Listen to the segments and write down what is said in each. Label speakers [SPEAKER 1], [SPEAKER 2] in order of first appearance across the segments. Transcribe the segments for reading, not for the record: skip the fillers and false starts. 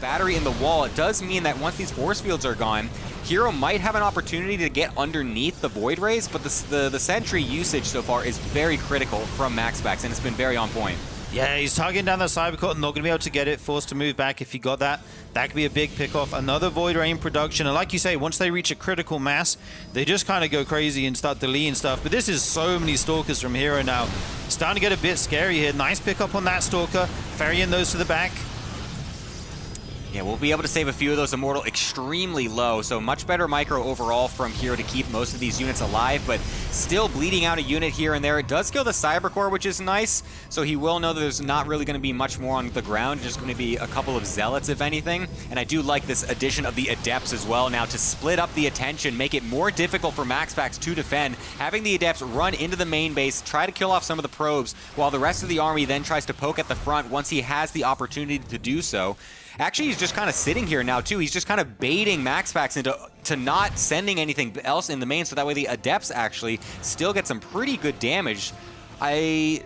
[SPEAKER 1] battery in the wall, it does mean that once these force fields are gone, Hero might have an opportunity to get underneath the Void Rays, but the Sentry usage so far is very critical from MaxPax, and it's been very on point.
[SPEAKER 2] Yeah, he's targeting down that Cybercut, not going to be able to get it, forced to move back if he got that. That could be a big pick-off. Another Void Ray in production, and like you say, once they reach a critical mass, they just kind of go crazy and start deleting stuff. But this is so many Stalkers from Hero now. Starting to get a bit scary here. Nice pick-up on that Stalker, ferrying those to the back.
[SPEAKER 1] Yeah, we'll be able to save a few of those Immortal extremely low, so much better micro overall from Hero to keep most of these units alive, but still bleeding out a unit here and there. It does kill the Cybercore, which is nice, so he will know that there's not really going to be much more on the ground, just going to be a couple of Zealots, if anything. And I do like this addition of the Adepts as well now to split up the attention, make it more difficult for MaxPax to defend. Having the Adepts run into the main base, try to kill off some of the probes, while the rest of the army then tries to poke at the front once he has the opportunity to do so. Actually, he's just kind of sitting here now, too. He's just kind of baiting MaxPax into not sending anything else in the main, so that way the Adepts actually still get some pretty good damage. I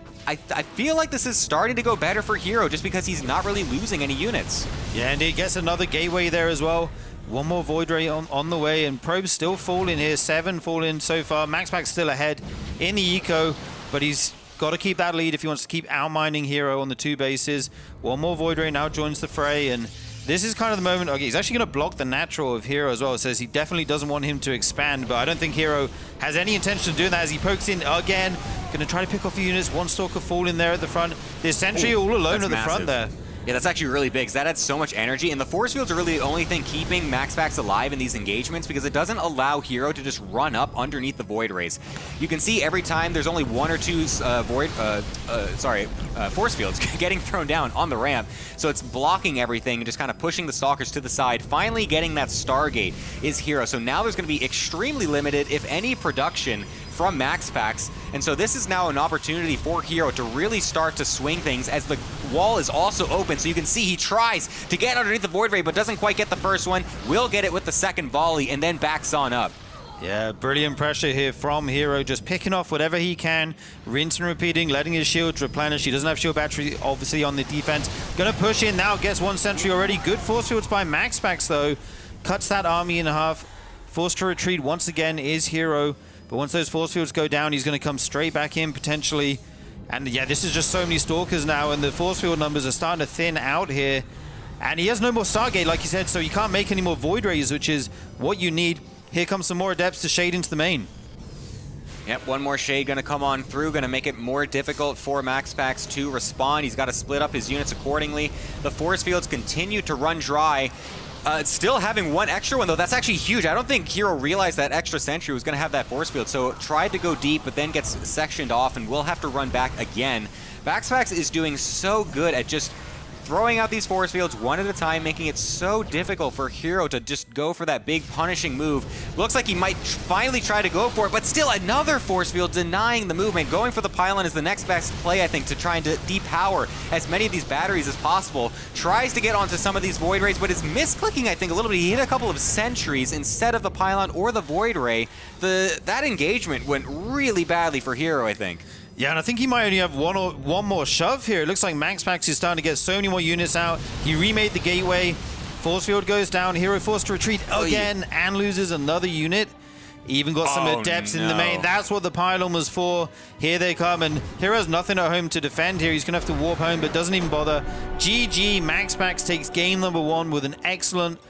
[SPEAKER 1] feel like this is starting to go better for Hero just because he's not really losing any units.
[SPEAKER 2] Yeah, and he gets another gateway there as well. One more Void Ray on the way, and Probe's still falling here. 7 falling so far. MaxPax still ahead in the eco, but he's got to keep that lead if he wants to keep outmining Hero on the 2 bases. One more Void Ray now joins the fray, and this is kind of the moment. Okay, he's actually going to block the natural of Hero as well. It says he definitely doesn't want him to expand, but I don't think Hero has any intention of doing that as he pokes in again. Going to try to pick off units. One Stalker falling there at the front. There's Sentry all alone at the front there.
[SPEAKER 1] Yeah, that's actually really big, because that adds so much energy, and the force fields are really the only thing keeping MaxPax alive in these engagements, because it doesn't allow Hero to just run up underneath the Void Rays. You can see every time there's only 1 or 2 force fields getting thrown down on the ramp, so it's blocking everything and just kind of pushing the Stalkers to the side. Finally getting that Stargate is Hero, so now there's going to be extremely limited, if any, production from MaxPax, and so this is now an opportunity for Hero to really start to swing things as the wall is also open. So you can see he tries to get underneath the Void Ray, but doesn't quite get the first one. Will get it with the second volley, and then backs on up.
[SPEAKER 2] Yeah, brilliant pressure here from Hero, just picking off whatever he can, rinse and repeating, letting his shields replenish. He doesn't have shield battery, obviously, on the defense. Gonna push in now, gets 1 sentry already. Good force fields by MaxPax, though. Cuts that army in half. Forced to retreat once again is Hero. But once those force fields go down, he's going to come straight back in, potentially. And yeah, this is just so many Stalkers now, and the force field numbers are starting to thin out here. And he has no more Stargate, like you said, so you can't make any more Void Rays, which is what you need. Here comes some more Adepts to shade into the main.
[SPEAKER 1] Yep, one more Shade going to come on through, going to make it more difficult for MaxPax to respond. He's got to split up his units accordingly. The force fields continue to run dry. Still having 1 extra one, though, that's actually huge. I don't think Hero realized that extra sentry was going to have that force field, so tried to go deep, but then gets sectioned off and will have to run back again. MaxPax is doing so good at just throwing out these force fields one at a time, making it so difficult for Hero to just go for that big punishing move. Looks like he might finally try to go for it, but still another force field denying the movement. Going for the pylon is the next best play, I think, to trying to depower as many of these batteries as possible. Tries to get onto some of these Void Rays, but is misclicking, I think, a little bit. He hit a couple of sentries instead of the pylon or the Void Ray. That engagement went really badly for Hero, I think.
[SPEAKER 2] Yeah, and I think he might only have one more shove here. It looks like MaxPax is starting to get so many more units out. He remade the gateway. Force field goes down. Hero forced to retreat again and loses another unit. Even got some Adepts in the main. That's what the pylon was for. Here they come, and Hero has nothing at home to defend here. He's going to have to warp home, but doesn't even bother. GG, MaxPax takes game number 1 with an excellent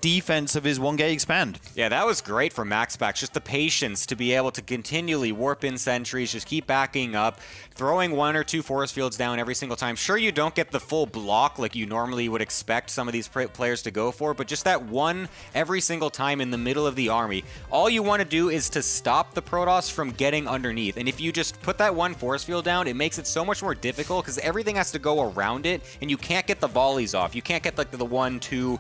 [SPEAKER 2] defense of his 1 gate expand.
[SPEAKER 1] Yeah, that was great for MaxPax. Just the patience to be able to continually warp in sentries, just keep backing up, throwing 1 or 2 force fields down every single time. Sure, you don't get the full block like you normally would expect some of these players to go for, but just that 1 every single time in the middle of the army. All you want to do is to stop the Protoss from getting underneath. And if you just put that 1 force field down, it makes it so much more difficult because everything has to go around it, and you can't get the volleys off. You can't get like the 1, 2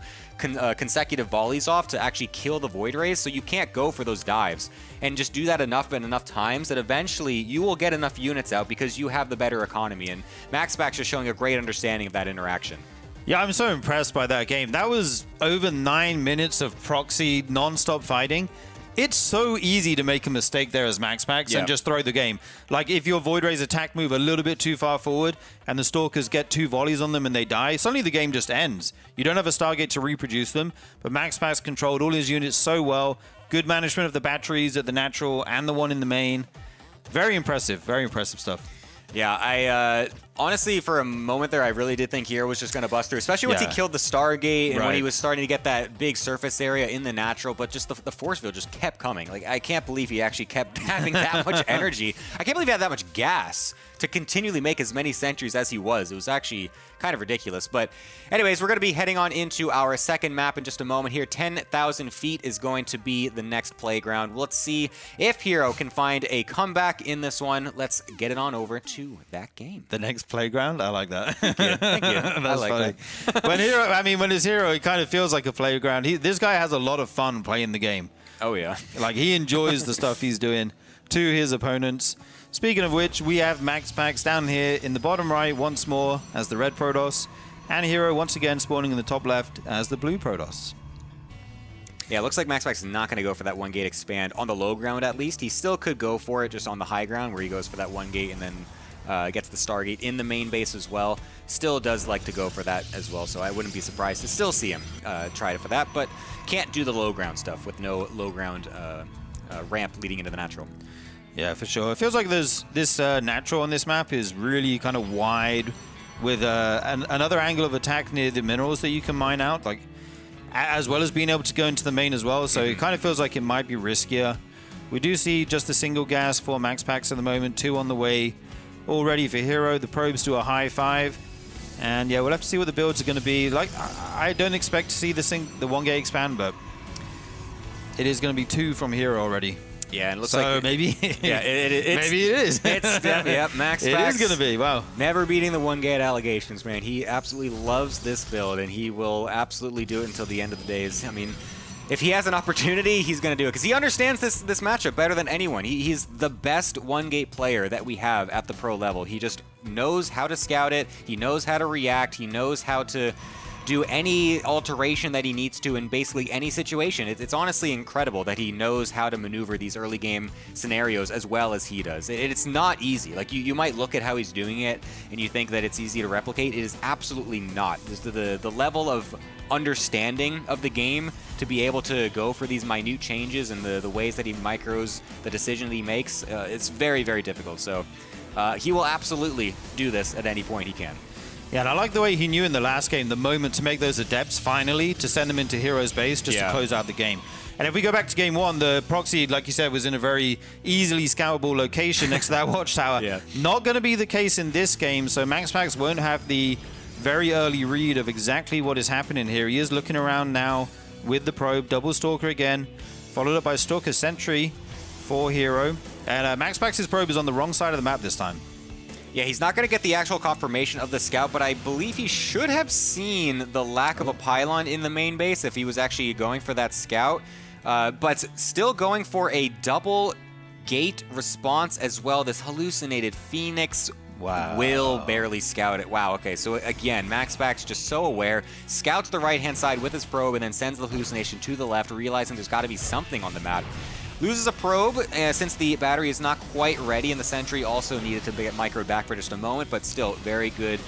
[SPEAKER 1] consecutive volleys off to actually kill the Void Rays, so you can't go for those dives. And just do that enough and enough times that eventually you will get enough units out because you have the better economy. And MaxPax is showing a great understanding of that interaction.
[SPEAKER 2] Yeah, I'm so impressed by that game. That was over 9 minutes of proxy non-stop fighting. It's so easy to make a mistake there as MaxPax
[SPEAKER 1] Yeah.
[SPEAKER 2] and just throw the game. Like, if your Void Ray's attack move a little bit too far forward and the Stalkers get 2 volleys on them and they die, suddenly the game just ends. You don't have a Stargate to reproduce them, but MaxPax controlled all his units so well. Good management of the batteries at the natural and the one in the main. Very impressive stuff.
[SPEAKER 1] Yeah, I honestly, for a moment there, I really did think Hero was just going to bust through, especially once he killed the Stargate and when he was starting to get that big surface area in the natural, but just the force field just kept coming. Like, I can't believe he actually kept having that much energy. I can't believe he had that much gas to continually make as many sentries as he was. It was actually kind of ridiculous. But anyways, we're going to be heading on into our second map in just a moment here. 10,000 feet is going to be the next playground. Let's see if Hero can find a comeback in this one. Let's get it on over to that game.
[SPEAKER 2] The next playground? I like that.
[SPEAKER 1] Thank you.
[SPEAKER 2] That's
[SPEAKER 1] I like
[SPEAKER 2] funny.
[SPEAKER 1] that.
[SPEAKER 2] When it's Hero, it kind of feels like a playground. This guy has a lot of fun playing the game.
[SPEAKER 1] Oh, yeah.
[SPEAKER 2] Like, he enjoys the stuff he's doing to his opponents. Speaking of which, we have MaxPax down here in the bottom right once more as the red Protoss, and Hero once again spawning in the top left as the blue Protoss.
[SPEAKER 1] Yeah, it looks like MaxPax is not going to go for that 1 gate expand on the low ground at least. He still could go for it just on the high ground where he goes for that 1 gate and then gets the Stargate in the main base as well. Still does like to go for that as well, so I wouldn't be surprised to still see him try it for that, but can't do the low ground stuff with no low ground ramp leading into the natural.
[SPEAKER 2] Yeah, for sure. It feels like this natural on this map is really kind of wide with another angle of attack near the minerals that you can mine out, like as well as being able to go into the main as well. So it kind of feels like it might be riskier. We do see just a single gas for MaxPax at the moment, 2 on the way, all ready for Hero. The probes do a high 5. And yeah, we'll have to see what the builds are going to be. Like, I don't expect to see the 1 gate expand, but it is going to be 2 from Hero already.
[SPEAKER 1] Yeah, and it looks
[SPEAKER 2] so
[SPEAKER 1] like
[SPEAKER 2] maybe
[SPEAKER 1] it's,
[SPEAKER 2] maybe it is.
[SPEAKER 1] It's definitely, yep, MaxPax.
[SPEAKER 2] It is going to be, wow.
[SPEAKER 1] Never beating the 1 gate allegations, man. He absolutely loves this build, and he will absolutely do it until the end of the days. I mean, if he has an opportunity, he's going to do it, because he understands this matchup better than anyone. He's the best 1 gate player that we have at the pro level. He just knows how to scout it. He knows how to react. He knows how to do any alteration that he needs to in basically any situation. It's honestly incredible that he knows how to maneuver these early game scenarios as well as he does. It's not easy. Like, you might look at how he's doing it and you think that it's easy to replicate. It is absolutely not. The level of understanding of the game to be able to go for these minute changes and the ways that he micros the decision that he makes, it's very, very difficult. So he will absolutely do this at any point he can.
[SPEAKER 2] Yeah, and I like the way he knew in the last game the moment to make those adepts finally, to send them into Hero's base just to close out the game. And if we go back to game 1, the proxy, like you said, was in a very easily scoutable location next to that watchtower. Not going to be the case in this game, so MaxPax won't have the very early read of exactly what is happening here. He is looking around now with the probe, double Stalker again, followed up by Stalker Sentry for Hero. And MaxPax's probe is on the wrong side of the map this time.
[SPEAKER 1] Yeah, he's not going to get the actual confirmation of the scout, but I believe he should have seen the lack of a pylon in the main base if he was actually going for that scout. But still going for a double gate response as well. This hallucinated Phoenix will barely scout it. Wow, okay, so again, MaxPax just so aware, scouts the right-hand side with his probe and then sends the hallucination to the left, realizing there's got to be something on the map. Loses a probe since the battery is not quite ready, and the sentry also needed to get microed back for just a moment, but still very good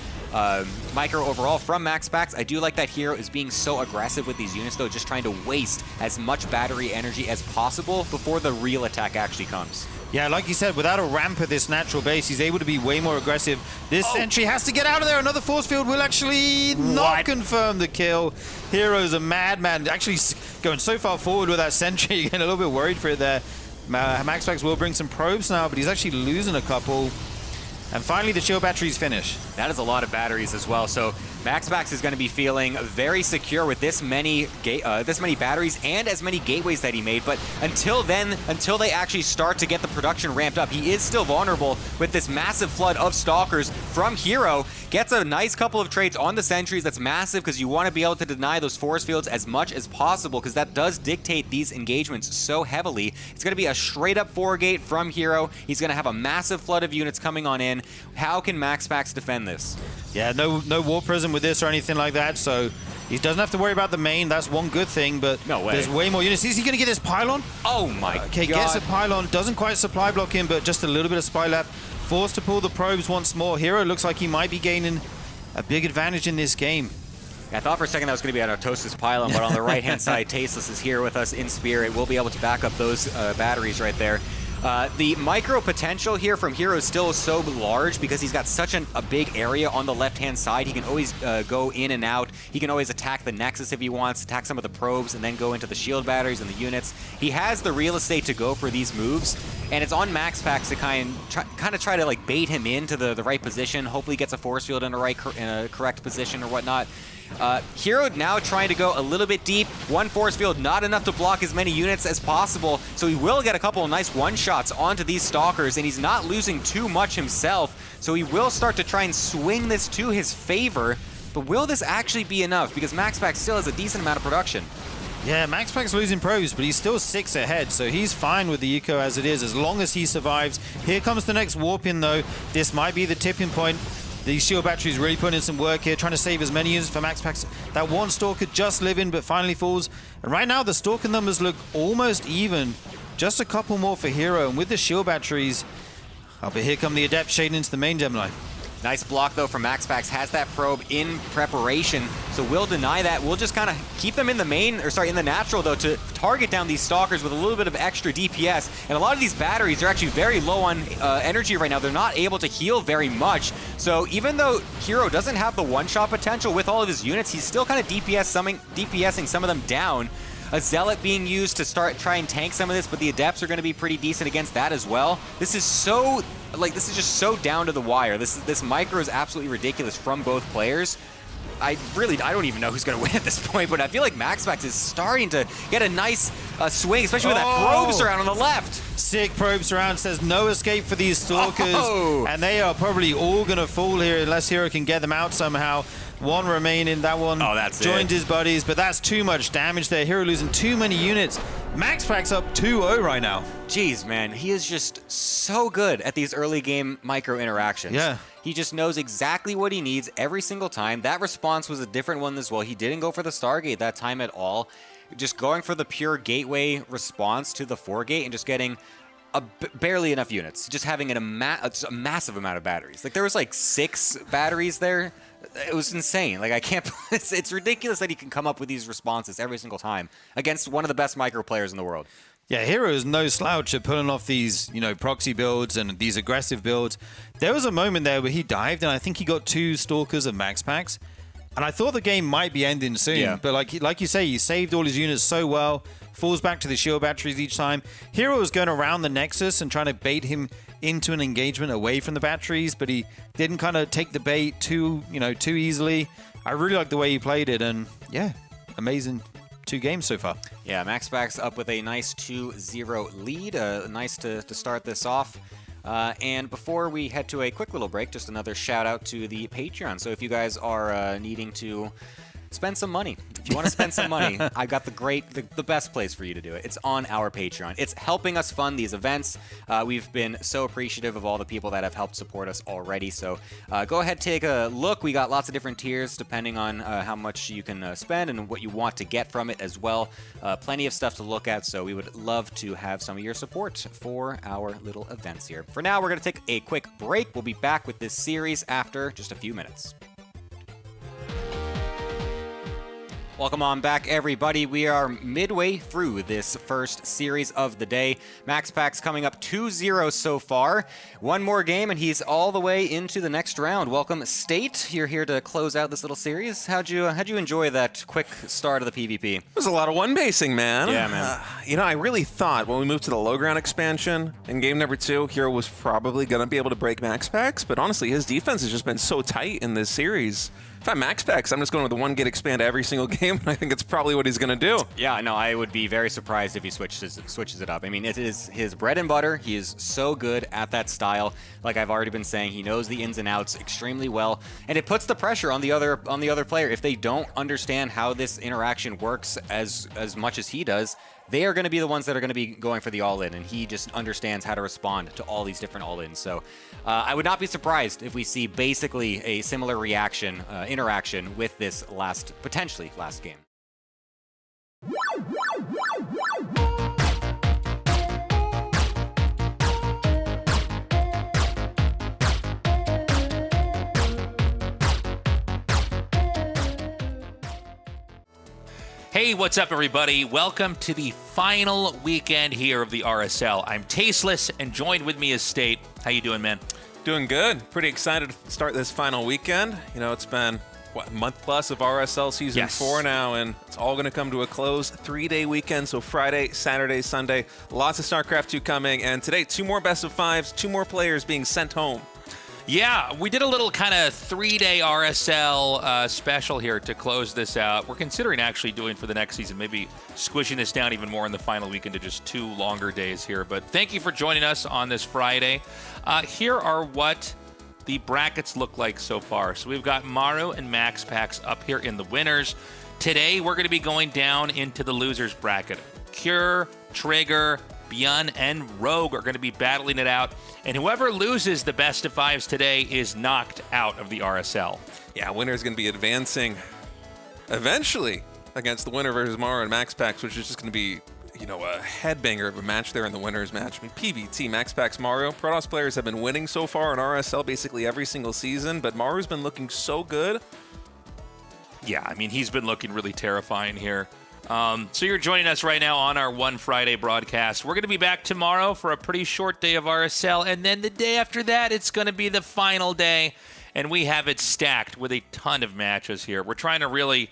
[SPEAKER 1] micro overall from MaxPax. I do like that Hero is being so aggressive with these units, though, just trying to waste as much battery energy as possible before the real attack actually comes.
[SPEAKER 2] Yeah, like you said, without a ramp at this natural base, he's able to be way more aggressive. This sentry has to get out of there. Another force field will actually not confirm the kill. Hero's a madman. Actually going so far forward with that sentry, getting a little bit worried for it there. MaxPax will bring some probes now, but he's actually losing a couple. And finally, the shield batteries finish.
[SPEAKER 1] That is a lot of batteries as well. So MaxPax is going to be feeling very secure with this many batteries and as many gateways that he made. But until then, until they actually start to get the production ramped up, he is still vulnerable with this massive flood of Stalkers from Hero. Gets a nice couple of trades on the sentries. That's massive because you want to be able to deny those force fields as much as possible because that does dictate these engagements so heavily. It's going to be a straight up 4-gate from Hero. He's going to have a massive flood of units coming on in. How can MaxPax defend this?
[SPEAKER 2] Yeah, no War Prism with this or anything like that, so He doesn't have to worry about the main. That's one good thing, but
[SPEAKER 1] no way.
[SPEAKER 2] There's way more units. Is he going to get this pylon?
[SPEAKER 1] Oh my
[SPEAKER 2] Okay,
[SPEAKER 1] God.
[SPEAKER 2] gets a pylon. Doesn't quite supply block him, but just a little bit of spy left. Forced to pull the probes once more. Hero looks like he might be gaining a big advantage in this game.
[SPEAKER 1] I thought for a second that was going to be at Artosis Pylon, but on the right-hand side, Tasteless is here with us in spirit. We'll be able to back up those batteries right there. The micro potential here from Hero is still so large because he's got such a big area on the left-hand side. He can always go in and out. He can always attack the Nexus if he wants, attack some of the probes, and then go into the shield batteries and the units. He has the real estate to go for these moves, and it's on MaxPax to kind of try to like bait him into the right position. Hopefully he gets a force field in a correct position or whatnot. Hero now trying to go a little bit deep. One force field, not enough to block as many units as possible, so he will get a couple of nice one-shots onto these Stalkers, and he's not losing too much himself, so he will start to try and swing this to his favor. But will this actually be enough? Because MaxPax still has a decent amount of production.
[SPEAKER 2] Yeah, MaxPax's losing probes, but he's still 6 ahead, so he's fine with the eco as it is, as long as he survives. Here comes the next warp in, though. This might be the tipping point. The shield battery's really putting in some work here, trying to save as many units for MaxPax. That one Stalker just living, but finally falls. And right now, the Stalker numbers look almost even. Just a couple more for Hero, and with the shield batteries, but here come the Adept shading into the main gem line.
[SPEAKER 1] Nice block, though, from MaxPax. Has that probe in preparation, so we'll deny that. We'll just kind of keep them in the main, or sorry, in the natural, though, to target down these Stalkers with a little bit of extra DPS. And a lot of these batteries are actually very low on energy right now. They're not able to heal very much. So even though Hero doesn't have the one-shot potential with all of his units, he's still kind of DPSing some of them down. A Zealot being used to try and tank some of this, but the Adepts are going to be pretty decent against that as well. This is so, this is just so down to the wire. This micro is absolutely ridiculous from both players. I don't even know who's going to win at this point, but I feel like MaxPax is starting to get a nice swing, especially with that probe surround on the left.
[SPEAKER 2] Sick probe surround, says no escape for these Stalkers, and they are probably all going to fall here unless Hero can get them out somehow. One remaining, that one joined his buddies, but that's too much damage there. Hero losing too many units. MaxPax up 2-0 right now.
[SPEAKER 1] Jeez, man, he is just so good at these early game micro interactions.
[SPEAKER 2] Yeah.
[SPEAKER 1] He just knows exactly what he needs every single time. That response was a different one as well. He didn't go for the Stargate that time at all. Just going for the pure gateway response to the 4-gate and just getting barely enough units. Just having a massive amount of batteries. Like, there was like 6 batteries there. It was insane. Like, I can't... It's ridiculous that he can come up with these responses every single time against one of the best micro players in the world.
[SPEAKER 2] Yeah, Hero is no slouch at pulling off these, proxy builds and these aggressive builds. There was a moment there where he dived, and I think he got 2 Stalkers of MaxPax. And I thought the game might be ending soon. Yeah. But like you say, he saved all his units so well. Falls back to the shield batteries each time. Hero was going around the Nexus and trying to bait him into an engagement away from the batteries, but he didn't kind of take the bait too easily. I really like the way he played it, and yeah, amazing 2 games so far.
[SPEAKER 1] Yeah, MaxPax up with a nice 2-0 lead. Nice to start this off. And before we head to a quick little break, just another shout out to the Patreon. So if you guys are needing to spend some money, if you want to spend some money, I've got the best place for you to do it. It's on our Patreon. It's helping us fund these events. We've been so appreciative of all the people that have helped support us already. So go ahead, take a look. We got lots of different tiers depending on how much you can spend and what you want to get from it as well. Plenty of stuff to look at. So we would love to have some of your support for our little events here. For now, we're going to take a quick break. We'll be back with this series after just a few minutes. Welcome on back, everybody. We are midway through this first series of the day. MaxPax coming up 2-0 so far. One more game, and he's all the way into the next round. Welcome, State. You're here to close out this little series. How'd you enjoy that quick start of the PvP?
[SPEAKER 3] It was a lot of one-basing, man.
[SPEAKER 1] Yeah, man.
[SPEAKER 3] I really thought when we moved to the low ground expansion in game number 2, Hero was probably going to be able to break MaxPax, but honestly, his defense has just been so tight in this series. If I'm MaxPax, I'm just going with the 1-gate expand every single game, and I think it's probably what he's going to do.
[SPEAKER 1] Yeah, no, I would be very surprised if he switches it up. I mean, it is his bread and butter. He is so good at that style. Like I've already been saying, he knows the ins and outs extremely well, and it puts the pressure on the other player. If they don't understand how this interaction works as much as he does, they are going to be the ones that are going to be going for the all-in, and he just understands how to respond to all these different all-ins. So I would not be surprised if we see basically a similar reaction, interaction with this potentially last game.
[SPEAKER 4] Hey, what's up, everybody? Welcome to the final weekend here of the RSL. I'm Tasteless, and joined with me is State. How you doing, man?
[SPEAKER 3] Doing good. Pretty excited to start this final weekend. You know, it's been, a month plus of RSL Season 4 now, and it's all going to come to a close. 3-day weekend, so Friday, Saturday, Sunday. Lots of StarCraft 2 coming, and today, 2 more best of 5s, 2 more players being sent home.
[SPEAKER 4] Yeah, we did a little kind of 3-day RSL special here to close this out. We're considering actually doing for the next season, maybe squishing this down even more in the final weekend to just 2 longer days here. But thank you for joining us on this Friday. Here are what the brackets look like so far. So we've got Maru and MaxPax up here in the winners. Today, we're going to be going down into the losers bracket. Cure, Trigger, Byun, and Rogue are going to be battling it out. And whoever loses the best of 5s today is knocked out of the RSL.
[SPEAKER 3] Yeah, winner's going to be advancing eventually against the winner versus Maru and MaxPax, which is just going to be, you know, a headbanger of a match there in the winner's match. I mean, PVT, MaxPax, Maru. Protoss players have been winning so far in RSL basically every single season, but Maru's been looking so good.
[SPEAKER 4] Yeah, I mean, he's been looking really terrifying here. So you're joining us right now on our One Friday broadcast. We're going to be back tomorrow for a pretty short day of RSL, and then the day after that, it's going to be the final day, and we have it stacked with a ton of matches here. We're trying to really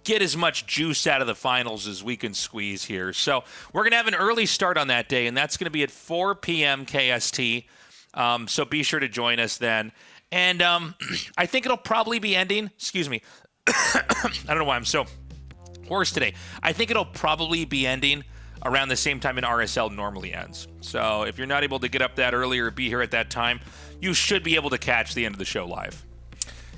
[SPEAKER 4] get as much juice out of the finals as we can squeeze here. So we're going to have an early start on that day, and that's going to be at 4 p.m. KST. So be sure to join us then. And I think it'll probably be ending. Excuse me. I don't know why I'm so hoarse today. I think it'll probably be ending around the same time an RSL normally ends. So if you're not able to get up that early or be here at that time, you should be able to catch the end of the show live.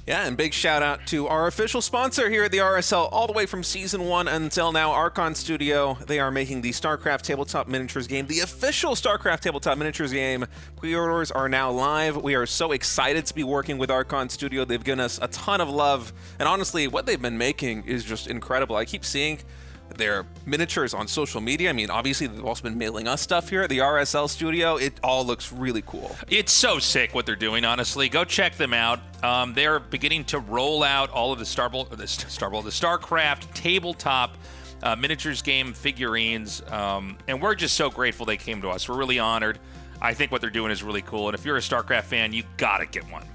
[SPEAKER 3] Yeah, and big shout out to our official sponsor here at the RSL, all the way from Season 1 until now, Archon Studio. They are making the StarCraft Tabletop Miniatures game, the official StarCraft Tabletop Miniatures game. Pre-orders are now live. We are so excited to be working with Archon Studio. They've given us a ton of love, and honestly, what they've been making is just incredible. I keep seeing their miniatures on social media. I mean, obviously, they've also been mailing us stuff here at the RSL Studio. It all looks really cool.
[SPEAKER 4] It's so sick what they're doing, honestly. Go check them out. They're beginning to roll out all of the StarCraft tabletop miniatures game figurines, and we're just so grateful they came to us. We're really honored. I think what they're doing is really cool, and if you're a StarCraft fan, you gotta get one.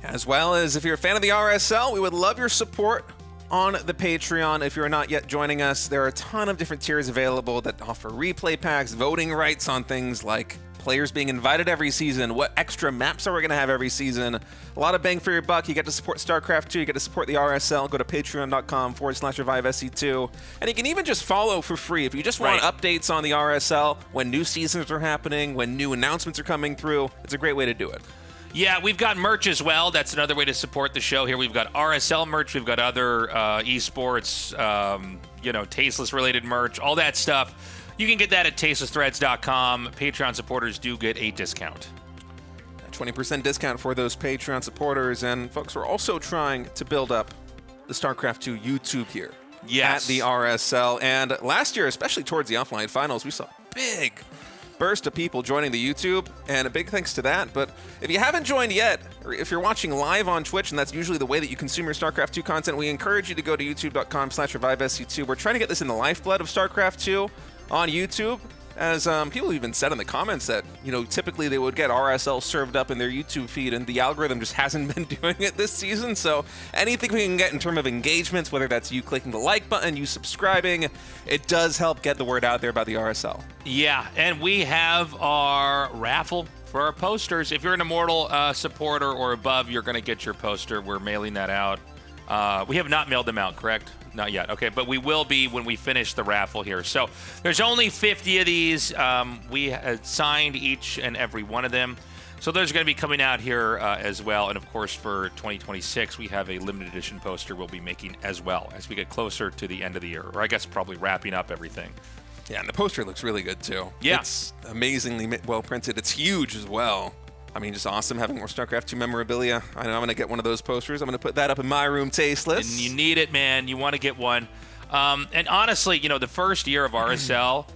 [SPEAKER 3] As well as if you're a fan of the RSL, we would love your support on the Patreon. If you're not yet joining us, there are a ton of different tiers available that offer replay packs, voting rights on things like players being invited every season, what extra maps are we going to have every season. A lot of bang for your buck. You get to support StarCraft 2, you get to support the RSL. Go to patreon.com/ReviveSC2. And you can even just follow for free. If you just want updates on the RSL, when new seasons are happening, when new announcements are coming through, it's a great way to do it.
[SPEAKER 4] Yeah, we've got merch as well. That's another way to support the show here. We've got RSL merch. We've got other esports, tasteless-related merch, all that stuff. You can get that at tastelessthreads.com. Patreon supporters do get a discount.
[SPEAKER 3] A 20% discount for those Patreon supporters. And, folks, we're also trying to build up the StarCraft 2 YouTube here at the RSL. And last year, especially towards the offline finals, we saw big burst of people joining the YouTube, and a big thanks to that. But if you haven't joined yet, or if you're watching live on Twitch, and that's usually the way that you consume your StarCraft 2 content, we encourage you to go to youtube.com/ReviveSC2. We're trying to get this in the lifeblood of StarCraft 2 on YouTube, as people even said in the comments that, typically they would get RSL served up in their YouTube feed, and the algorithm just hasn't been doing it this season. So anything we can get in terms of engagements, whether that's you clicking the like button, you subscribing, it does help get the word out there about the RSL.
[SPEAKER 4] Yeah, and we have our raffle for our posters. If you're an Immortal supporter or above, you're going to get your poster. We're mailing that out. We have not mailed them out, correct? Not yet. Okay, but we will be when we finish the raffle here. So there's only 50 of these. We signed each and every one of them. So those are going to be coming out here as well. And, of course, for 2026, we have a limited edition poster we'll be making as well as we get closer to the end of the year. Or I guess probably wrapping up everything.
[SPEAKER 3] Yeah, and the poster looks really good, too.
[SPEAKER 4] Yeah.
[SPEAKER 3] It's amazingly well printed. It's huge as well. I mean, just awesome having more StarCraft 2 memorabilia. I know I'm going to get one of those posters. I'm going to put that up in my room tasteless.
[SPEAKER 4] And you need it, man. You want to get one. And honestly, the first year of RSL,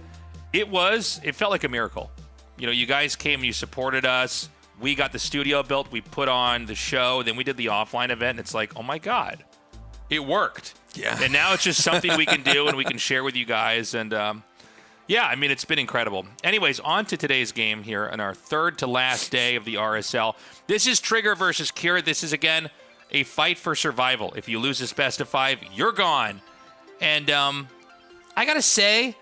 [SPEAKER 4] it felt like a miracle. You guys came and you supported us. We got the studio built. We put on the show. Then we did the offline event. And it's like, oh, my God, it worked.
[SPEAKER 3] Yeah.
[SPEAKER 4] And now it's just something we can do and we can share with you guys. And, yeah, I mean, it's been incredible. Anyways, on to today's game here on our third to last day of the RSL. This is Trigger versus Kira. This is, again, a fight for survival. If you lose this best of 5, you're gone. And I got to say,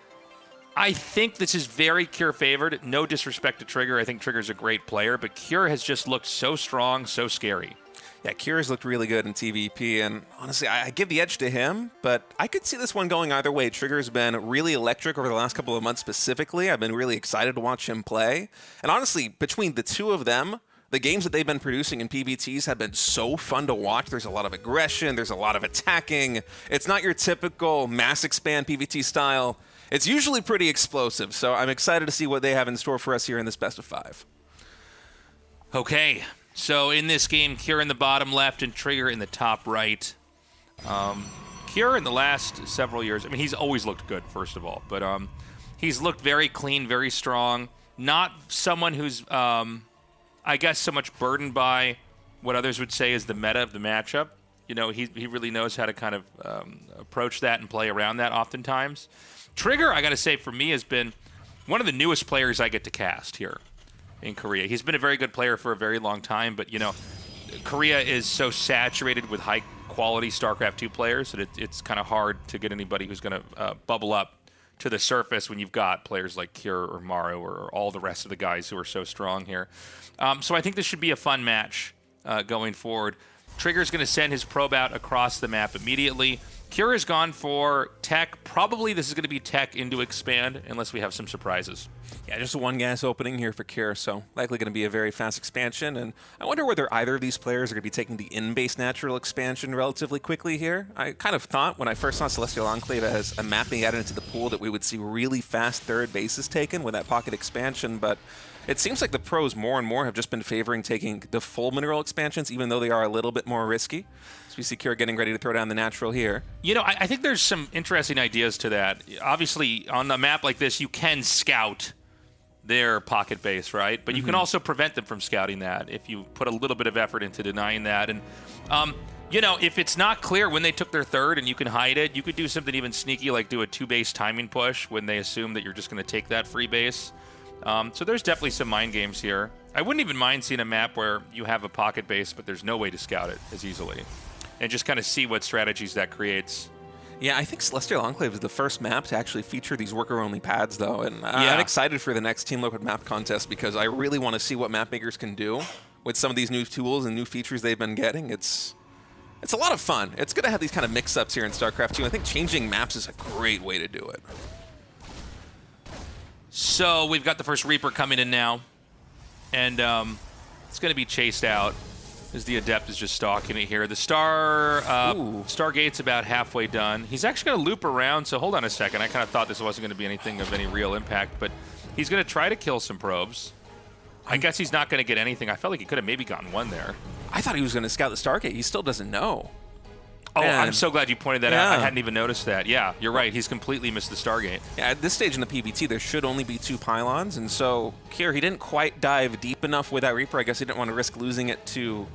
[SPEAKER 4] I think this is very Kira favored. No disrespect to Trigger. I think Trigger's a great player, but Kira has just looked so strong, so scary.
[SPEAKER 3] Yeah, Kira's looked really good in TVP, and honestly, I give the edge to him, but I could see this one going either way. Trigger's been really electric over the last couple of months specifically. I've been really excited to watch him play. And honestly, between the two of them, the games that they've been producing in PVTs have been so fun to watch. There's a lot of aggression. There's a lot of attacking. It's not your typical mass expand PVT style. It's usually pretty explosive, so I'm excited to see what they have in store for us here in this best of 5.
[SPEAKER 4] Okay. So in this game, Kira in the bottom left and Trigger in the top right. Kira in the last several years, I mean, he's always looked good, first of all, but he's looked very clean, very strong. Not someone who's, I guess, so much burdened by what others would say is the meta of the matchup. He really knows how to kind of approach that and play around that oftentimes. Trigger, I got to say, for me, has been one of the newest players I get to cast here in Korea. He's been a very good player for a very long time, but, Korea is so saturated with high-quality StarCraft 2 players that it's kind of hard to get anybody who's going to bubble up to the surface when you've got players like Kira or Maru or all the rest of the guys who are so strong here. So I think this should be a fun match going forward. Trigger's going to send his probe out across the map immediately. Kira's gone for tech. Probably this is going to be tech into expand unless we have some surprises.
[SPEAKER 3] Yeah, just a one gas opening here for Kira, so likely going to be a very fast expansion. And I wonder whether either of these players are going to be taking the in-base natural expansion relatively quickly here. I kind of thought when I first saw Celestial Enclave as a mapping added into the pool that we would see really fast third bases taken with that pocket expansion, but it seems like the pros more and more have just been favoring taking the full mineral expansions, even though they are a little bit more risky. So we see Kira getting ready to throw down the natural here.
[SPEAKER 4] I think there's some interesting ideas to that. Obviously, on a map like this, you can scout their pocket base, right? But you can also prevent them from scouting that if you put a little bit of effort into denying that. And, if it's not clear when they took their third and you can hide it, you could do something even sneaky like do a 2-base timing push when they assume that you're just going to take that free base. So there's definitely some mind games here. I wouldn't even mind seeing a map where you have a pocket base, but there's no way to scout it as easily. And just kind of see what strategies that creates.
[SPEAKER 3] Yeah, I think Celestial Enclave is the first map to actually feature these worker-only pads, though. And I'm excited for the next Team Liquid map contest because I really want to see what map makers can do with some of these new tools and new features they've been getting. It's a lot of fun. It's good to have these kind of mix-ups here in StarCraft 2. I think changing maps is a great way to do it.
[SPEAKER 4] So we've got the first Reaper coming in now, and it's going to be chased out as the Adept is just stalking it here. The Stargate's about halfway done. He's actually going to loop around, so hold on a second. I kind of thought this wasn't going to be anything of any real impact, but he's going to try to kill some probes. I guess he's not going to get anything. I felt like he could have maybe gotten one there.
[SPEAKER 3] I thought he was going to scout the Stargate. He still doesn't know.
[SPEAKER 4] Oh, I'm so glad you pointed that out. I hadn't even noticed that. Yeah, you're right. He's completely missed the Stargate.
[SPEAKER 3] Yeah, at this stage in the PvT, there should only be 2 pylons, and so here he didn't quite dive deep enough with that Reaper. I guess he didn't want to risk losing it to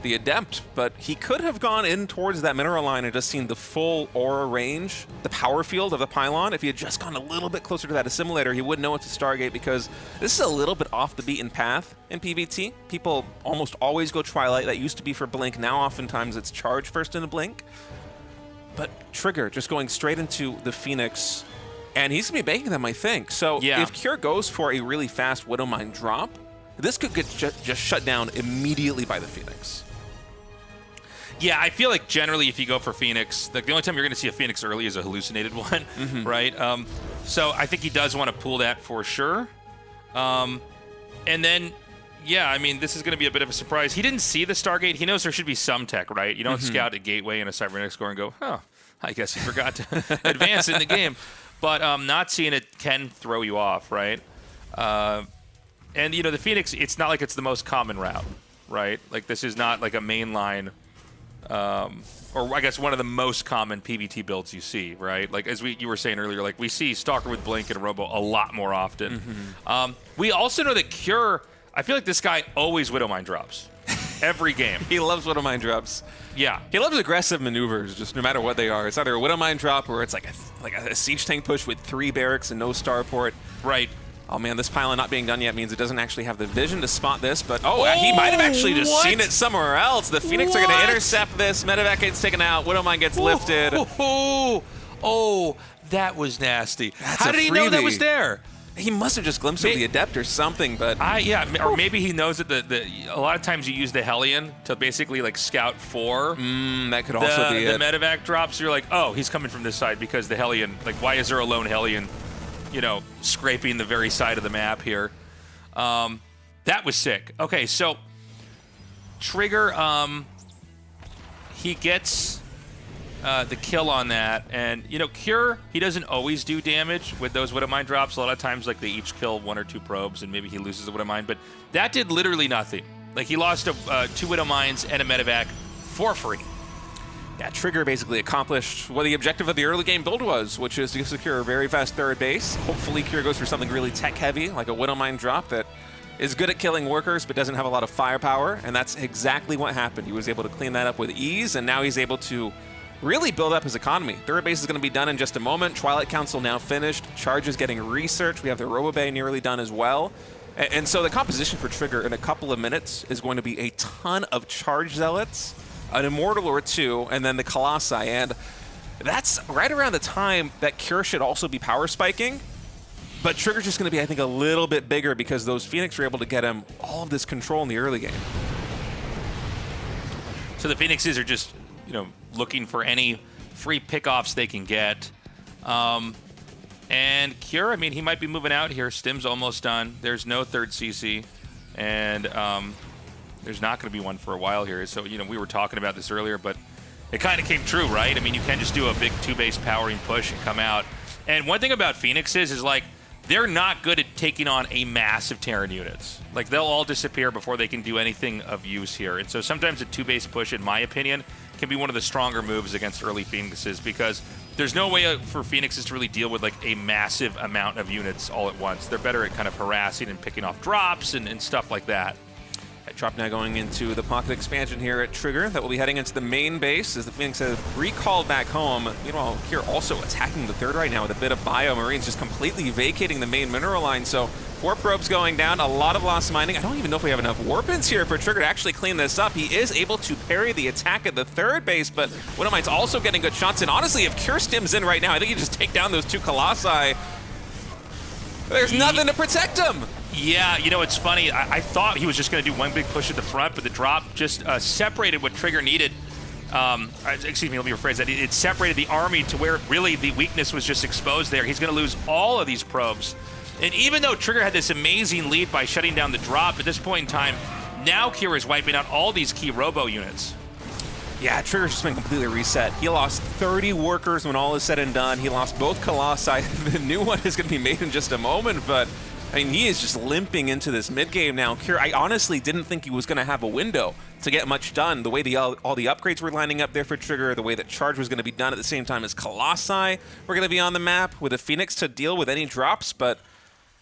[SPEAKER 3] the Adept, but he could have gone in towards that mineral line and just seen the full aura range, the power field of the pylon. If he had just gone a little bit closer to that assimilator, he would know it's a Stargate because this is a little bit off the beaten path in PvT. People almost always go Twilight. That used to be for Blink. Now oftentimes it's Charge first in a Blink. But Trigger just going straight into the Phoenix, and he's going to be banking them, I think. So if Cure goes for a really fast Widowmine drop, this could get just shut down immediately by the Phoenix.
[SPEAKER 4] Yeah, I feel like generally if you go for Phoenix, the only time you're going to see a Phoenix early is a hallucinated one, right? So I think he does want to pull that for sure. And then, Yeah, I mean, this is going to be a bit of a surprise. He didn't see the Stargate. He knows there should be some tech, right? You don't scout a gateway in a cybernetics core and go, huh, I guess he forgot to advance in the game. But not seeing it can throw you off, right? And, you know, the Phoenix, it's not like it's the most common route, right? Like, this is not like a mainline, or I guess one of the most common PvT builds you see, right? Like, as you were saying earlier, like, we see Stalker with Blink and Robo a lot more often. We also know that Cure, I feel like this guy always Widowmine drops. Every game.
[SPEAKER 3] He loves Widowmine drops.
[SPEAKER 4] Yeah.
[SPEAKER 3] He loves aggressive maneuvers, just no matter what they are. It's either a Widowmine drop or it's like a siege tank push with 3 barracks and no starport.
[SPEAKER 4] Right.
[SPEAKER 3] Oh man, this pylon not being done yet means it doesn't actually have the vision to spot this, but he might have actually just seen it somewhere else. The Phoenix are going to intercept this. Medevac gets taken out. Widowmine gets lifted.
[SPEAKER 4] Oh, that was nasty.
[SPEAKER 3] That's
[SPEAKER 4] How did he know that was there?
[SPEAKER 3] He must have just glimpsed of the Adept or something, but...
[SPEAKER 4] Yeah, or maybe he knows that a lot of times you use the Hellion to basically like scout for
[SPEAKER 3] that could also be
[SPEAKER 4] the
[SPEAKER 3] it.
[SPEAKER 4] medevac drops. You're like, oh, he's coming from this side because the Hellion, like, why is there a lone Hellion, you know, scraping the very side of the map here? That was sick. Okay, so Trigger, he gets the kill on that, and you know, Cure, he doesn't always do damage with those Widowmine drops. A lot of times, like, they each kill 1 or 2 probes, and maybe he loses a Widowmine, but that did literally nothing. Like, he lost 2 Widowmines and a medevac for free.
[SPEAKER 3] Yeah, Trigger basically accomplished what the objective of the early game build was, which is to secure a very fast third base. Hopefully Cure goes for something really tech heavy, like a Widowmine drop that is good at killing workers but doesn't have a lot of firepower, and that's exactly what happened. He was able to clean that up with ease, and now he's able to really build up his economy. Third base is going to be done in just a moment. Twilight Council now finished. Charge is getting researched. We have the Robobay nearly done as well. And so the composition for Trigger in a couple of minutes is going to be a ton of Charge Zealots, an Immortal or 2, and then the Colossi. And that's right around the time that Cure should also be power spiking. But Trigger's just going to be, I think, a little bit bigger because those Phoenix were able to get him all of this control in the early game.
[SPEAKER 4] So the Phoenixes are just, you know, looking for any free pickoffs they can get. And Cure, I mean, he might be moving out here. Stim's almost done. There's no third CC. And there's not going to be one for a while here. So, you know, we were talking about this earlier, but it kind of came true, right? I mean, you can just do a big 2-base powering push and come out. And one thing about Phoenixes is, like, they're not good at taking on a massive Terran units. Like, they'll all disappear before they can do anything of use here. And so sometimes a 2-base push, in my opinion, can be one of the stronger moves against early Phoenixes because there's no way for Phoenixes to really deal with, like, a massive amount of units all at once. They're better at kind of harassing and picking off drops and stuff like that.
[SPEAKER 3] Drop now going into the pocket expansion here at Trigger that will be heading into the main base as the Phoenix has recalled back home. Meanwhile, here also attacking the third right now with a bit of Bio. Marines just completely vacating the main mineral line. So 4 probes going down, a lot of lost mining. I don't even know if we have enough warpins here for Trigger to actually clean this up. He is able to parry the attack at the third base, but Widowmine's also getting good shots. And honestly, if Cure Stim's in right now, I think you just take down those 2 Colossi. There's nothing to protect him.
[SPEAKER 4] Yeah, you know, it's funny. I thought he was just going to do one big push at the front, but the drop just separated what Trigger needed. Excuse me, let me rephrase that. It separated the army to where really the weakness was just exposed there. He's going to lose all of these probes. And even though Trigger had this amazing lead by shutting down the drop, at this point in time, now Cure is wiping out all these key robo units.
[SPEAKER 3] Yeah, Trigger's just been completely reset. He lost 30 workers when all is said and done. He lost both Colossi. The new one is going to be made in just a moment, but I mean, he is just limping into this mid-game now. Cure, I honestly didn't think he was going to have a window to get much done. The way all the upgrades were lining up there for Trigger, the way that Charge was going to be done at the same time as Colossi were going to be on the map with a Phoenix to deal with any drops, but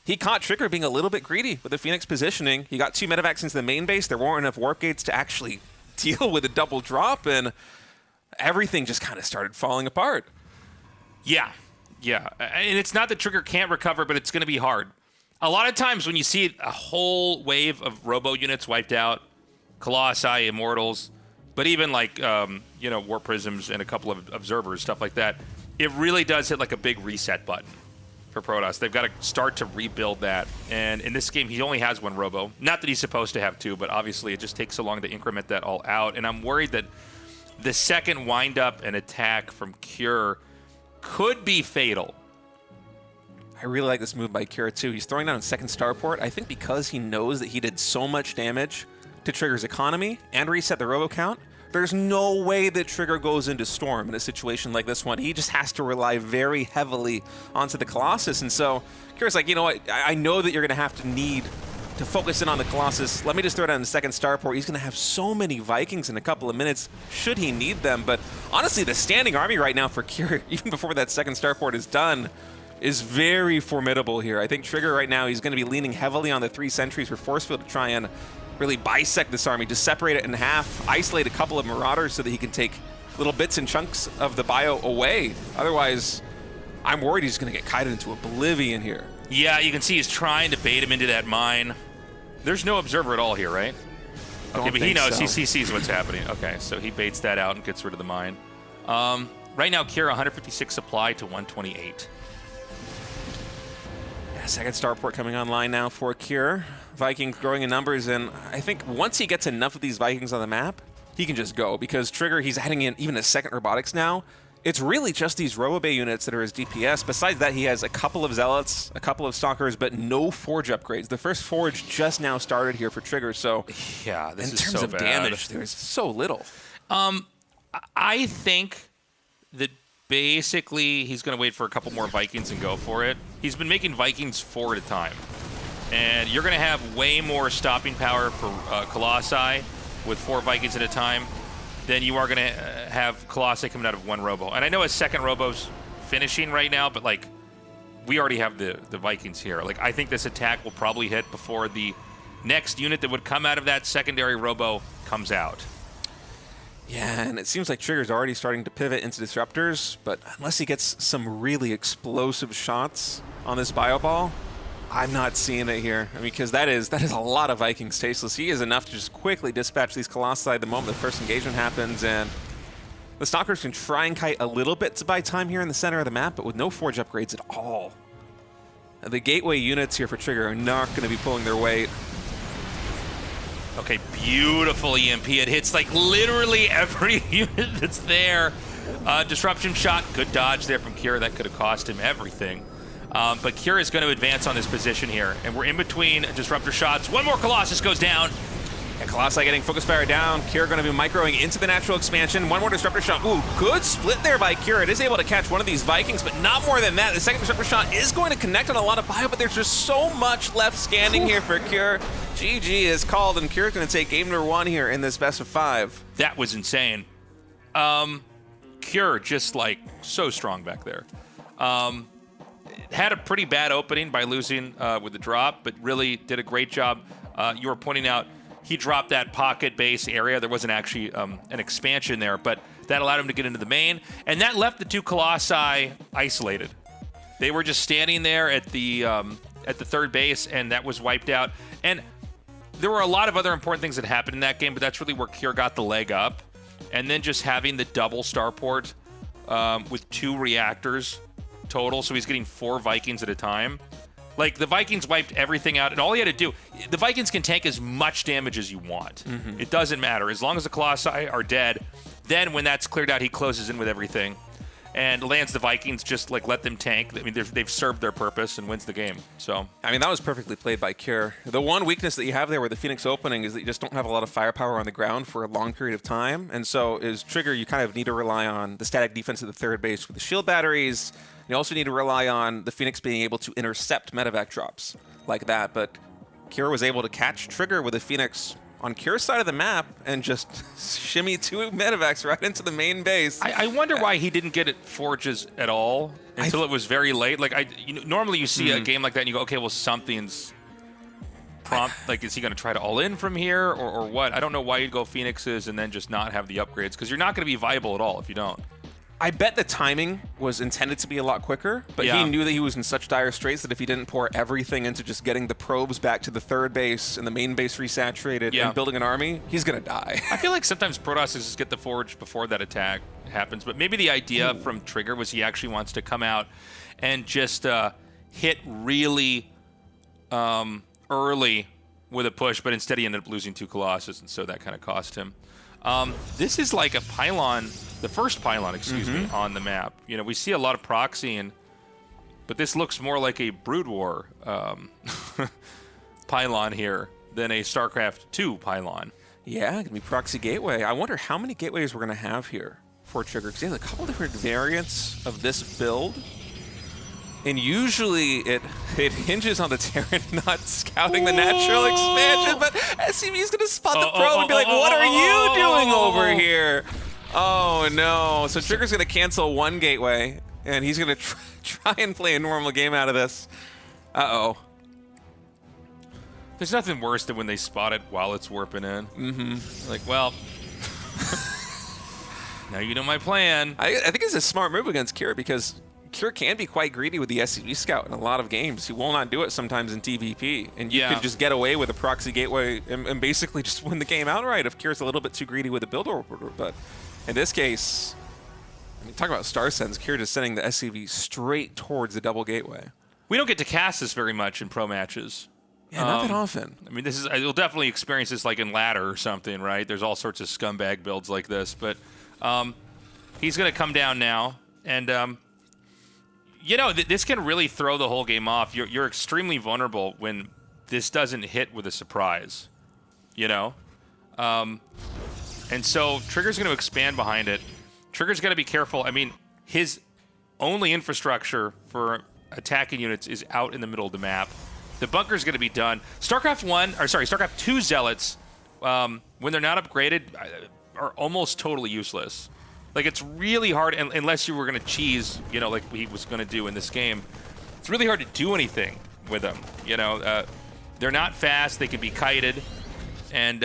[SPEAKER 3] he caught Trigger being a little bit greedy with the Phoenix positioning. He got 2 medevacs into the main base. There weren't enough warp gates to actually deal with a double drop, and everything just kind of started falling apart.
[SPEAKER 4] Yeah. And it's not that Trigger can't recover, but it's going to be hard. A lot of times when you see a whole wave of robo units wiped out, Colossi, Immortals, but even like, you know, War Prisms and a couple of Observers, stuff like that, it really does hit like a big reset button for Protoss. They've got to start to rebuild that. And in this game, he only has 1 robo. Not that he's supposed to have 2, but obviously it just takes so long to increment that all out. And I'm worried that the second wind-up and attack from Cure could be fatal.
[SPEAKER 3] I really like this move by Kira too. He's throwing down a second starport, I think because he knows that he did so much damage to Trigger's economy and reset the robo count. There's no way that Trigger goes into Storm in a situation like this one. He just has to rely very heavily onto the Colossus. And so Kira's like, you know what, I know that you're going to have to need to focus in on the Colossus. Let me just throw down the second starport. He's going to have so many Vikings in a couple of minutes should he need them. But honestly, the standing army right now for Kira, even before that second starport is done, is very formidable here. I think Trigger right now, he's going to be leaning heavily on the 3 sentries for Force Field to try and really bisect this army, just separate it in half, isolate a couple of Marauders so that he can take little bits and chunks of the bio away. Otherwise, I'm worried he's going to get kited into oblivion here.
[SPEAKER 4] Yeah, you can see he's trying to bait him into that mine. There's no observer at all here, right? Okay, but he knows. So. He sees what's happening. Okay, so he baits that out and gets rid of the mine. Right now, Kira 156 supply to 128.
[SPEAKER 3] Yeah, second starport coming online now for Kira. Vikings growing in numbers, and I think once he gets enough of these Vikings on the map, he can just go, because Trigger, he's adding in even a second robotics now. It's really just these Robobay units that are his DPS. Besides that, he has a couple of Zealots, a couple of Stalkers, but no Forge upgrades. The first Forge just now started here for Trigger, so
[SPEAKER 4] yeah, this is so bad.
[SPEAKER 3] In terms of damage, there's so little.
[SPEAKER 4] I think that basically he's going to wait for a couple more Vikings and go for it. He's been making Vikings 4 at a time. And you're going to have way more stopping power for Colossi with 4 Vikings at a time than you are going to have Colossi coming out of 1 Robo. And I know his second Robo's finishing right now, but like we already have the Vikings here. Like I think this attack will probably hit before the next unit that would come out of that secondary Robo comes out.
[SPEAKER 3] Yeah, and it seems like Trigger's already starting to pivot into Disruptors, but unless he gets some really explosive shots on this Bio Ball, I'm not seeing it here. I mean, because that is a lot of Vikings tasteless. He is enough to just quickly dispatch these Colossi the moment the first engagement happens, and the Stalkers can try and kite a little bit to buy time here in the center of the map, but with no Forge upgrades at all. The Gateway units here for Trigger are not going to be pulling their weight.
[SPEAKER 4] Okay, beautiful EMP. It hits like literally every unit that's there. Disruption shot, good dodge there from Kira. That could have cost him everything. But Kira is going to advance on this position here, and we're in between disruptor shots. One more Colossus goes down.
[SPEAKER 3] And Colossi getting focus fire down. Kira going to be microing into the natural expansion. One more disruptor shot. Ooh, good split there by Kira. It is able to catch one of these Vikings, but not more than that. The second disruptor shot is going to connect on a lot of bio, but there's just so much left standing here for Kira. GG is called, and Kira's going to take game number 1 here in this best of 5.
[SPEAKER 4] That was insane. Kira just like so strong back there. Had a pretty bad opening by losing with the drop, but really did a great job. You were pointing out he dropped that pocket base area. There wasn't actually an expansion there, but that allowed him to get into the main, and that left the 2 Colossi isolated. They were just standing there at the third base, and that was wiped out. And there were a lot of other important things that happened in that game, but that's really where Kira got the leg up. And then just having the double starport with 2 reactors total, so he's getting 4 Vikings at a time. Like, the Vikings wiped everything out, and all he had to do, the Vikings can tank as much damage as you want. It doesn't matter. As long as the Colossi are dead, then when that's cleared out, he closes in with everything and lands the Vikings, just like let them tank. I mean, they've served their purpose and wins the game. So,
[SPEAKER 3] I mean, that was perfectly played by Kira. The one weakness that you have there with the Phoenix opening is that you just don't have a lot of firepower on the ground for a long period of time. And so as Trigger, you kind of need to rely on the static defense of the third base with the shield batteries. You also need to rely on the Phoenix being able to intercept medevac drops like that. But Kira was able to catch Trigger with a Phoenix on Kira's side of the map and just shimmy 2 medevacs right into the main base.
[SPEAKER 4] I wonder why he didn't get it Forges at all until it was very late. Like, normally you see a game like that and you go, okay, well, something's prompt. Like, is he going to try to all in from here or what? I don't know why you'd go Phoenixes and then just not have the upgrades, because you're not going to be viable at all if you don't.
[SPEAKER 3] I bet the timing was intended to be a lot quicker, but he knew that he was in such dire straits that if he didn't pour everything into just getting the probes back to the third base and the main base resaturated and building an army, he's going to die.
[SPEAKER 4] I feel like sometimes Protoss just get the Forge before that attack happens, but maybe the idea from Trigger was he actually wants to come out and just hit really early with a push, but instead he ended up losing 2 Colossus, and so that kind of cost him. This is like a pylon, the first pylon, excuse me, on the map. You know, we see a lot of proxy, and but this looks more like a Brood War pylon here than a StarCraft 2 pylon.
[SPEAKER 3] Yeah, it can be proxy gateway. I wonder how many gateways we're going to have here for Trigger, because he has a couple different variants of this build. And usually it hinges on the Terran not scouting the natural expansion, but SCV's going to spot the probe and be like, what are you doing over here? Oh, no. So Trigger's going to cancel one gateway, and he's going to try and play a normal game out of this. Uh-oh.
[SPEAKER 4] There's nothing worse than when they spot it while it's warping in. Mm-hmm. Like, well, now you know my plan.
[SPEAKER 3] I think it's a smart move against Kira, because Kira can be quite greedy with the SCV scout in a lot of games. He will not do it sometimes in TVP, and you could just get away with a proxy gateway and basically just win the game outright if Kira's a little bit too greedy with the build order. But in this case, I mean, talk about star sense. Kira just sending the SCV straight towards the double gateway.
[SPEAKER 4] We don't get to cast this very much in pro matches.
[SPEAKER 3] Yeah, not that often.
[SPEAKER 4] I mean, you'll definitely experience this like in ladder or something, right? There's all sorts of scumbag builds like this, but he's going to come down now, and you know, this can really throw the whole game off. You're extremely vulnerable when this doesn't hit with a surprise, you know? And so Trigger's going to expand behind it. Trigger's got to be careful. I mean, his only infrastructure for attacking units is out in the middle of the map. The bunker's going to be done. StarCraft 2 Zealots, when they're not upgraded, are almost totally useless. Like, it's really hard, unless you were going to cheese, you know, like he was going to do in this game. It's really hard to do anything with them, you know. They're not fast. They can be kited. And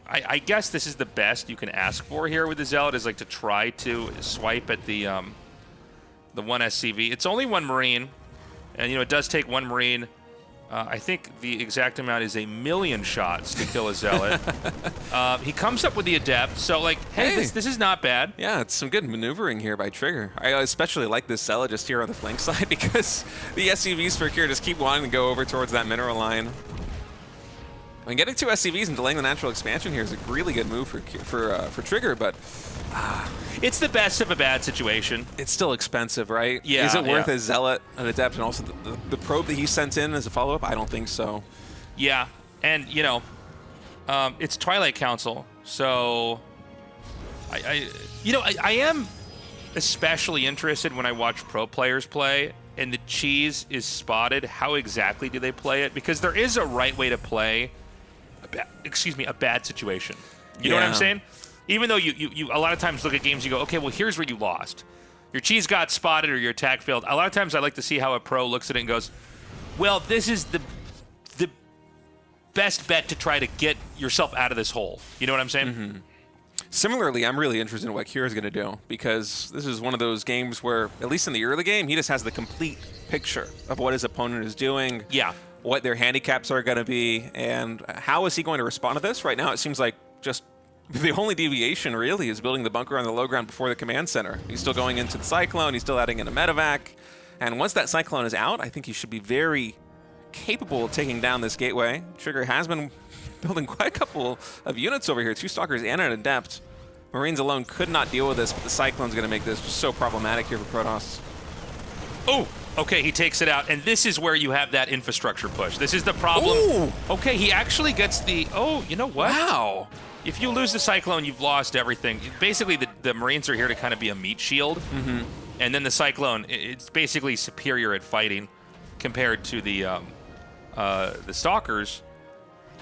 [SPEAKER 4] I guess this is the best you can ask for here with the Zealot, is like to try to swipe at the one SCV. It's only one Marine, and, you know, it does take one Marine. I think the exact amount is 1,000,000 shots to kill a Zealot. He comes up with the Adept, so, like, hey, this is not bad.
[SPEAKER 3] Yeah, it's some good maneuvering here by Trigger. I especially like this Zealot just here on the flank side, because the SCVs for Kira just keep wanting to go over towards that mineral line. I mean, getting 2 SCVs and delaying the natural expansion here is a really good move for Trigger, but
[SPEAKER 4] it's the best of a bad situation.
[SPEAKER 3] It's still expensive, right?
[SPEAKER 4] Yeah.
[SPEAKER 3] Is it worth a Zealot, an Adept, and also the probe that he sent in as a follow-up? I don't think so.
[SPEAKER 4] Yeah, and, you know, it's Twilight Council, so I am especially interested when I watch pro players play and the cheese is spotted. How exactly do they play it? Because there is a right way to play a bad situation. You know what I'm saying? Even though you a lot of times look at games, you go, okay, well, here's where you lost. Your cheese got spotted or your attack failed. A lot of times I like to see how a pro looks at it and goes, well, this is the best bet to try to get yourself out of this hole. You know what I'm saying?
[SPEAKER 3] Mm-hmm. Similarly, I'm really interested in what Kira's going to do, because this is one of those games where, at least in the early game, he just has the complete picture of what his opponent is doing.
[SPEAKER 4] Yeah.
[SPEAKER 3] What their handicaps are going to be, and how is he going to respond to this? Right now, it seems like just the only deviation, really, is building the bunker on the low ground before the command center. He's still going into the Cyclone. He's still adding in a medevac. And once that Cyclone is out, I think he should be very capable of taking down this gateway. Trigger has been building quite a couple of units over here. 2 Stalkers and an Adept. Marines alone could not deal with this, but the Cyclone's going to make this just so problematic here for Protoss.
[SPEAKER 4] Oh! Okay, he takes it out, and this is where you have that infrastructure push. This is the problem.
[SPEAKER 3] Ooh.
[SPEAKER 4] Okay, he actually gets the... Oh, you know what?
[SPEAKER 3] Wow.
[SPEAKER 4] If you lose the Cyclone, you've lost everything. Basically, the Marines are here to kind of be a meat shield.
[SPEAKER 3] Mm-hmm.
[SPEAKER 4] And then the Cyclone, it's basically superior at fighting compared to the Stalkers.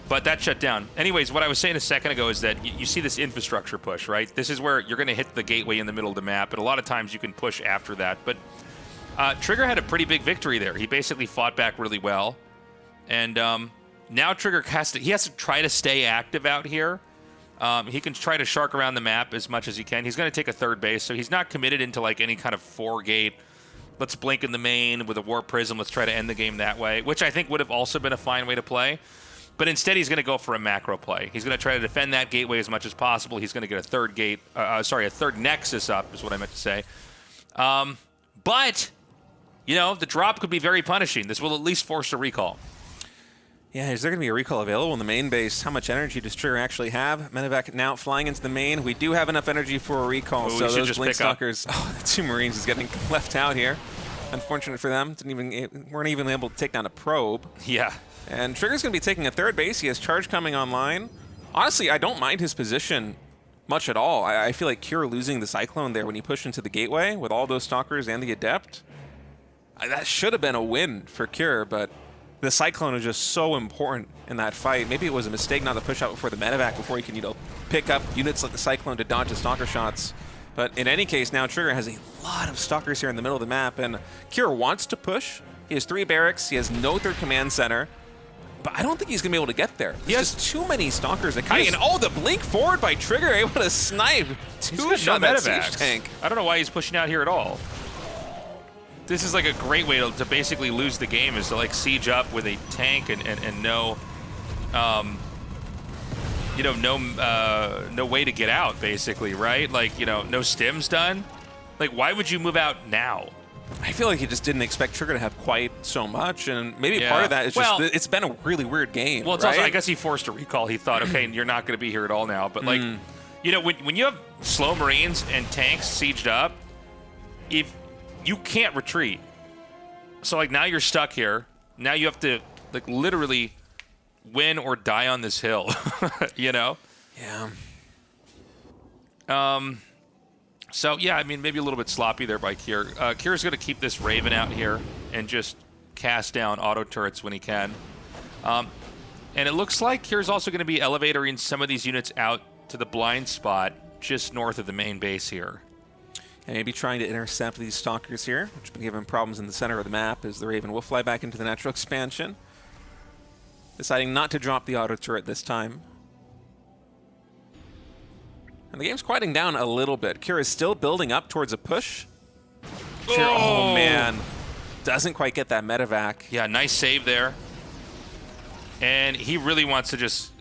[SPEAKER 4] But that shut down. Anyways, what I was saying a second ago is that you see this infrastructure push, right? This is where you're going to hit the gateway in the middle of the map, and a lot of times you can push after that. But Trigger had a pretty big victory there. He basically fought back really well. And now Trigger has to try to stay active out here. He can try to shark around the map as much as he can. He's going to take a third base, so he's not committed into like any kind of 4-gate, let's blink in the main with a War Prism, let's try to end the game that way, which I think would have also been a fine way to play. But instead, he's going to go for a macro play. He's going to try to defend that gateway as much as possible. He's going to get a third a third nexus up is what I meant to say. But, you know, the drop could be very punishing. This will at least force a recall.
[SPEAKER 3] Yeah, is there going to be a recall available in the main base? How much energy does Trigger actually have? Medevac now flying into the main. We do have enough energy for a recall, so those Blink Stalkers... Oh, the 2 Marines is getting left out here. Unfortunate for them, weren't even able to take down a probe.
[SPEAKER 4] Yeah.
[SPEAKER 3] And Trigger's going to be taking a third base. He has charge coming online. Honestly, I don't mind his position much at all. I feel like Cure losing the Cyclone there when he pushed into the gateway with all those Stalkers and the Adept. That should have been a win for Cure, but the Cyclone is just so important in that fight. Maybe it was a mistake not to push out before the medevac before he can, pick up units like the Cyclone to dodge the Stalker shots. But in any case, now Trigger has a lot of Stalkers here in the middle of the map, and Cure wants to push. He has 3 barracks. He has no third command center. But I don't think he's going to be able to get there. He has too many Stalkers at Kai. And the blink forward by Trigger, able to snipe 2 shot that siege tank.
[SPEAKER 4] I don't know why he's pushing out here at all. This is like a great way to basically lose the game, is to like siege up with a tank and no, no way to get out, basically, right? Like, no stims done. Like, why would you move out now?
[SPEAKER 3] I feel like he just didn't expect Trigger to have quite so much, and maybe part of that is just it's been a really weird game.
[SPEAKER 4] Well, it's also, I guess he forced a recall. He thought, okay, you're not going to be here at all now. But like, when you have slow Marines and tanks sieged up, if you can't retreat, so like now you're stuck here. Now you have to like literally win or die on this hill.
[SPEAKER 3] Yeah.
[SPEAKER 4] So, yeah, I mean, maybe a little bit sloppy there by Kier. Kier's going to keep this Raven out here and just cast down auto turrets when he can. And it looks like Kier's also going to be elevatoring some of these units out to the blind spot just north of the main base here.
[SPEAKER 3] And maybe trying to intercept these Stalkers here, which will give him problems in the center of the map as the Raven will fly back into the natural expansion. Deciding not to drop the auto turret this time. And the game's quieting down a little bit. Kira is still building up towards a push. Oh, man. Doesn't quite get that medevac.
[SPEAKER 4] Yeah, nice save there. And he really wants to just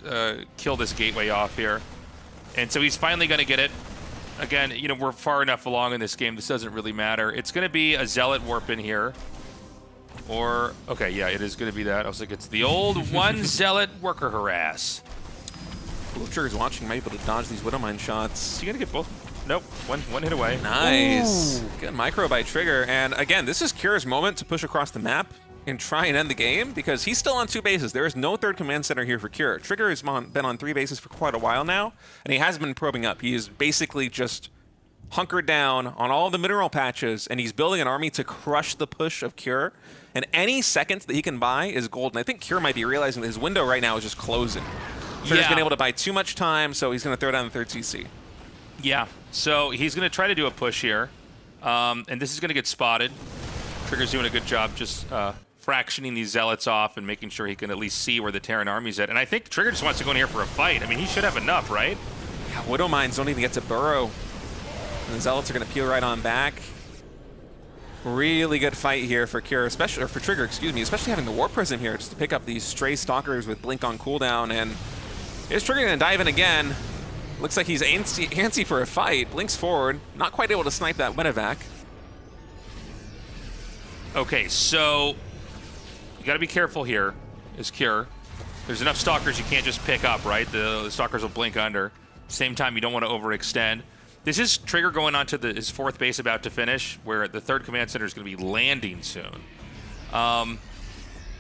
[SPEAKER 4] kill this gateway off here. And so he's finally going to get it. Again, we're far enough along in this game. This doesn't really matter. It's going to be a Zealot warp in here. Or, okay, yeah, it is going to be that. I was like, it's the old one Zealot worker harass.
[SPEAKER 3] If Trigger's watching, might be able to dodge these Widowmine shots.
[SPEAKER 4] Is he going to get both? Nope. One hit away.
[SPEAKER 3] Nice.
[SPEAKER 4] Ooh.
[SPEAKER 3] Good micro by Trigger. And again, this is Kira's moment to push across the map and try and end the game because he's still on 2 bases. There is no third command center here for Kira. Trigger has been on 3 bases for quite a while now, and he has been probing up. He is basically just hunkered down on all the mineral patches, and he's building an army to crush the push of Kira. And any seconds that he can buy is gold. And I think Kira might be realizing that his window right now is just closing. Trigger's been able to buy too much time, so he's going to throw down the 3rd CC.
[SPEAKER 4] Yeah, so he's going to try to do a push here, and this is going to get spotted. Trigger's doing a good job just fractioning these Zealots off and making sure he can at least see where the Terran army's at. And I think Trigger just wants to go in here for a fight. I mean, he should have enough, right?
[SPEAKER 3] Yeah, Widowmines don't even get to burrow. And the Zealots are going to peel right on back. Really good fight here for Kira, especially, or for Trigger, excuse me, especially having the Warp Prism here just to pick up these stray Stalkers with Blink on cooldown. And here's Trigger going to dive in again. Looks like he's antsy for a fight. Blinks forward, not quite able to snipe that medevac.
[SPEAKER 4] Okay, so you got to be careful here, is Cure. There's enough Stalkers you can't just pick up, right? The Stalkers will blink under. Same time, you don't want to overextend. This is Trigger going on to his 4th base about to finish, where the 3rd command center is going to be landing soon.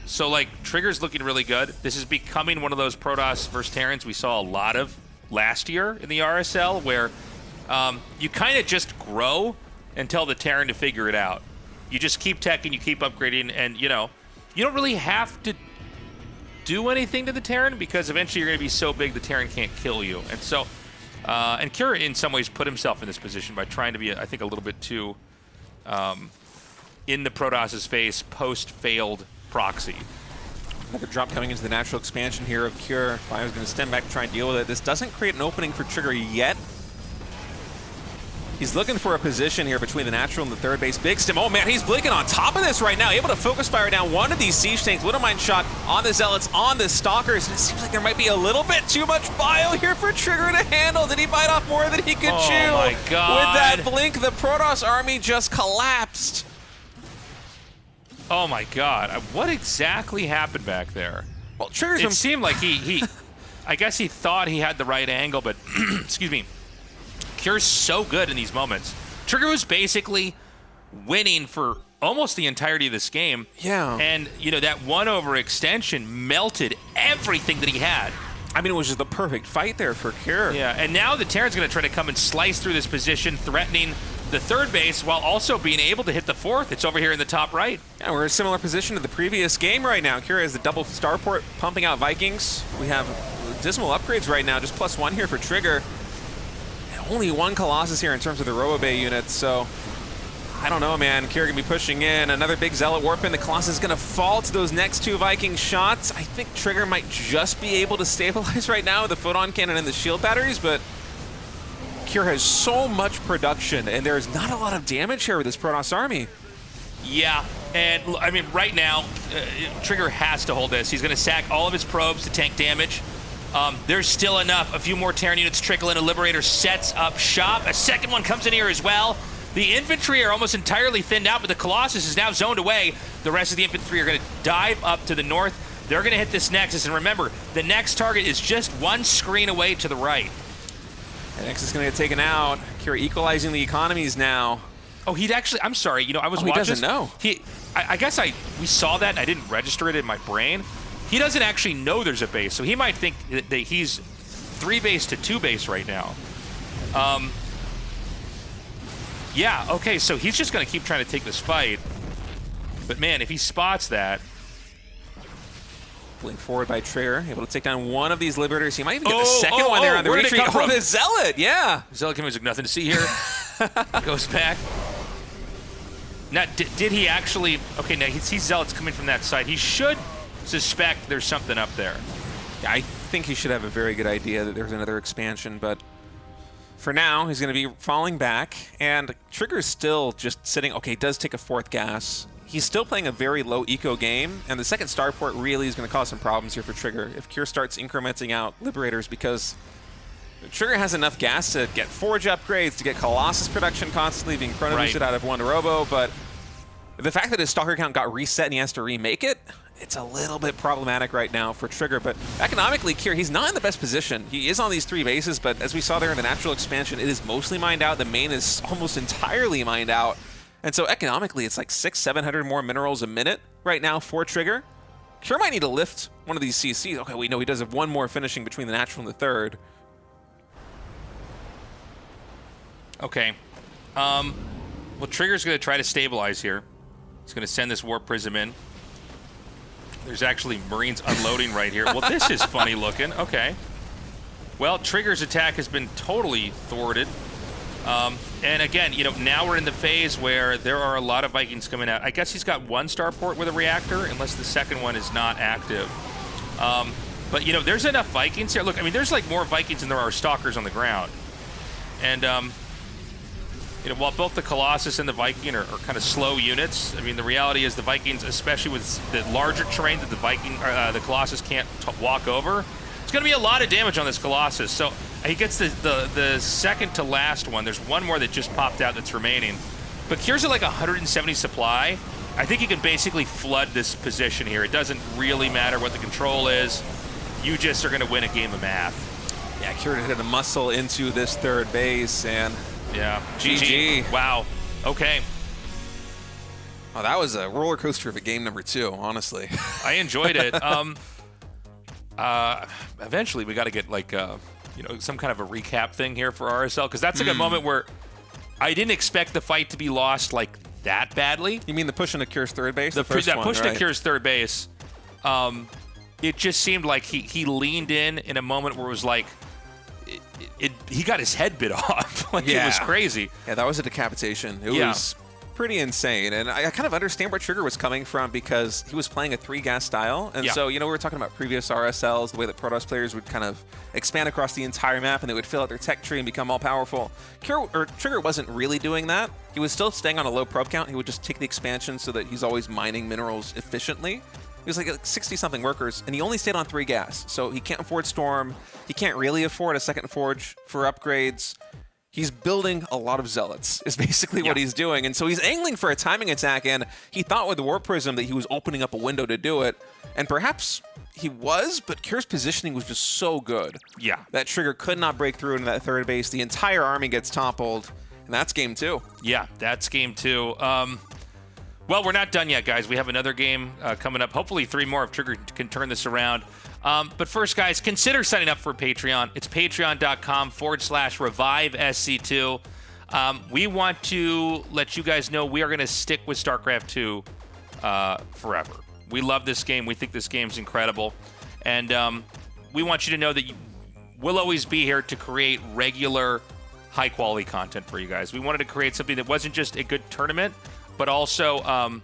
[SPEAKER 4] So, like, Trigger's looking really good. This is becoming one of those Protoss versus Terrans we saw a lot of last year in the RSL, where you kind of just grow and tell the Terran to figure it out. You just keep teching, you keep upgrading, and, you don't really have to do anything to the Terran because eventually you're going to be so big the Terran can't kill you. And so, and Kira in some ways put himself in this position by trying to be, I think, a little bit too in the Protoss's face post-failed proxy.
[SPEAKER 3] Another drop coming into the natural expansion here of Cure. Bio's going to stem back to try and deal with it. This doesn't create an opening for Trigger yet. He's looking for a position here between the natural and the 3rd base. Big stem. Oh, man, he's blinking on top of this right now. Able to focus fire down one of these siege tanks. Widowmine shot on the Zealots, on the Stalkers. And it seems like there might be a little bit too much bio here for Trigger to handle. Did he bite off more than he could chew?
[SPEAKER 4] Oh, my God.
[SPEAKER 3] With that blink, the Protoss army just collapsed.
[SPEAKER 4] Oh, my God. What exactly happened back there?
[SPEAKER 3] Well, Trigger's
[SPEAKER 4] It seemed like he I guess he thought he had the right angle, but, excuse me, Cure's so good in these moments. Trigger was basically winning for almost the entirety of this game.
[SPEAKER 3] Yeah.
[SPEAKER 4] And, you know, that 1 overextension melted everything that he had.
[SPEAKER 3] I mean, it was just the perfect fight there for Cure.
[SPEAKER 4] Yeah, and now the Terran's going to try to come and slice through this position, threatening the 3rd base while also being able to hit the 4th. It's over here in the top right.
[SPEAKER 3] Yeah, we're in a similar position to the previous game right now. Cure has the double starport pumping out Vikings. We have dismal upgrades right now, just +1 here for Trigger. And only 1 Colossus here in terms of the Robo-Bay units, so I don't know, man. Cure gonna be pushing in. Another big Zealot Warp in. The Colossus is gonna fall to those next 2 Viking shots. I think Trigger might just be able to stabilize right now with the Photon Cannon and the shield batteries, but Cure has so much production, and there's not a lot of damage here with this Protoss army.
[SPEAKER 4] Yeah, and I mean, right now, Trigger has to hold this. He's going to sack all of his probes to tank damage. There's still enough. A few more Terran units trickle in. A Liberator sets up shop. A second one comes in here as well. The infantry are almost entirely thinned out, but the Colossus is now zoned away. The rest of the infantry are going to dive up to the north. They're going to hit this Nexus, and remember, the next target is just 1 screen away to the right.
[SPEAKER 3] And Nexus is going to get taken out. Cure equalizing the economies now.
[SPEAKER 4] Oh, he'd actually, I'm sorry, you know, I was watching.
[SPEAKER 3] He doesn't know.
[SPEAKER 4] I guess we saw that and I didn't register it in my brain. He doesn't actually know there's a base, so he might think that he's 3 base to 2 base right now. Yeah, okay, so he's just going to keep trying to take this fight. But man, if he spots that.
[SPEAKER 3] Blink forward by Trigger, able to take down 1 of these Liberators. He might even get the second one there on the
[SPEAKER 4] where did
[SPEAKER 3] retreat.
[SPEAKER 4] it come from?
[SPEAKER 3] The Zealot, yeah.
[SPEAKER 4] Zealot comes like, nothing to see here. Goes back. Now, did he actually... Okay, now he sees Zealots coming from that side. He should suspect there's something up there.
[SPEAKER 3] Yeah, I think he should have a very good idea that there's another expansion, but for now, he's going to be falling back, and Trigger's still just sitting... Okay, he does take a 4th gas. He's still playing a very low eco game, and the 2nd starport really is going to cause some problems here for Trigger if Cure starts incrementing out Liberators, because Trigger has enough gas to get Forge upgrades, to get Colossus production constantly being chrono boosted out of 1 Robo, but the fact that his Stalker count got reset and he has to remake it, it's a little bit problematic right now for Trigger. But economically, Cure, he's not in the best position. He is on these 3 bases, but as we saw there in the natural expansion, it is mostly mined out. The main is almost entirely mined out. And so economically, it's like 600-700 more minerals a minute right now for Trigger. Cure might need to lift one of these CCs. Okay, we know he does have 1 more finishing between the natural and the 3rd.
[SPEAKER 4] Okay. Well, Trigger's going to try to stabilize here. He's going to send this Warp Prism in. There's actually Marines unloading right here. Well, this is funny looking. Okay. Well, Trigger's attack has been totally thwarted. And again, you know, now we're in the phase where there are a lot of Vikings coming out. I guess he's got 1 starport with a reactor, unless the 2nd one is not active. But, you know, there's enough Vikings here. Look, I mean, there's like more Vikings than there are Stalkers on the ground. And, you know, while both the Colossus and the Viking are kind of slow units, I mean, the reality is the Vikings, especially with the larger terrain that the Colossus can't walk over, it's going to be a lot of damage on this Colossus. So he gets the second to last one. There's 1 more that just popped out that's remaining. But Cure's at like 170 supply. I think he can basically flood this position here. It doesn't really matter what the control is. You just are going to win a game of math.
[SPEAKER 3] Yeah, Cure hit a muscle into this 3rd base, and
[SPEAKER 4] yeah,
[SPEAKER 3] GG.
[SPEAKER 4] Wow. Okay.
[SPEAKER 3] Oh, that was a roller coaster of a game number 2, honestly.
[SPEAKER 4] I enjoyed it. Eventually, we got to get like you know, some kind of a recap thing here for RSL, because that's like a moment where I didn't expect the fight to be lost like that badly.
[SPEAKER 3] You mean the push into Cure's 3rd base?
[SPEAKER 4] The push to Cure's 3rd base. It just seemed like he leaned in a moment where it was like he got his head bit off. Like, yeah. It was crazy.
[SPEAKER 3] Yeah, that was a decapitation. It was pretty insane. And I kind of understand where Trigger was coming from, because he was playing a 3-gas style. And so, you know, we were talking about previous RSLs, the way that Protoss players would kind of expand across the entire map and they would fill out their tech tree and become all powerful. Trigger wasn't really doing that. He was still staying on a low probe count. He would just take the expansion so that he's always mining minerals efficiently. He was like 60-something workers, and he only stayed on 3 gas. So he can't afford Storm. He can't really afford a 2nd Forge for upgrades. He's building a lot of Zealots, is basically what he's doing. And so he's angling for a timing attack, and he thought with the Warp Prism that he was opening up a window to do it. And perhaps he was, but Cure's positioning was just so good.
[SPEAKER 4] Yeah.
[SPEAKER 3] That Trigger could not break through into that 3rd base. The entire army gets toppled, and that's game 2.
[SPEAKER 4] Yeah, that's game 2. Well, we're not done yet, guys. We have another game coming up. Hopefully 3 more if Trigger can turn this around. But first, guys, consider signing up for Patreon. It's patreon.com/ReviveSC2. We want to let you guys know we are going to stick with StarCraft 2 forever. We love this game. We think this game's incredible. And we want you to know that we'll always be here to create regular, high-quality content for you guys. We wanted to create something that wasn't just a good tournament, but also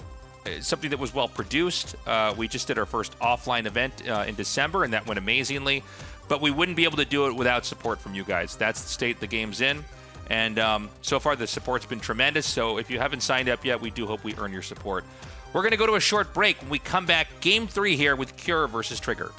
[SPEAKER 4] something that was well-produced. We just did our first offline event in December, and that went amazingly. But we wouldn't be able to do it without support from you guys. That's the state the game's in. And so far, the support's been tremendous. So if you haven't signed up yet, we do hope we earn your support. We're going to go to a short break. When we come back, Game 3 here with Cure versus Trigger.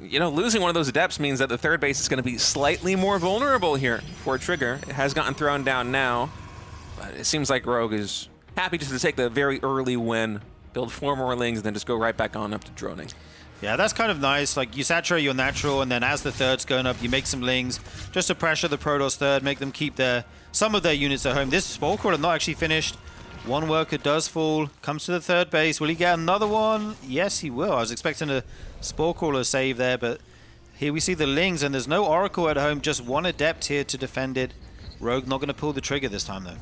[SPEAKER 3] You know, losing one of those adepts means that the third base is going to be slightly more vulnerable here for Trigger. It has gotten thrown down now, but it seems like Rogue is happy just to take the very early win, build 4 more lings, and then just go right back on up to droning.
[SPEAKER 2] Yeah, that's kind of nice. Like, you saturate your natural, and then as the third's going up, you make some lings just to pressure the Protoss third, make them keep some of their units at home. This Spore Crawler not actually finished. One worker does fall, comes to the third base. Will he get another one? Yes, he will. I was expecting a Spore Crawler save there, but here we see the lings, and there's no Oracle at home, just one Adept here to defend it. Rogue not going to pull the trigger this time, though.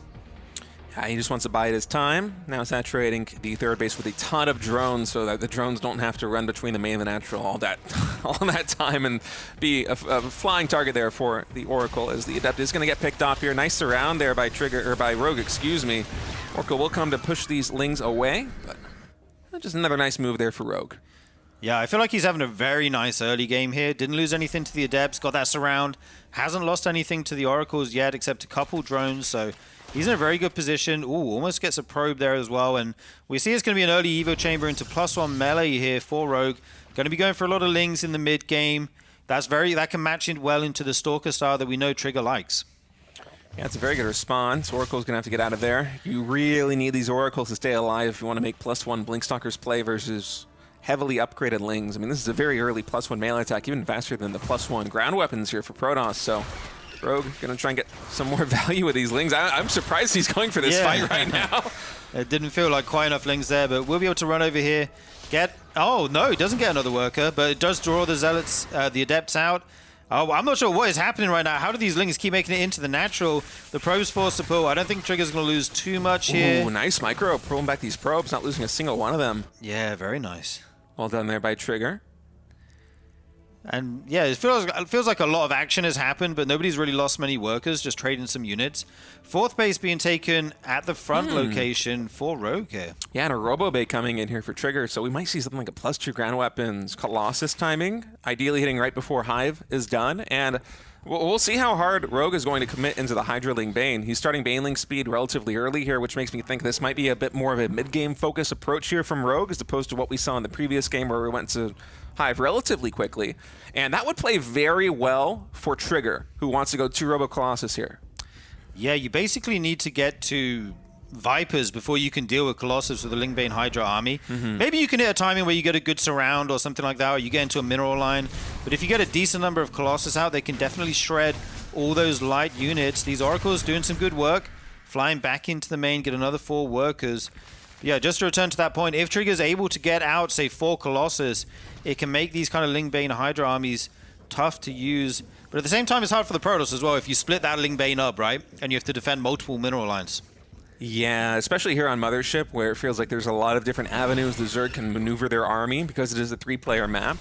[SPEAKER 3] He just wants to bide his time. Now saturating the third base with a ton of drones so that the drones don't have to run between the main and the natural all that time and be a flying target there for the Oracle, as the Adept is going to get picked off here. Nice surround there by Rogue, excuse me. Oracle will come to push these lings away, but just another nice move there for Rogue.
[SPEAKER 2] Yeah, I feel like he's having a very nice early game here. Didn't lose anything to the Adepts, got that surround. Hasn't lost anything to the Oracles yet, except a couple drones, so he's in a very good position. Ooh, almost gets a probe there as well, and we see it's going to be an early Evo Chamber into +1 melee here for Rogue. Going to be going for a lot of lings in the mid game. That can match in well into the Stalker style that we know Trigger likes.
[SPEAKER 3] Yeah, it's a very good response. Oracle's going to have to get out of there. You really need these Oracles to stay alive if you want to make +1 Blinkstalkers play versus heavily upgraded lings. I mean, this is a very early +1 melee attack, even faster than the +1 ground weapons here for Protoss, so Rogue going to try and get some more value with these lings. I'm surprised he's going for this fight right now.
[SPEAKER 2] It didn't feel like quite enough lings there, but we'll be able to run over here. Oh, no, he doesn't get another worker, but it does draw the Zealots, the Adepts out. Oh, I'm not sure what is happening right now. How do these lings keep making it into the natural? The probes force to pull. I don't think Trigger's going to lose too much here.
[SPEAKER 3] Ooh, nice micro. Pulling back these probes, not losing a single one of them.
[SPEAKER 2] Yeah, very nice.
[SPEAKER 3] Well done there by Trigger.
[SPEAKER 2] And yeah, it feels like a lot of action has happened, but nobody's really lost many workers, just trading some units. Fourth base being taken at the front location for Rogue here. Yeah,
[SPEAKER 3] and a Robo Bay coming in here for Trigger, so we might see something like a +2 ground weapons Colossus timing, ideally hitting right before Hive is done, and we'll see how hard Rogue is going to commit into the Hydraling Bane. He's starting Baneling speed relatively early here, which makes me think this might be a bit more of a mid-game focus approach here from Rogue, as opposed to what we saw in the previous game where we went to Hive relatively quickly. And that would play very well for Trigger, who wants to go 2 Robo Colossus here.
[SPEAKER 2] Yeah, you basically need to get to Vipers before you can deal with Colossus with the Lingbane Hydra army. Maybe you can hit a timing where you get a good surround or something like that, or you get into a mineral line. But if you get a decent number of Colossus out, they can definitely shred all those light units. These Oracles doing some good work, flying back into the main, get another 4 workers. Yeah, just to return to that point, if Trigger's able to get out, say, 4 Colossus, it can make these kind of Lingbane Hydra armies tough to use. But at the same time, it's hard for the Protoss as well if you split that Lingbane up, right? And you have to defend multiple mineral lines.
[SPEAKER 3] Yeah, especially here on Mothership, where it feels like there's a lot of different avenues the Zerg can maneuver their army because it is a 3-player map.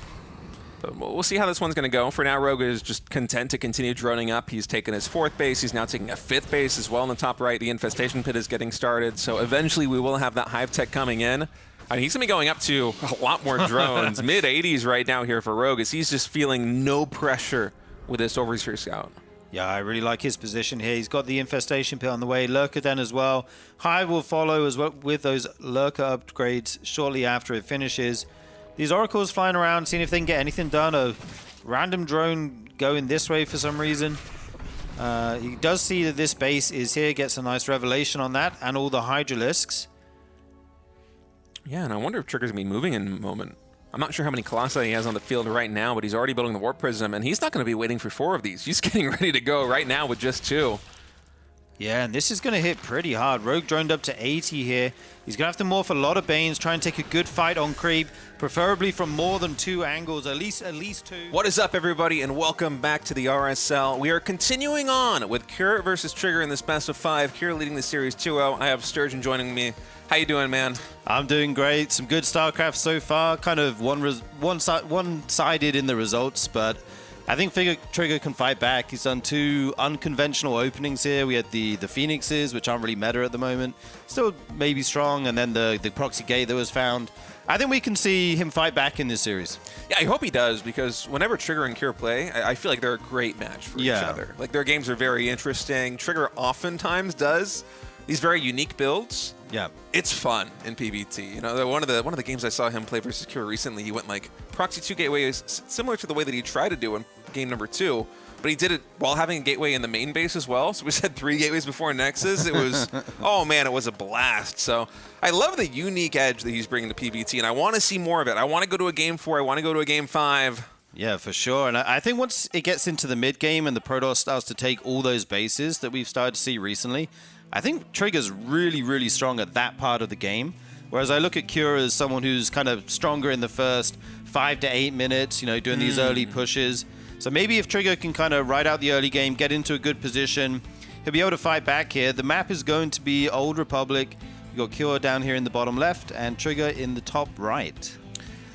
[SPEAKER 3] But we'll see how this one's going to go. For now, Rogue is just content to continue droning up. He's taken his 4th base. He's now taking a 5th base as well in the top right. The infestation pit is getting started. So eventually we will have that hive tech coming in. I mean, he's going to be going up to a lot more drones. Mid-80s right now here for Rogue, as he's just feeling no pressure with this Overseer Scout.
[SPEAKER 2] Yeah, I really like his position here. He's got the infestation pit on the way, Lurker then as well. Hive will follow as well with those Lurker upgrades shortly after it finishes. These Oracles flying around, seeing if they can get anything done. A random drone going this way for some reason. He does see that this base is here, gets a nice revelation on that, and all the Hydralisks.
[SPEAKER 3] Yeah, and I wonder if Trigger's going to be moving in a moment. I'm not sure how many Colossi he has on the field right now, but he's already building the Warp Prism, and he's not going to be waiting for 4 of these. He's getting ready to go right now with just 2.
[SPEAKER 2] Yeah, and this is going to hit pretty hard. Rogue droned up to 80 here. He's going to have to morph a lot of Banes, try and take a good fight on creep, preferably from more than 2 angles, at least 2.
[SPEAKER 3] What is up, everybody, and welcome back to the RSL. We are continuing on with Cure versus Trigger in this best of 5. Cure leading the series 2-0. I have Sturgeon joining me. How you doing, man?
[SPEAKER 2] I'm doing great. Some good StarCraft so far. Kind of one-sided in the results, but I think Trigger can fight back. He's done 2 unconventional openings here. We had the Phoenixes, which aren't really meta at the moment. Still maybe strong, and then the proxy gate that was found. I think we can see him fight back in this series.
[SPEAKER 3] Yeah, I hope he does, because whenever Trigger and Cure play, I feel like they're a great match for each other. Like, their games are very interesting. Trigger oftentimes does these very unique builds.
[SPEAKER 2] Yeah,
[SPEAKER 3] it's fun in PvT. You know, one of the games I saw him play versus Cure recently, he went like proxy 2 gateways, similar to the way that he tried to do in game number 2, but he did it while having a gateway in the main base as well. So we said 3 gateways before Nexus. It was, oh man, it was a blast. So I love the unique edge that he's bringing to PvT, and I want to see more of it. I want to go to a game 4. I want to go to a game 5.
[SPEAKER 2] Yeah, for sure. And I think once it gets into the mid game and the Protoss starts to take all those bases that we've started to see recently, I think Trigger's really, really strong at that part of the game. Whereas I look at Cure as someone who's kind of stronger in the first 5 to 8 minutes, you know, doing these early pushes. So maybe if Trigger can kind of ride out the early game, get into a good position, he'll be able to fight back here. The map is going to be Old Republic. You've got Cure down here in the bottom left and Trigger in the top right.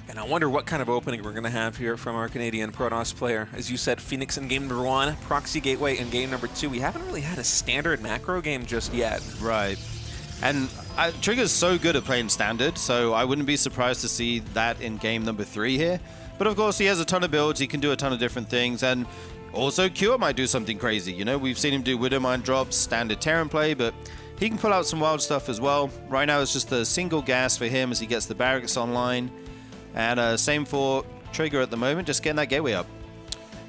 [SPEAKER 3] And I wonder what kind of opening we're going to have here from our Canadian Protoss player. As you said, Phoenix in game number 1, Proxy Gateway in game number 2. We haven't really had a standard macro game just yet.
[SPEAKER 2] Right. And Trigger's so good at playing standard, so I wouldn't be surprised to see that in game number 3 here. But of course, he has a ton of builds. He can do a ton of different things. And also, Cure might do something crazy. You know, we've seen him do Widowmine drops, standard Terran play, but he can pull out some wild stuff as well. Right now, it's just a single gas for him as he gets the barracks online. And same for Trigger at the moment, just getting that gateway up.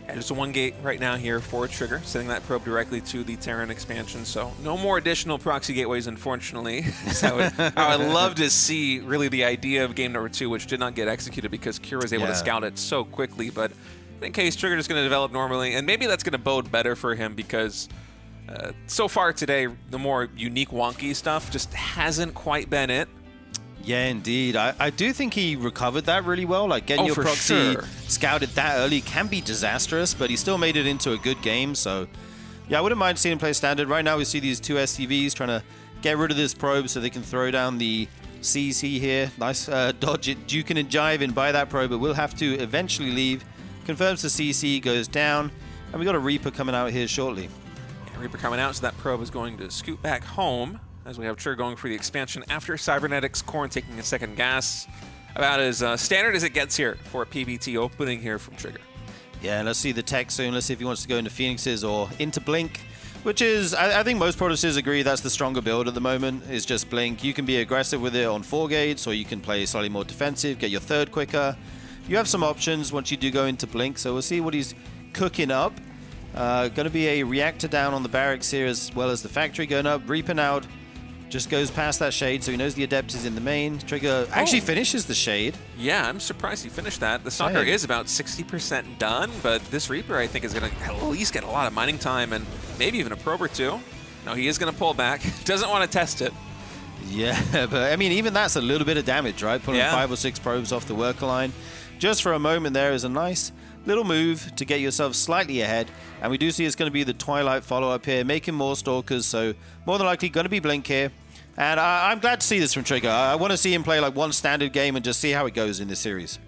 [SPEAKER 3] Yeah, just a 1 gate right now here for Trigger, sending that probe directly to the Terran expansion. So no more additional proxy gateways, unfortunately. So I would love to see really the idea of game number 2, which did not get executed because Cure was able to scout it so quickly. But in case Trigger is going to develop normally, and maybe that's going to bode better for him because so far today, the more unique wonky stuff just hasn't quite been it.
[SPEAKER 2] Yeah, indeed. I do think he recovered that really well. Like, getting your proxy scouted that early can be disastrous, but he still made it into a good game. So, yeah, I wouldn't mind seeing him play standard. Right now, we see these 2 SCVs trying to get rid of this probe so they can throw down the CC here. Nice dodge it, duking and jiving by that probe, but we'll have to eventually leave. Confirms the CC, goes down, and we got a Reaper coming out here shortly.
[SPEAKER 3] Yeah, Reaper coming out, so that probe is going to scoot back home. As we have Trigger going for the expansion after Cybernetics, Corn taking a second gas. About as standard as it gets here for a PvT opening here from Trigger.
[SPEAKER 2] Yeah, let's see the tech soon. Let's see if he wants to go into Phoenixes or into Blink, which is, I think most Protoss agree that's the stronger build at the moment, is just Blink. You can be aggressive with it on 4 gates, or you can play slightly more defensive, get your 3rd quicker. You have some options once you do go into Blink, so we'll see what he's cooking up. Going to be a reactor down on the barracks here, as well as the factory going up. Reaping out. Just goes past that shade, so he knows the Adept is in the main. Trigger actually finishes the shade.
[SPEAKER 3] Yeah, I'm surprised he finished that. The Stalker is about 60% done, but this Reaper, I think, is going to at least get a lot of mining time and maybe even a probe or 2. No, he is going to pull back. Doesn't want to test it.
[SPEAKER 2] Yeah, but I mean, even that's a little bit of damage, right? Pulling 5 or 6 probes off the worker line. Just for a moment there is a nice little move to get yourself slightly ahead. And we do see it's going to be the Twilight follow-up here, making more Stalkers, so more than likely going to be Blink here. And I'm glad to see this from Trigger. I want to see him play like 1 standard game and just see how it goes in this series.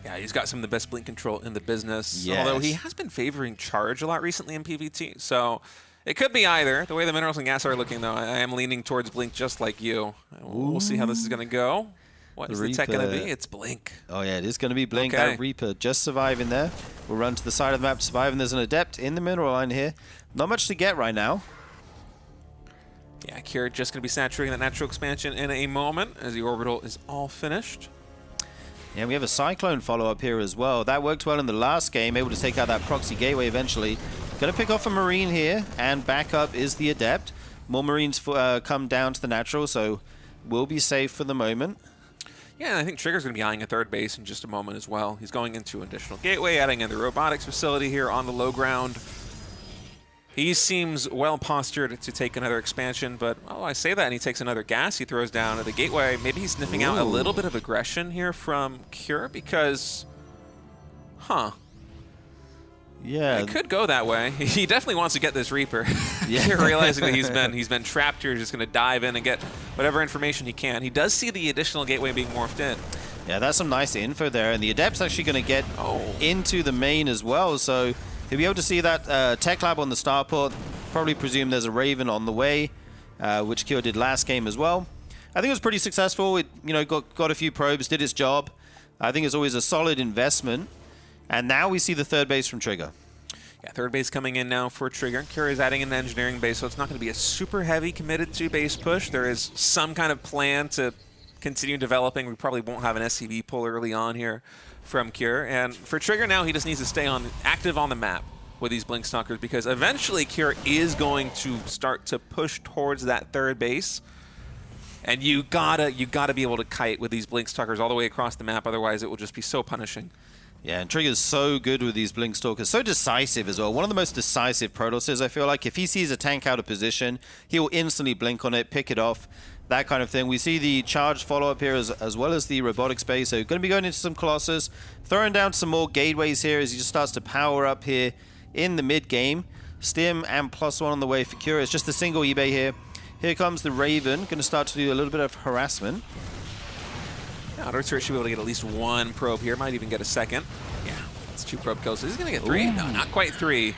[SPEAKER 3] Yeah, he's got some of the best blink control in the business.
[SPEAKER 2] Yes.
[SPEAKER 3] Although he has been favoring charge a lot recently in PvT. So it could be either. The way the minerals and gas are looking, though, I am leaning towards blink just like you. We'll see how this is going to go. What is the tech going to be? It's blink.
[SPEAKER 2] Oh, yeah, it is going to be blink.
[SPEAKER 3] Okay.
[SPEAKER 2] That Reaper just surviving there. We'll run to the side of the map to survive, and there's an Adept in the mineral line here. Not much to get right now.
[SPEAKER 3] Yeah, Kira just going to be saturating that natural expansion in a moment as the orbital is all finished.
[SPEAKER 2] Yeah, we have a Cyclone follow-up here as well. That worked well in the last game, able to take out that proxy gateway eventually. Going to pick off a Marine here, and back up is the Adept. More Marines come down to the natural, so we'll be safe for the moment.
[SPEAKER 3] Yeah, and I think Trigger's going to be eyeing a third base in just a moment as well. He's going into an additional gateway, adding in the robotics facility here on the low ground. He seems well postured to take another expansion, but I say that and he takes another gas he throws down at the gateway. Maybe he's sniffing out a little bit of aggression here from Cure because,
[SPEAKER 2] Yeah.
[SPEAKER 3] it could go that way. He definitely wants to get this Reaper.
[SPEAKER 2] Yeah.
[SPEAKER 3] Cure realizing that he's been trapped here, just going to dive in and get whatever information he can. He does see the additional gateway being morphed in.
[SPEAKER 2] Yeah, that's some nice info there, and the Adept's actually going to get into the main as well, so he'll be able to see that tech lab on the starport. Probably presume there's a Raven on the way, which Kyo did last game as well. I think it was pretty successful. It got a few probes, did its job. I think it's always a solid investment. And now we see the third base from Trigger.
[SPEAKER 3] Yeah, third base coming in now for Trigger. Kira is adding an engineering base, so it's not going to be a super heavy committed to base push. There is some kind of plan to continue developing. We probably won't have an SCV pull early on here from Cure. And for Trigger now, he just needs to stay active on the map with these Blink Stalkers, because eventually Cure is going to start to push towards that third base. And you gotta be able to kite with these Blink Stalkers all the way across the map, otherwise it will just be so punishing.
[SPEAKER 2] Yeah, and Trigger's so good with these Blink Stalkers, so decisive as well. One of the most decisive Protosses, I feel like. If he sees a tank out of position, he will instantly blink on it, pick it off, that kind of thing. We see the charge follow-up here as well as the robotic space. So going to be going into some Colossus, throwing down some more gateways here as he just starts to power up here in the mid-game. Stim and +1 on the way for Cure. It's just a single eBay here. Here comes the Raven, going to start to do a little bit of harassment.
[SPEAKER 3] Outer turret should be able to get at least one probe here. Might even get a second. Yeah, it's 2 probe kills. So he's going to get 3. No, not quite 3.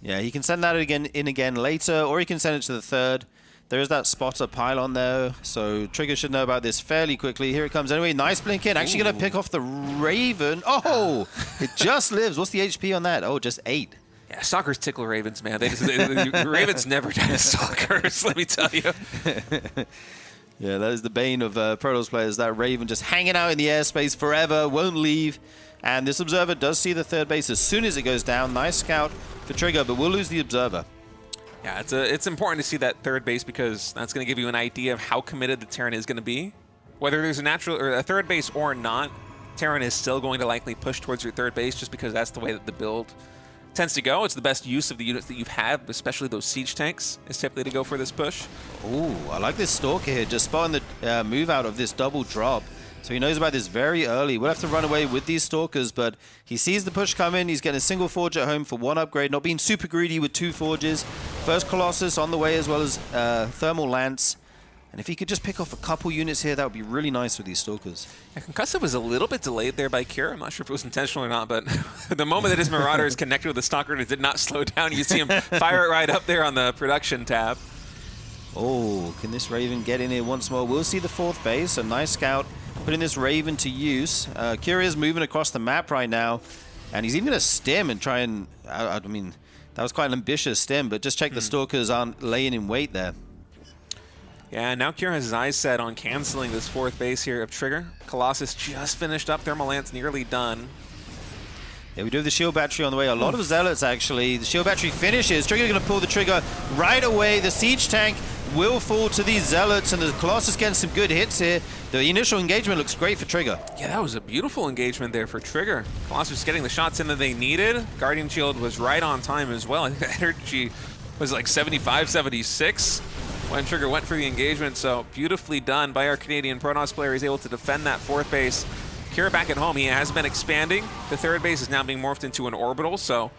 [SPEAKER 2] Yeah, he can send that again later, or he can send it to the third. There is that spotter pylon there, so Trigger should know about this fairly quickly. Here it comes anyway. Nice blink in. Actually going to pick off the Raven. Oh, it just lives. What's the HP on that? Oh, just 8.
[SPEAKER 3] Yeah, Stalkers tickle Ravens, man. Ravens never die to Stalkers, let me tell you.
[SPEAKER 2] Yeah, that is the bane of Protoss players. That Raven just hanging out in the airspace forever, won't leave. And this Observer does see the third base as soon as it goes down. Nice scout for Trigger, but we'll lose the Observer.
[SPEAKER 3] Yeah, it's important to see that third base, because that's going to give you an idea of how committed the Terran is going to be. Whether there's a natural or a third base or not, Terran is still going to likely push towards your third base, just because that's the way that the build tends to go. It's the best use of the units that you've had, especially those siege tanks, is typically to go for this push.
[SPEAKER 2] Ooh, I like this Stalker here, just spotting the move out of this double drop. So he knows about this very early. We'll have to run away with these Stalkers, but he sees the push come in. He's getting a single Forge at home for 1 upgrade, not being super greedy with 2 Forges. First Colossus on the way, as well as Thermal Lance. And if he could just pick off a couple units here, that would be really nice with these Stalkers.
[SPEAKER 3] Yeah, Concussive was a little bit delayed there by Cure. I'm not sure if it was intentional or not, but the moment that his Marauder is connected with the Stalker and it did not slow down, you see him fire it right up there on the production tab.
[SPEAKER 2] Oh, can this Raven get in here once more? We'll see the 4th base. A nice scout putting this Raven to use. Cure is moving across the map right now, and he's even going to stim and try and... I mean, that was quite an ambitious stim, but just check the Stalkers aren't laying in wait there.
[SPEAKER 3] Yeah, now Kieran has his eyes set on canceling this 4th base here of Trigger. Colossus just finished up. Thermal Lance nearly done.
[SPEAKER 2] Yeah, we do have the shield battery on the way. A lot of Zealots, actually. The shield battery finishes. Trigger going to pull the trigger right away. The siege tank will fall to these Zealots, and the Colossus getting some good hits here. The initial engagement looks great for Trigger.
[SPEAKER 3] Yeah, that was a beautiful engagement there for Trigger. Colossus getting the shots in that they needed. Guardian Shield was right on time as well. I think the energy was like 75, 76 when Trigger went for the engagement. So beautifully done by our Canadian Protoss player. He's able to defend that 4th base. Kira back at home, he has been expanding. The 3rd base is now being morphed into an orbital, so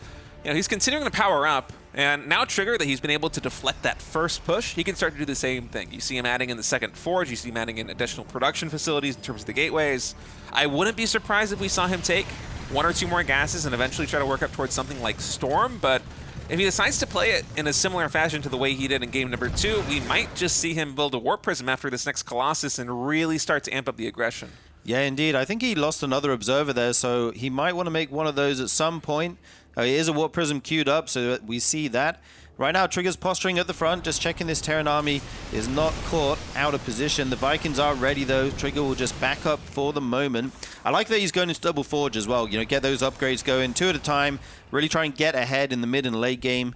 [SPEAKER 3] he's continuing to power up, and now Trigger, that he's been able to deflect that first push, he can start to do the same thing. You see him adding in the second forge, you see him adding in additional production facilities in terms of the gateways. I wouldn't be surprised if we saw him take 1 or 2 more gases and eventually try to work up towards something like Storm, but if he decides to play it in a similar fashion to the way he did in game number 2, we might just see him build a Warp Prism after this next Colossus and really start to amp up the aggression.
[SPEAKER 2] Yeah, indeed. I think he lost another Observer there, so he might want to make one of those at some point. He is a Warp Prism queued up, so we see that. Right now, Trigger's posturing at the front, just checking this Terran army is not caught out of position. The Vikings are ready, though. Trigger will just back up for the moment. I like that he's going into double forge as well. Get those upgrades going 2 at a time, really try and get ahead in the mid and late game.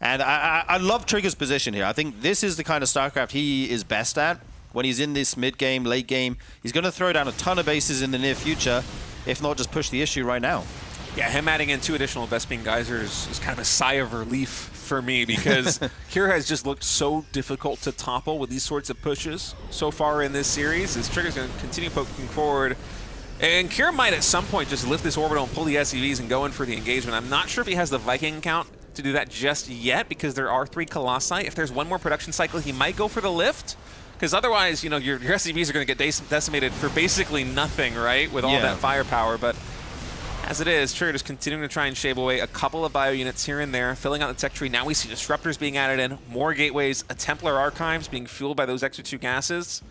[SPEAKER 2] And I love Trigger's position here. I think this is the kind of StarCraft he is best at. When he's in this mid game, late game, he's going to throw down a ton of bases in the near future, if not just push the issue right now.
[SPEAKER 3] Yeah, him adding in 2 additional Vespene Geysers is kind of a sigh of relief for me, because Kira has just looked so difficult to topple with these sorts of pushes so far in this series. His Trigger's going to continue poking forward. And Kira might at some point just lift this orbital and pull the SCVs and go in for the engagement. I'm not sure if he has the Viking count to do that just yet, because there are 3 Colossi. If there's 1 more production cycle, he might go for the lift. Because otherwise, your SCVs are going to get decimated for basically nothing, right? With all that firepower. But as it is, Trigger just continuing to try and shave away a couple of bio units here and there, filling out the tech tree. Now we see disruptors being added in, more gateways, a Templar Archives being fueled by those extra 2 gases.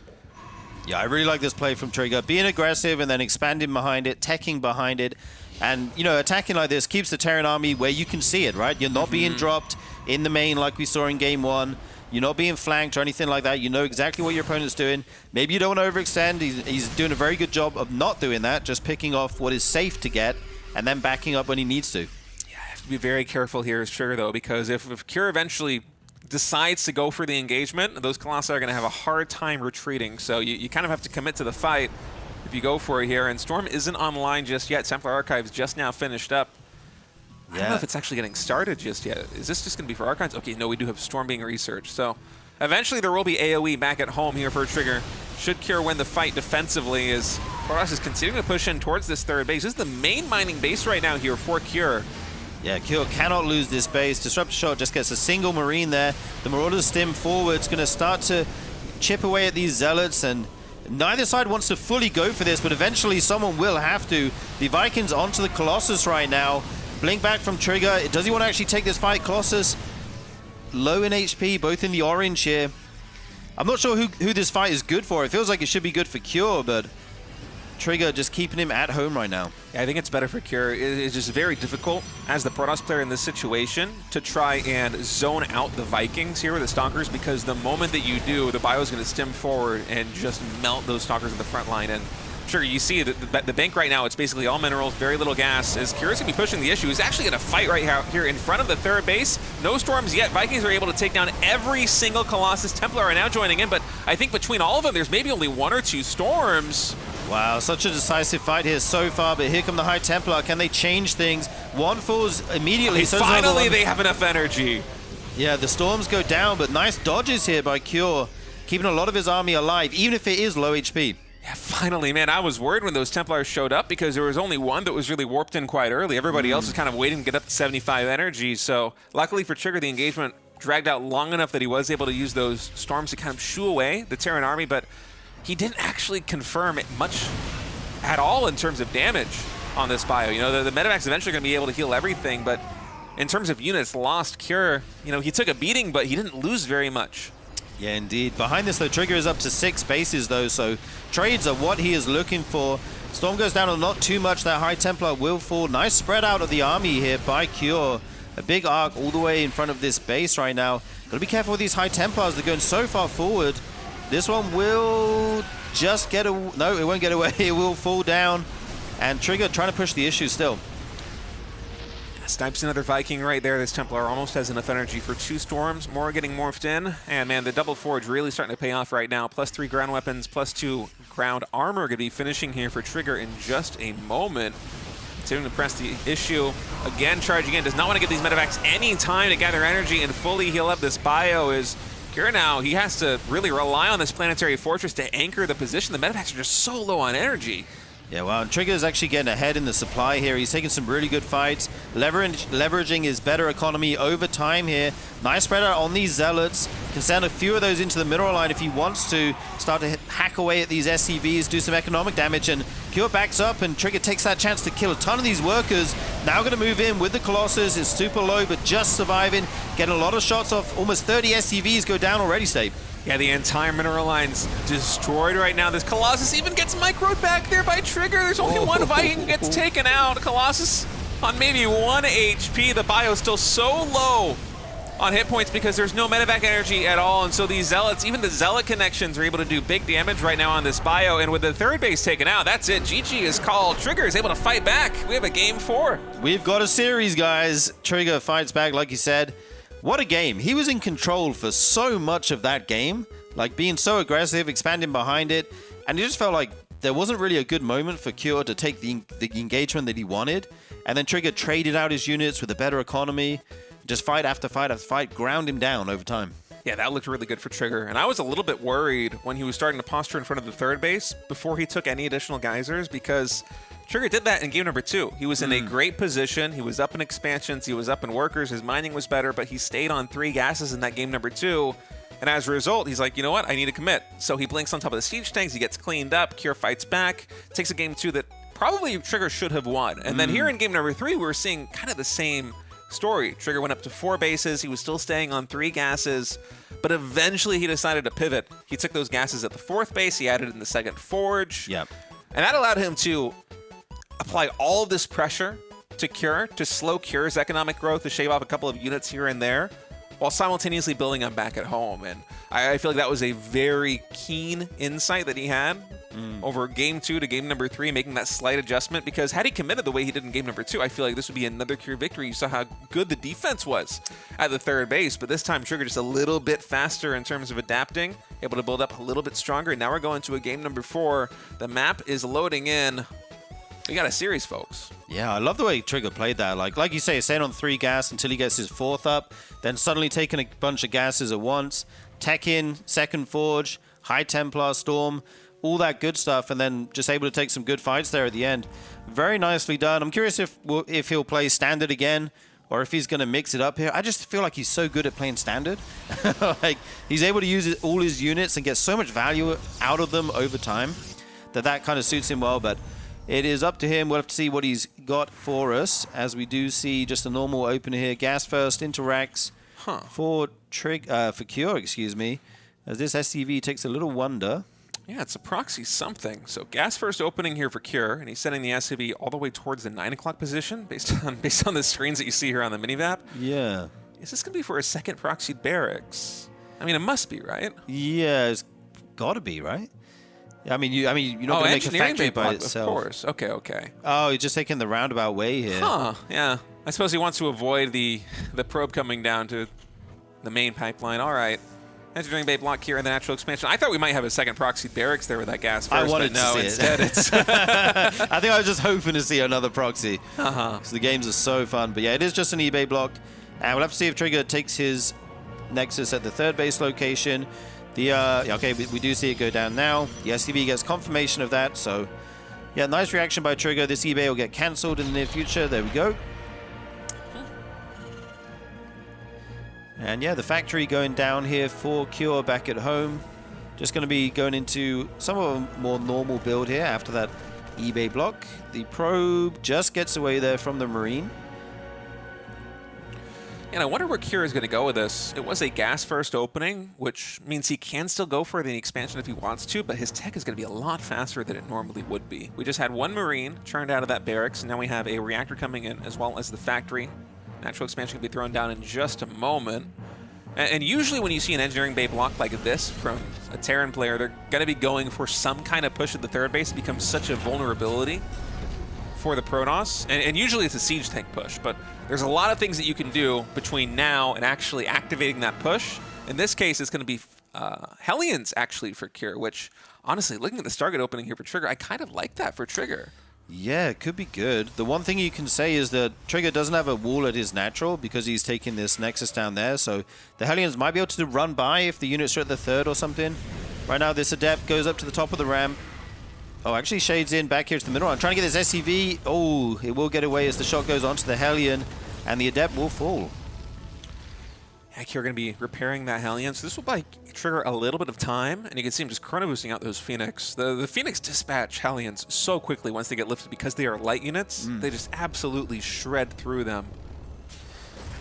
[SPEAKER 2] Yeah, I really like this play from Trigger. Being aggressive and then expanding behind it, teching behind it. And, attacking like this keeps the Terran army where you can see it, right? You're not being dropped in the main like we saw in game 1. You're not being flanked or anything like that. You know exactly what your opponent's doing. Maybe you don't want to overextend. He's doing a very good job of not doing that, just picking off what is safe to get and then backing up when he needs to.
[SPEAKER 3] Yeah, I have to be very careful here as Trigger, though, because if Kira eventually decides to go for the engagement, those Colossi are going to have a hard time retreating. So you kind of have to commit to the fight if you go for it here. And Storm isn't online just yet. Templar Archives just now finished up. I don't know if it's actually getting started just yet. Is this just going to be for Archives? Okay, no, we do have Storm being researched. So eventually there will be AoE back at home here for Trigger. Should Kira win the fight defensively, as Protoss is continuing to push in towards this 3rd base. This is the main mining base right now here for Kira.
[SPEAKER 2] Yeah, Kira cannot lose this base. Disruptor Shot just gets a single Marine there. The Marauder stim forward. It's going to start to chip away at these Zealots, and neither side wants to fully go for this, but eventually someone will have to. The Vikings onto the Colossus right now. Blink back from Trigger. Does he want to actually take this fight? Colossus low in HP, both in the orange here. I'm not sure who this fight is good for. It feels like it should be good for Cure, but Trigger just keeping him at home right now.
[SPEAKER 3] Yeah, I think it's better for Cure. It's just very difficult as the Protoss player in this situation to try and zone out the Vikings here with the Stalkers, because the moment that you do, the bio is going to stem forward and just melt those Stalkers in the front line. And Sure, you see the bank right now, it's basically all minerals, very little gas. As Kira's going to be pushing the issue, he's actually going to fight right here in front of the 3rd base. No storms yet. Vikings are able to take down every single Colossus. Templar are now joining in, but I think between all of them, there's maybe only 1 or 2 storms.
[SPEAKER 2] Wow, such a decisive fight here so far, but here come the High Templar. Can they change things? One falls immediately.
[SPEAKER 3] So finally, they have enough energy.
[SPEAKER 2] Yeah, the storms go down, but nice dodges here by Cure, keeping a lot of his army alive, even if it is low HP.
[SPEAKER 3] Yeah, finally, man, I was worried when those Templars showed up because there was only one that was really warped in quite early. Everybody else was kind of waiting to get up to 75 energy. So luckily for Trigger, the engagement dragged out long enough that he was able to use those storms to kind of shoo away the Terran army, but he didn't actually confirm much at all in terms of damage on this bio. You know, the medevac's eventually going to be able to heal everything, but in terms of units lost, Cure, you know, he took a beating, but he didn't lose very much.
[SPEAKER 2] Yeah, indeed. Behind this, though, Trigger is up to 6 bases, though, so trades are what he is looking for. Storm goes down not too much. That High Templar will fall. Nice spread out of the army here by Cure. A big arc all the way in front of this base right now. Gotta be careful with these High Templars. They're going so far forward. This one will just get away. No, it won't get away. It will fall down. And Trigger trying to push the issue still.
[SPEAKER 3] Snipes another Viking right there. This Templar almost has enough energy for 2 storms. More getting morphed in. And man, the double forge really starting to pay off right now. +3 ground weapons, +2 ground armor going to be finishing here for Trigger in just a moment. Continuing to press the issue. Again, charging in. Does not want to give these medevacs any time to gather energy and fully heal up this bio. Is Kira now, he has to really rely on this planetary fortress to anchor the position. The medevacs are just so low on energy.
[SPEAKER 2] Yeah, well, Trigger is actually getting ahead in the supply here. He's taking some really good fights. leveraging his better economy over time here. Nice spread out on these Zealots. Can send a few of those into the mineral line if he wants to. Start to hack away at these SCVs, do some economic damage, and Cure backs up, and Trigger takes that chance to kill a ton of these workers. Now going to move in with the Colossus. It's super low, but just surviving. Getting a lot of shots off. Almost 30 SCVs go down already, Stape.
[SPEAKER 3] Yeah, the entire mineral line's destroyed right now. This Colossus even gets microed back there by Trigger. There's only one Viking gets taken out. Colossus on maybe 1 HP. The bio's still so low on hit points because there's no medevac energy at all. And so these Zealots, even the Zealot connections, are able to do big damage right now on this bio. And with the third base taken out, that's it. GG is called. Trigger is able to fight back. We have a game 4.
[SPEAKER 2] We've got a series, guys. Trigger fights back, like you said. What a game. He was in control for so much of that game, like being so aggressive, expanding behind it, and it just felt like there wasn't really a good moment for Cure to take the engagement that he wanted, and then Trigger traded out his units with a better economy, just fight after fight after fight, ground him down over time.
[SPEAKER 3] Yeah, that looked really good for Trigger. And I was a little bit worried when he was starting to posture in front of the third base before he took any additional geysers, because Trigger did that in game number 2. He was in a great position. He was up in expansions. He was up in workers. His mining was better, but he stayed on 3 gases in that game number 2. And as a result, he's like, you know what? I need to commit. So he blinks on top of the siege tanks. He gets cleaned up. Cure fights back. Takes a game 2 that probably Trigger should have won. And then here in game number 3, we were seeing kind of the same story. Trigger went up to 4 bases. He was still staying on 3 gases. But eventually he decided to pivot. He took those gases at the 4th base. He added in the 2nd forge.
[SPEAKER 2] Yep.
[SPEAKER 3] And that allowed him to apply all of this pressure to Cure, to slow Cure's economic growth, to shave off a couple of units here and there, while simultaneously building up back at home. And I feel like that was a very keen insight that he had over game 2 to game number 3, making that slight adjustment, because had he committed the way he did in game number 2, I feel like this would be another Cure victory. You saw how good the defense was at the third base, but this time Trigger just a little bit faster in terms of adapting, able to build up a little bit stronger. And now we're going to a game number 4. The map is loading in. We got a series, folks.
[SPEAKER 2] Yeah, I love the way Trigger played that. Like you say, staying on 3 gas until he gets his 4th up, then suddenly taking a bunch of gases at once, tech in, 2nd forge, high Templar storm, all that good stuff, and then just able to take some good fights there at the end. Very nicely done. I'm curious if he'll play standard again, or if he's going to mix it up here. I just feel like he's so good at playing standard. Like, he's able to use all his units and get so much value out of them over time that kind of suits him well, but it is up to him. We'll have to see what he's got for us, as we do see just a normal opener here. Gas first into racks for Cure, excuse me, as this SCV takes a little wonder.
[SPEAKER 3] Yeah, it's a proxy something. So gas first opening here for Cure, and he's sending the SCV all the way towards the 9 o'clock position based on the screens that you see here on the minivap.
[SPEAKER 2] Yeah.
[SPEAKER 3] Is this going to be for a second proxied barracks? I mean, it must be, right?
[SPEAKER 2] Yeah, it's got to be, right? I mean, you're not going to make a factory by itself.
[SPEAKER 3] Of course. Okay.
[SPEAKER 2] Oh, you're just taking the roundabout way here.
[SPEAKER 3] Huh, yeah. I suppose he wants to avoid the probe coming down to the main pipeline. All right. Engineering Bay block here in the natural expansion. I thought we might have a second proxy barracks there with that gas first,
[SPEAKER 2] I wanted
[SPEAKER 3] but no,
[SPEAKER 2] to see
[SPEAKER 3] instead
[SPEAKER 2] it.
[SPEAKER 3] it's...
[SPEAKER 2] I think I was just hoping to see another proxy. Because the games are so fun. But yeah, it is just an eBay block. And we'll have to see if Trigger takes his Nexus at the 3rd base location. Okay, we do see it go down now. The SCV gets confirmation of that, so yeah, nice reaction by Trigger. This eBay will get cancelled in the near future. There we go. And yeah, the factory going down here for Cure back at home. Just going to be going into some of a more normal build here after that eBay block. The probe just gets away there from the Marine.
[SPEAKER 3] And I wonder where Cure is going to go with this. It was a gas first opening, which means he can still go for the expansion if he wants to, but his tech is going to be a lot faster than it normally would be. We just had 1 Marine churned out of that barracks, and now we have a reactor coming in as well as the factory. Natural expansion can be thrown down in just a moment. And usually when you see an engineering bay block like this from a Terran player, they're going to be going for some kind of push at the 3rd base. It becomes such a vulnerability for the Protoss, and usually it's a siege tank push, but there's a lot of things that you can do between now and actually activating that push. In this case, it's going to be Hellions actually for Cure, which honestly, looking at the Stargate opening here for Trigger, I kind of like that for Trigger.
[SPEAKER 2] Yeah, it could be good. The one thing you can say is that Trigger doesn't have a wall at his natural because he's taking this Nexus down there, so the Hellions might be able to run by if the units are at the 3rd or something. Right now, this Adept goes up to the top of the ramp. Oh, actually, Shade's in back here to the middle. I'm trying to get his SCV. Oh, it will get away as the shot goes onto the Hellion, and the Adept will fall.
[SPEAKER 3] Heck, you're going to be repairing that Hellion, so this will buy Trigger a little bit of time, and you can see him just chrono boosting out those Phoenix. The Phoenix dispatch Hellions so quickly once they get lifted because they are light units. They just absolutely shred through them.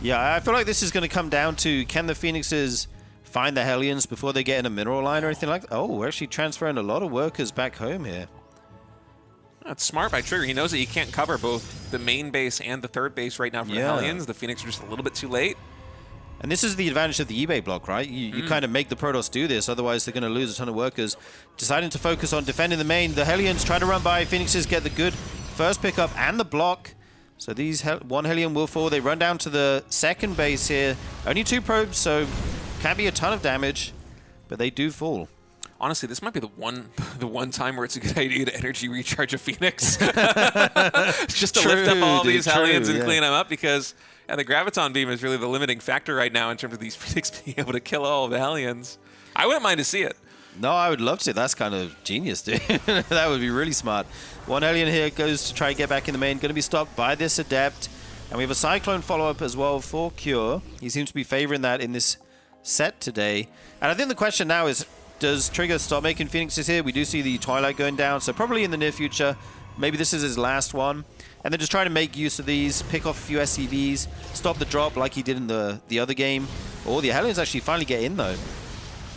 [SPEAKER 2] Yeah, I feel like this is going to come down to, can the Phoenixes find the Hellions before they get in a mineral line or anything like that? Oh, we're actually transferring a lot of workers back home here.
[SPEAKER 3] That's smart by Trigger. He knows that he can't cover both the main base and the third base right now for the Hellions. The Phoenix are just a little bit too late.
[SPEAKER 2] And this is the advantage of the eBay block, right? You kind of make the Protoss do this, otherwise they're going to lose a ton of workers. Deciding to focus on defending the main. The Hellions try to run by. Phoenixes get the good first pickup and the block. So these one Hellion will fall. They run down to the second base here. Only 2 probes, so can't be a ton of damage, but they do fall.
[SPEAKER 3] Honestly, this might be the one time where it's a good idea to energy recharge a Phoenix. Just to lift up all these Hellions and clean them up, because the Graviton Beam is really the limiting factor right now in terms of these Phoenix being able to kill all of the Hellions. I wouldn't mind to see it.
[SPEAKER 2] No, I would love to. That's kind of genius, dude. That would be really smart. One Hellion here goes to try and get back in the main. Going to be stopped by this Adept. And we have a Cyclone follow-up as well for Cure. He seems to be favoring that in this set today. And I think the question now is, does Trigger stop making Phoenixes here? We do see the Twilight going down, so probably in the near future. Maybe this is his last one. And then just try to make use of these, pick off a few SCVs, stop the drop like he did in the other game. Oh, the Hellions actually finally get in, though.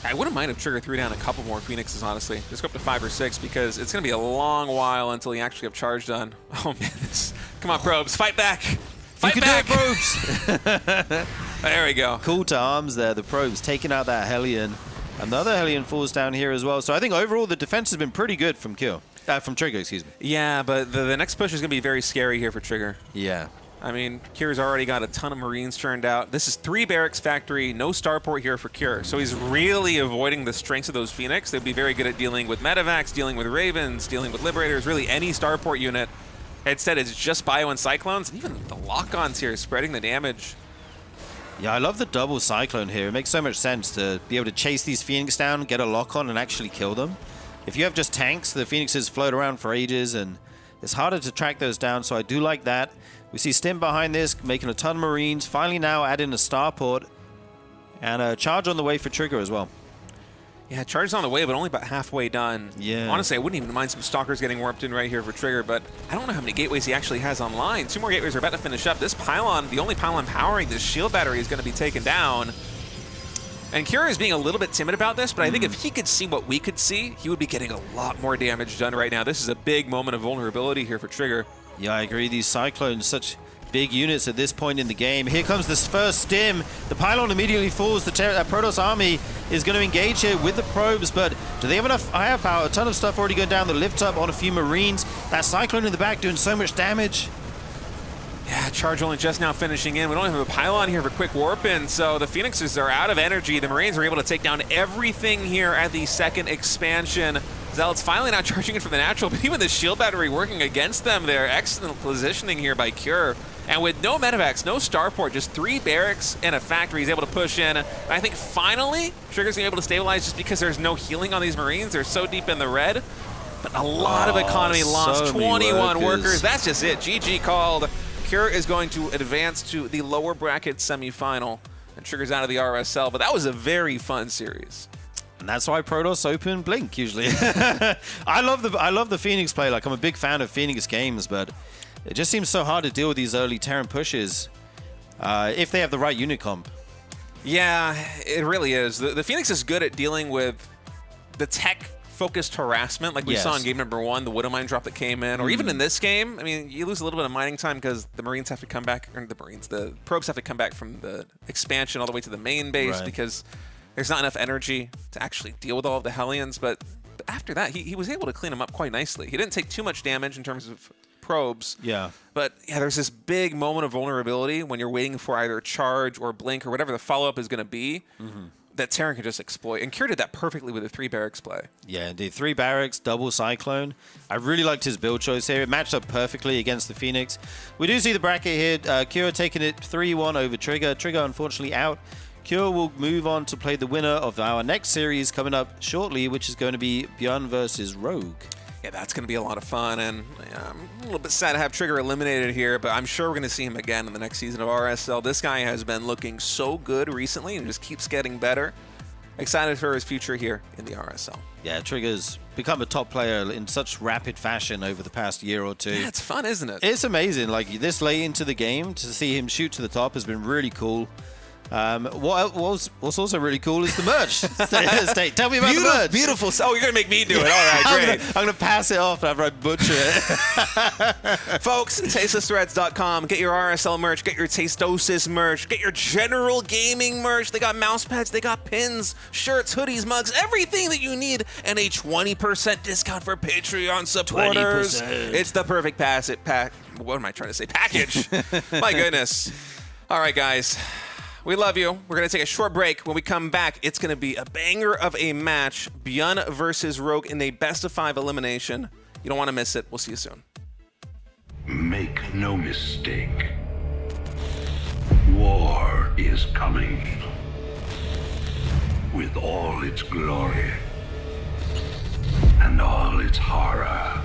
[SPEAKER 3] I wouldn't mind if Trigger threw down a couple more Phoenixes, honestly. Just go up to 5 or 6, because it's going to be a long while until you actually have charge done. Oh, man. Come on, probes. Fight back. Fight back.
[SPEAKER 2] Do it, probes.
[SPEAKER 3] There we go.
[SPEAKER 2] Cool to arms there, the probes, taking out that Hellion. Another Hellion falls down here as well. So I think overall the defense has been pretty good from Trigger, excuse me.
[SPEAKER 3] Yeah, but the next push is going to be very scary here for Trigger.
[SPEAKER 2] Yeah.
[SPEAKER 3] I mean, Cure's already got a ton of Marines turned out. This is 3 barracks factory, no starport here for Cure. So he's really avoiding the strengths of those Phoenix. They'd be very good at dealing with Medivacs, dealing with Ravens, dealing with Liberators, really any starport unit. Instead, it's just Bio and Cyclones, and even the lock-ons here spreading the damage.
[SPEAKER 2] Yeah, I love the double Cyclone here. It makes so much sense to be able to chase these Phoenix down, get a lock-on, and actually kill them. If you have just tanks, the Phoenixes float around for ages, and it's harder to track those down, so I do like that. We see Stim behind this, making a ton of Marines. Finally now add in a starport, and a charge on the way for Trigger as well.
[SPEAKER 3] Yeah, charge's on the way, but only about halfway done.
[SPEAKER 2] Yeah.
[SPEAKER 3] Honestly, I wouldn't even mind some Stalkers getting warped in right here for Trigger, but I don't know how many gateways he actually has online. 2 more gateways are about to finish up. This pylon, the only pylon powering this shield battery, is going to be taken down. And Cure is being a little bit timid about this, but I think if he could see what we could see, he would be getting a lot more damage done right now. This is a big moment of vulnerability here for Trigger.
[SPEAKER 2] Yeah, I agree. These Cyclones, such big units at this point in the game. Here comes this first Stim. The pylon immediately falls. The Protoss army is going to engage here with the probes, but do they have enough firepower? A ton of stuff already going down the lift up on a few Marines. That Cyclone in the back doing so much damage.
[SPEAKER 3] Yeah, charge only just now finishing in. We don't have a pylon here for quick warp in, so the Phoenixes are out of energy. The Marines are able to take down everything here at the second expansion. Zealots finally now charging in from the natural, but even the shield battery working against them there. Excellent positioning here by Cure. And with no medevacs, no starport, just 3 barracks and a factory, he's able to push in. And I think finally, Trigger's gonna be able to stabilize just because there's no healing on these Marines. They're so deep in the red. But a lot of economy lost,
[SPEAKER 2] so
[SPEAKER 3] 21 workers. That's just it, GG called. Cure is going to advance to the lower bracket semifinal. And Trigger's out of the RSL, but that was a very fun series.
[SPEAKER 2] And that's why Protoss open Blink usually. I love the Phoenix play. Like, I'm a big fan of Phoenix games, but it just seems so hard to deal with these early Terran pushes if they have the right unit comp.
[SPEAKER 3] Yeah, it really is. The Phoenix is good at dealing with the tech-focused harassment, like we saw in game number 1, the Widow Mine drop that came in, or even in this game. I mean, you lose a little bit of mining time because the Marines have to come back, or the probes have to come back from the expansion all the way to the main base because there's not enough energy to actually deal with all of the Hellions. But after that, he was able to clean them up quite nicely. He didn't take too much damage in terms of probes. Yeah. But yeah, there's this big moment of vulnerability when you're waiting for either charge or blink or whatever the follow-up is going to be that Terran can just exploit. And Cure did that perfectly with the 3 barracks play.
[SPEAKER 2] Yeah, indeed. 3 barracks, double Cyclone. I really liked his build choice here. It matched up perfectly against the Phoenix. We do see the bracket here. Cure taking it 3-1 over Trigger. Trigger unfortunately out. Cure will move on to play the winner of our next series coming up shortly, which is going to be Bjorn versus Rogue.
[SPEAKER 3] Yeah, that's going to be a lot of fun, and I'm a little bit sad to have Trigger eliminated here, but I'm sure we're going to see him again in the next season of RSL. This guy has been looking so good recently and just keeps getting better. Excited for his future here in the RSL.
[SPEAKER 2] Yeah, Trigger's become a top player in such rapid fashion over the past year or two.
[SPEAKER 3] Yeah, it's fun, isn't it?
[SPEAKER 2] It's amazing. Like, this late into the game, to see him shoot to the top has been really cool. What's also really cool is the merch. State, tell me about the merch.
[SPEAKER 3] Beautiful. Oh, you're going to make me do it. All right, great.
[SPEAKER 2] I'm going to pass it off after I butcher it.
[SPEAKER 3] Folks, tastelessthreads.com. Get your RSL merch. Get your Tastosis merch. Get your general gaming merch. They got mouse pads. They got pins, shirts, hoodies, mugs, everything that you need. And a 20% discount for Patreon supporters.
[SPEAKER 4] 20%.
[SPEAKER 3] It's the perfect what am I trying to say? Package. My goodness. All right, guys. We love you. We're going to take a short break. When we come back, it's going to be a banger of a match. Byun versus Rogue in a best-of-5 elimination. You don't want to miss it. We'll see you soon.
[SPEAKER 5] Make no mistake. War is coming. With all its glory. And all its horror.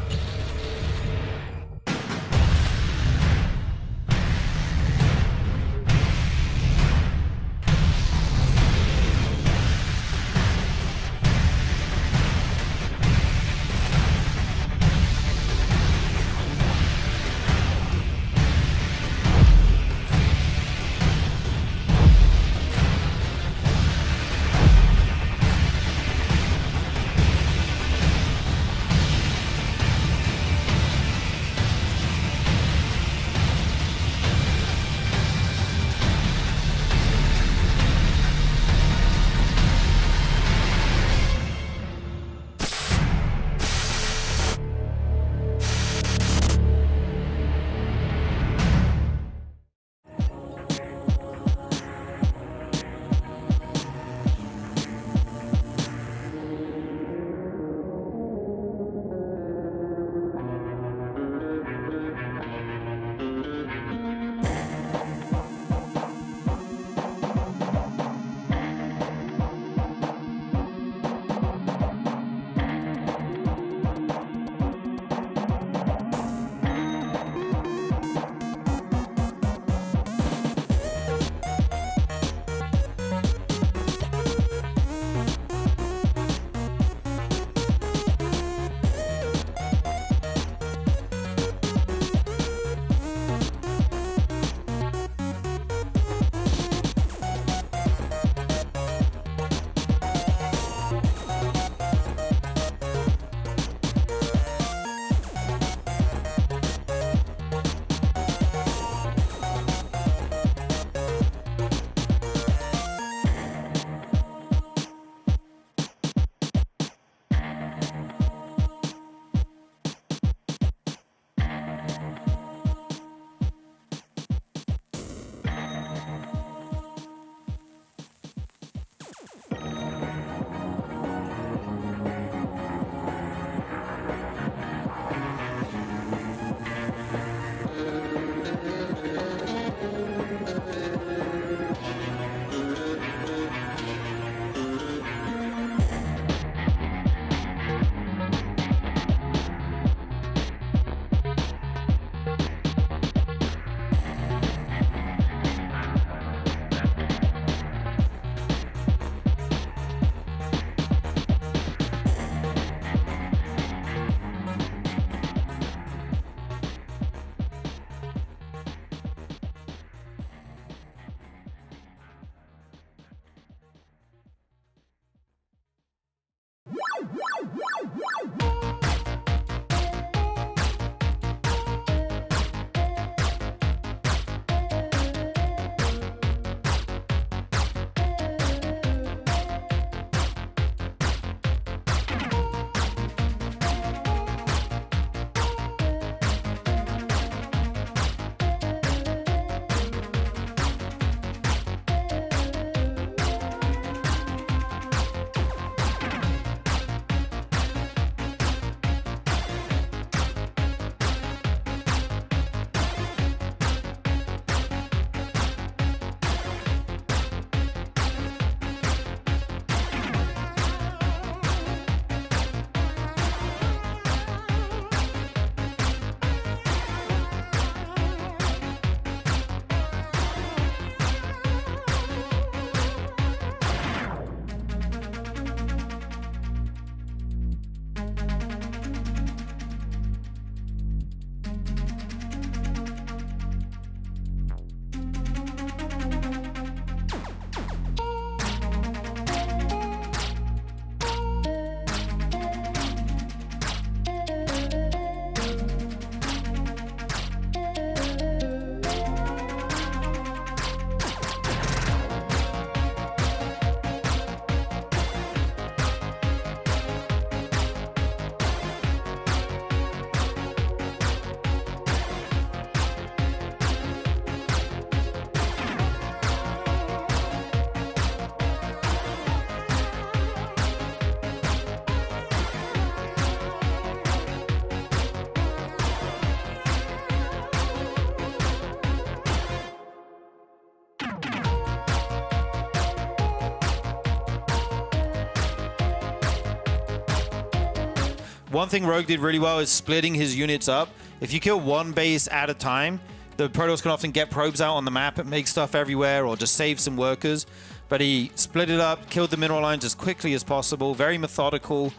[SPEAKER 2] one thing Rogue did really well is splitting his units up. If you kill one base at a time, the Protoss can often get probes out on the map and make stuff everywhere or just save some workers. But he split it up, killed the mineral lines as quickly as possible, very methodical.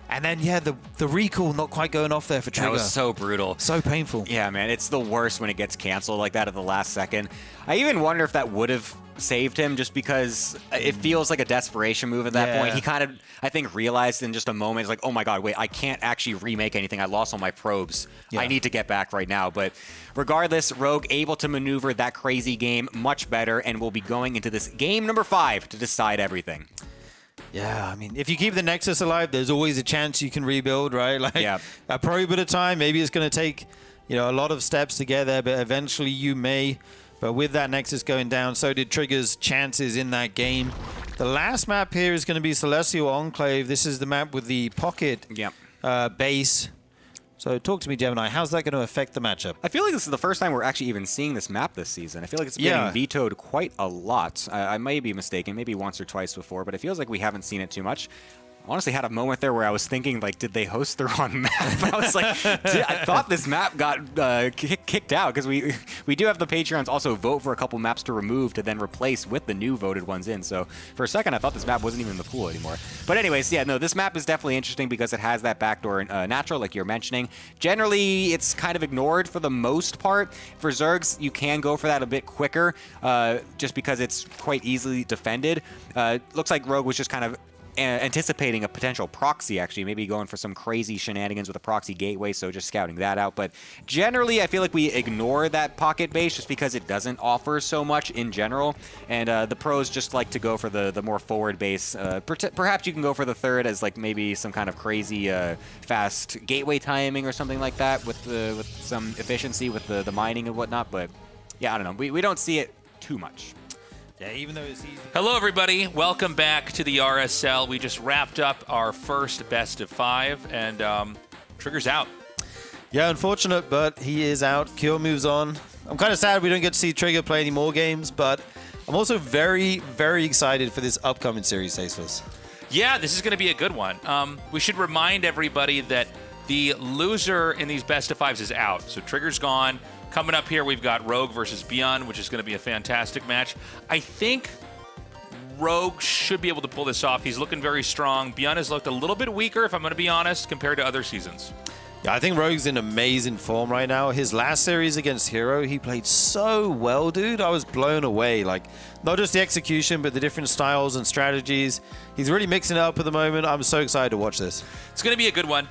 [SPEAKER 2] And then, yeah, the recall not quite going off there for Trigger.
[SPEAKER 1] That was so brutal.
[SPEAKER 2] So painful.
[SPEAKER 1] Yeah, man, it's the worst when it gets canceled like that at the last second. I even wonder if that would have saved him just because it feels like a desperation move at that point. He kind of, I think, realized in just a moment, it's like, oh my god, wait, I can't actually remake anything. I lost all my probes. I need to get back right now. But regardless, Rogue able to maneuver that crazy game much better and will be going into this game number 5 to decide everything.
[SPEAKER 2] Yeah, I mean, if you keep the Nexus alive, there's always a chance you can rebuild, right? Like a probe at a time. Maybe it's going to take, you know, a lot of steps to get there, but eventually you may. But with that Nexus going down, so did Trigger's chances in that game. The last map here is going to be Celestial Enclave. This is the map with the pocket base. So talk to me, Gemini. How's that going to affect the matchup?
[SPEAKER 1] I feel like this is the first time we're actually even seeing this map this season. I feel like it's getting vetoed quite a lot. I may be mistaken, maybe once or twice before, but it feels like we haven't seen it too much. Honestly had a moment there where I was thinking, like, did they host the wrong map? I was like, I thought this map got kicked out because we do have the Patreons also vote for a couple maps to remove to then replace with the new voted ones in. So for a second, I thought this map wasn't even in the pool anymore. But anyways, yeah, no, this map is definitely interesting because it has that backdoor natural, like you're mentioning. Generally, it's kind of ignored for the most part. For Zergs, you can go for that a bit quicker just because it's quite easily defended. Looks like Rogue was just kind of anticipating a potential proxy, actually, maybe going for some crazy shenanigans with a proxy gateway, so just scouting that out. But generally, I feel like we ignore that pocket base just because it doesn't offer so much in general, and the pros just like to go for the more forward base. Perhaps you can go for the third as like maybe some kind of crazy fast gateway timing or something like that with some efficiency with the mining and whatnot, but yeah, I don't know. We don't see it too much.
[SPEAKER 2] Yeah, even though it's easy.
[SPEAKER 4] Hello, everybody. Welcome back to the RSL. We just wrapped up our first best of 5, and Trigger's out.
[SPEAKER 2] Yeah, unfortunate, but he is out. Cure moves on. I'm kind of sad we don't get to see Trigger play any more games, but I'm also very, very excited for this upcoming series, Tasteless.
[SPEAKER 4] Yeah, this is going to be a good one. We should remind everybody that the loser in these best of 5s is out. So Trigger's gone. Coming up here, we've got Rogue versus Beyond, which is going to be a fantastic match. I think Rogue should be able to pull this off. He's looking very strong. Beyond has looked a little bit weaker, if I'm going to be honest, compared to other seasons.
[SPEAKER 2] Yeah, I think Rogue's in amazing form right now. His last series against Hero, he played so well, dude. I was blown away. Like, not just the execution, but the different styles and strategies. He's really mixing it up at the moment. I'm so excited to watch this.
[SPEAKER 4] It's going to be a good one.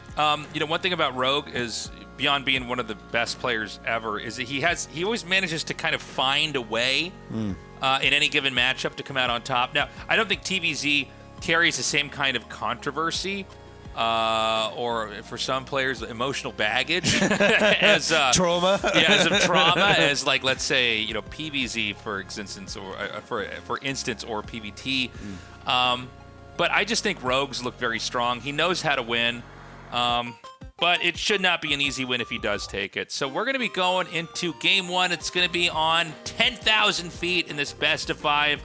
[SPEAKER 4] You know, one thing about Rogue is, beyond being one of the best players ever, is that he always manages to kind of find a way in any given matchup to come out on top. Now, I don't think TVZ carries the same kind of controversy or for some players emotional baggage as
[SPEAKER 2] trauma.
[SPEAKER 4] Yeah, as of trauma as, like, let's say, you know, PVZ for instance, or for instance, or PVT. But I just think Rogues look very strong. He knows how to win. But it should not be an easy win if he does take it. So we're going to be going into game 1. It's going to be on 10,000 feet in this best of 5.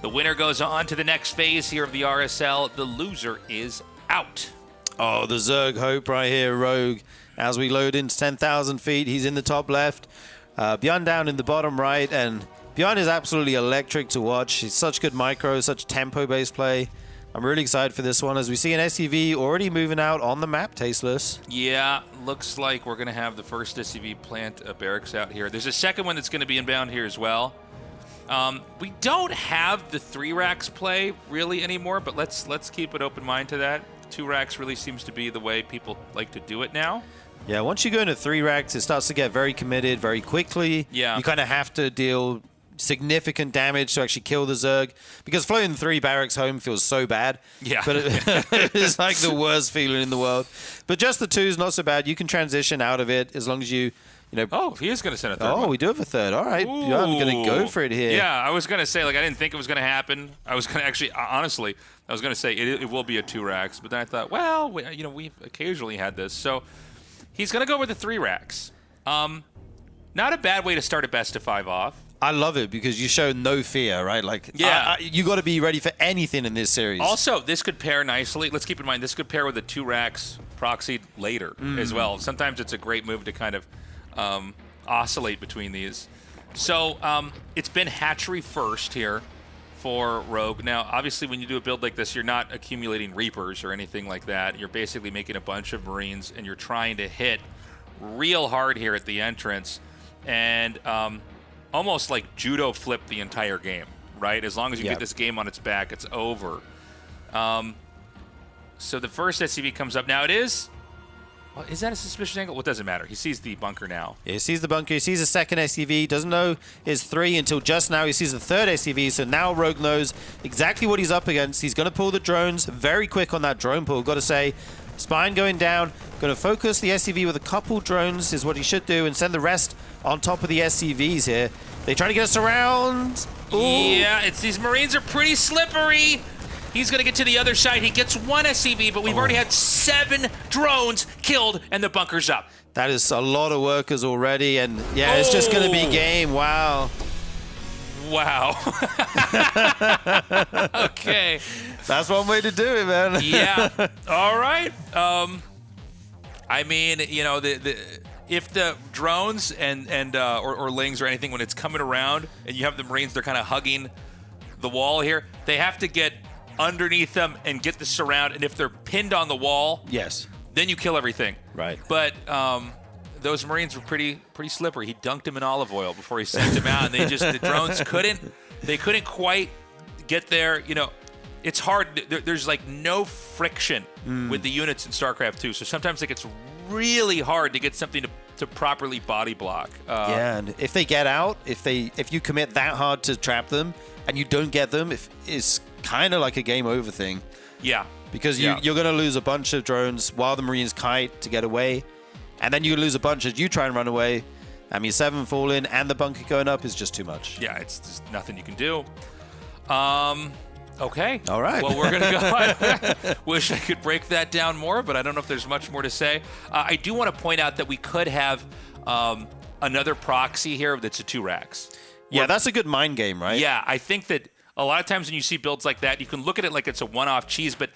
[SPEAKER 4] The winner goes on to the next phase here of the RSL. The loser is out.
[SPEAKER 2] Oh, the Zerg hope right here, Rogue. As we load into 10,000 feet, he's in the top left. Beyond down in the bottom right. And Beyond is absolutely electric to watch. He's such good micro, such tempo-based play. I'm really excited for this one as we see an SUV already moving out on the map, Tasteless.
[SPEAKER 4] Yeah, looks like we're going to have the first SUV plant barracks out here. There's a second one that's going to be inbound here as well. We don't have the 3 racks play really anymore, but let's keep an open mind to that. 2 racks really seems to be the way people like to do it now.
[SPEAKER 2] Yeah, once you go into 3 racks, it starts to get very committed very quickly.
[SPEAKER 4] Yeah.
[SPEAKER 2] You kind of have to deal significant damage to actually kill the Zerg, because floating 3 barracks home feels so bad.
[SPEAKER 4] Yeah.
[SPEAKER 2] But it's like the worst feeling in the world. But just the 2 is not so bad. You can transition out of it as long as you know.
[SPEAKER 4] Oh, he is going to send a third one.
[SPEAKER 2] Oh, we do have a third. All right. Yeah, I'm going to go for it here.
[SPEAKER 4] Yeah, I was going to say, like, I didn't think it was going to happen. I was going to actually, honestly, I was going to say it will be a 2 racks, but then I thought, well, we've occasionally had this. So he's going to go with the 3 racks. Not a bad way to start a best of 5 off.
[SPEAKER 2] I love it because you show no fear, right? Like,
[SPEAKER 4] Yeah.
[SPEAKER 2] you got to be ready for anything in this series.
[SPEAKER 4] Also, this could pair nicely. Let's keep in mind, this could pair with the 2 racks proxied later as well. Sometimes it's a great move to kind of oscillate between these. So it's been hatchery first here for Rogue. Now, obviously, when you do a build like this, you're not accumulating Reapers or anything like that. You're basically making a bunch of Marines, and you're trying to hit real hard here at the entrance. And almost like judo flip the entire game, right? As long as you get this game on its back, it's over. So the first SCV comes up. Now it is... Well, is that a suspicious angle? Well, it doesn't matter. He sees the bunker now.
[SPEAKER 2] Yeah, he sees the bunker. He sees the second SCV. Doesn't know his 3 until just now. He sees the third SCV. So now Rogue knows exactly what he's up against. He's going to pull the drones very quick on that drone pull. Got to say, Spine going down. Going to focus the SCV with a couple drones is what he should do, and send the rest on top of the SCVs here. They try to get us around. Ooh.
[SPEAKER 4] Yeah, it's these Marines are pretty slippery. He's going to get to the other side. He gets 1 SCV, but we've already had 7 drones killed, and the bunker's up.
[SPEAKER 2] That is a lot of workers already, and yeah, it's just going to be game. Wow.
[SPEAKER 4] Wow. Okay.
[SPEAKER 2] That's one way to do it, man.
[SPEAKER 4] Yeah. All right. I mean, you know, if the drones or lings or anything, when it's coming around and you have the Marines, they're kind of hugging the wall here, they have to get underneath them and get the surround. And if they're pinned on the wall,
[SPEAKER 2] Yes.
[SPEAKER 4] then you kill everything.
[SPEAKER 2] Right.
[SPEAKER 4] But those Marines were pretty slippery. He dunked them in olive oil before he sent them out, and the drones couldn't quite get there. You know, it's hard. There's like no friction with the units in StarCraft 2, so sometimes like it's really hard to get something to properly body block.
[SPEAKER 2] Yeah, and if they get out, if you commit that hard to trap them and you don't get them, it's kind of like a game over thing.
[SPEAKER 4] Yeah.
[SPEAKER 2] Because you're going to lose a bunch of drones while the Marines kite to get away, and then you lose a bunch as you try and run away. I mean, 7 fall in and the bunker going up is just too much.
[SPEAKER 4] Yeah, it's just nothing you can do. Okay.
[SPEAKER 2] All right.
[SPEAKER 4] Well, we're going to go. Wish I could break that down more, but I don't know if there's much more to say. I do want to point out that we could have another proxy here that's a 2 racks.
[SPEAKER 2] Yeah, that's a good mind game, right?
[SPEAKER 4] Yeah, I think that a lot of times when you see builds like that, you can look at it like it's a one-off cheese, but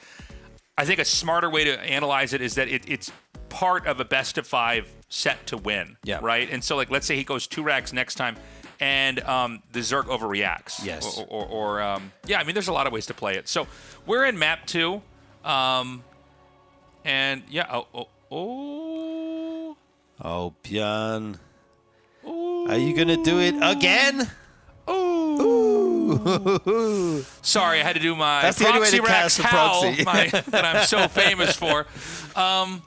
[SPEAKER 4] I think a smarter way to analyze it is that it's part of a best-of-5 set to win, right? And so, like, let's say he goes 2 racks next time, and the Zerg overreacts.
[SPEAKER 2] Yes.
[SPEAKER 4] Yeah, I mean, there's a lot of ways to play it. So we're in map 2, and yeah,
[SPEAKER 2] Oh, Björn. Are you going to do it again? Ooh.
[SPEAKER 4] Sorry, I had to do my
[SPEAKER 2] That's the only way to cast a proxy.
[SPEAKER 4] that I'm so famous for.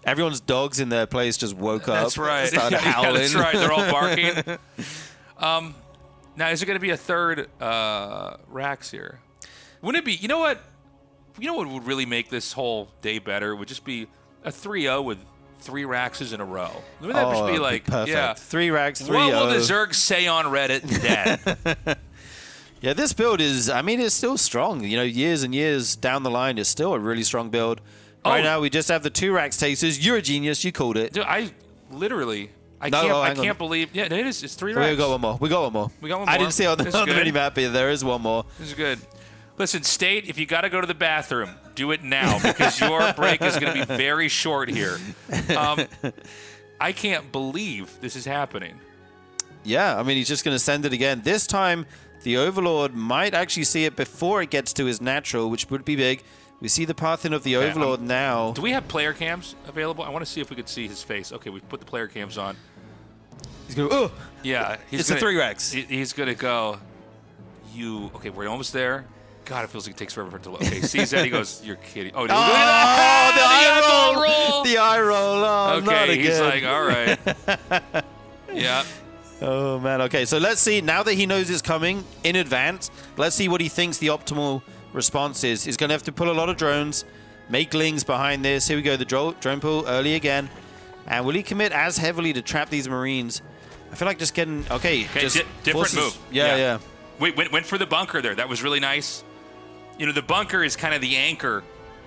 [SPEAKER 2] Everyone's dogs in their place just woke up.
[SPEAKER 4] That's right.
[SPEAKER 2] Started howling.
[SPEAKER 4] Yeah, that's right. They're all barking. Now, is there going to be a third racks here? Wouldn't it be? You know what? You know what would really make this whole day better? It would just be a 3-0 with 3 racks in a row. Wouldn't that just be like,
[SPEAKER 2] perfect.
[SPEAKER 4] yeah,
[SPEAKER 2] 3 racks, 3-0.
[SPEAKER 4] What will the Zerg say on Reddit then?
[SPEAKER 2] Yeah, this build is, I mean, it's still strong. You know, years and years down the line, it's still a really strong build. Right now, we just have the 2 racks tasters. You're a genius. You called it.
[SPEAKER 4] Dude, I can't believe. Yeah, it is. It's 3 racks.
[SPEAKER 2] We got one more. We got one more. I didn't see on the mini-map, but there is one more.
[SPEAKER 4] This is good. Listen, State, if you got to go to the bathroom, do it now because your break is going to be very short here. I can't believe this is happening.
[SPEAKER 2] Yeah, I mean, he's just going to send it again. This time, the Overlord might actually see it before it gets to his natural, which would be big. We see the path in of the Overlord now.
[SPEAKER 4] Do we have player cams available? I want to see if we could see his face. Okay, we put the player cams on.
[SPEAKER 2] He's going to, oh!
[SPEAKER 4] Yeah.
[SPEAKER 2] It's the 3 racks.
[SPEAKER 4] He's going to go, okay, we're almost there. God, it feels like it takes forever for it to load. Okay, sees that, he goes, you're kidding. Oh, look at that!
[SPEAKER 2] The eye roll! The eye roll. Oh,
[SPEAKER 4] okay, he's like, all right. Yeah.
[SPEAKER 2] Oh, man. Okay, so let's see. Now that he knows it's coming in advance, let's see what he thinks the optimal response is. He's going to have to pull a lot of drones, make lings behind this. Here we go, the drone pull early again. And will he commit as heavily to trap these Marines? I feel like just getting... Okay, just
[SPEAKER 4] different
[SPEAKER 2] forces,
[SPEAKER 4] move.
[SPEAKER 2] Yeah.
[SPEAKER 4] Went for the bunker there. That was really nice. You know, the bunker is kind of the anchor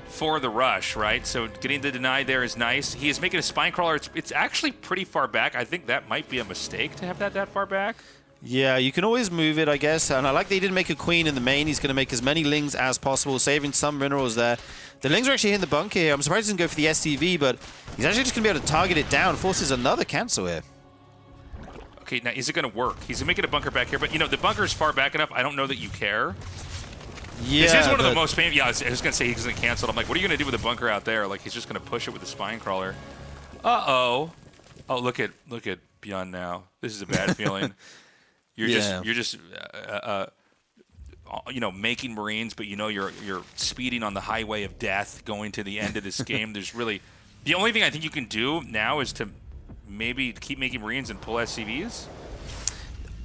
[SPEAKER 4] for the rush, right? So getting the deny there is nice. He is making a spine crawler. It's actually pretty far back. I think that might be a mistake to have that far back.
[SPEAKER 2] Yeah, you can always move it, I guess. And I like that he didn't make a queen in the main. He's going to make as many lings as possible, saving some minerals there. The lings are actually hitting the bunker here. I'm surprised he didn't go for the SCV, but he's actually just going to be able to target it down. Forces another cancel here.
[SPEAKER 4] Okay, now is it going to work? He's making a bunker back here, but you know, the bunker is far back enough. I don't know that you care.
[SPEAKER 2] Yeah,
[SPEAKER 4] this is one of the most painful. Yeah, I was going to say he's going to cancel it. I'm like, what are you going to do with the bunker out there? Like, he's just going to push it with the spine crawler. Uh-oh. Oh, look at Beyond now. This is a bad feeling. You're just you know, making Marines, but you know you're speeding on the highway of death going to the end of this game. There's really the only thing I think you can do now is to maybe keep making Marines and pull SCVs.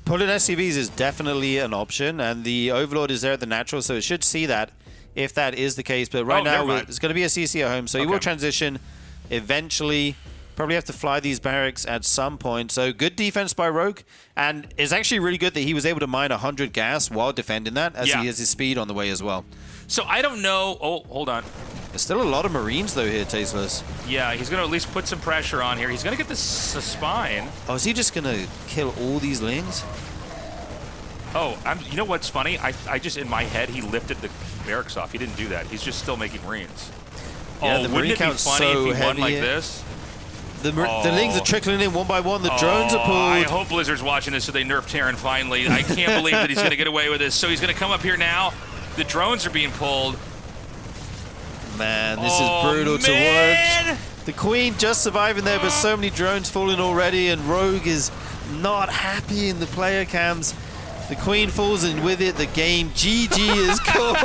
[SPEAKER 2] Pulling SCVs is definitely an option, and the Overlord is there at the natural, so it should see that if that is the case. But right now, it's going to be a CC at home, so he will transition eventually. Probably have to fly these barracks at some point. So good defense by Rogue, and it's actually really good that he was able to mine 100 gas while defending that, as he has his speed on the way as well.
[SPEAKER 4] So I don't know. Oh, hold on.
[SPEAKER 2] There's still a lot of Marines though here, Tasteless.
[SPEAKER 4] Yeah, he's going to at least put some pressure on here. He's going to get the spine.
[SPEAKER 2] Oh, is he just going to kill all these lings?
[SPEAKER 4] Oh, you know what's funny? I just, in my head, he lifted the barracks off. He didn't do that. He's just still making Marines.
[SPEAKER 2] Yeah,
[SPEAKER 4] oh,
[SPEAKER 2] the
[SPEAKER 4] wouldn't
[SPEAKER 2] Marine
[SPEAKER 4] it be
[SPEAKER 2] count's
[SPEAKER 4] funny
[SPEAKER 2] so
[SPEAKER 4] if he won
[SPEAKER 2] heavy
[SPEAKER 4] like
[SPEAKER 2] here.
[SPEAKER 4] this?
[SPEAKER 2] The lings are trickling in one by one. The drones are pulled.
[SPEAKER 4] I hope Blizzard's watching this so they nerf Terran finally. I can't believe that he's going to get away with this. So he's going to come up here now. The drones are being pulled.
[SPEAKER 2] Man, this is brutal to watch. The Queen just surviving there, but so many drones falling already, and Rogue is not happy in the player cams. The Queen falls, and with it, the game GG is called.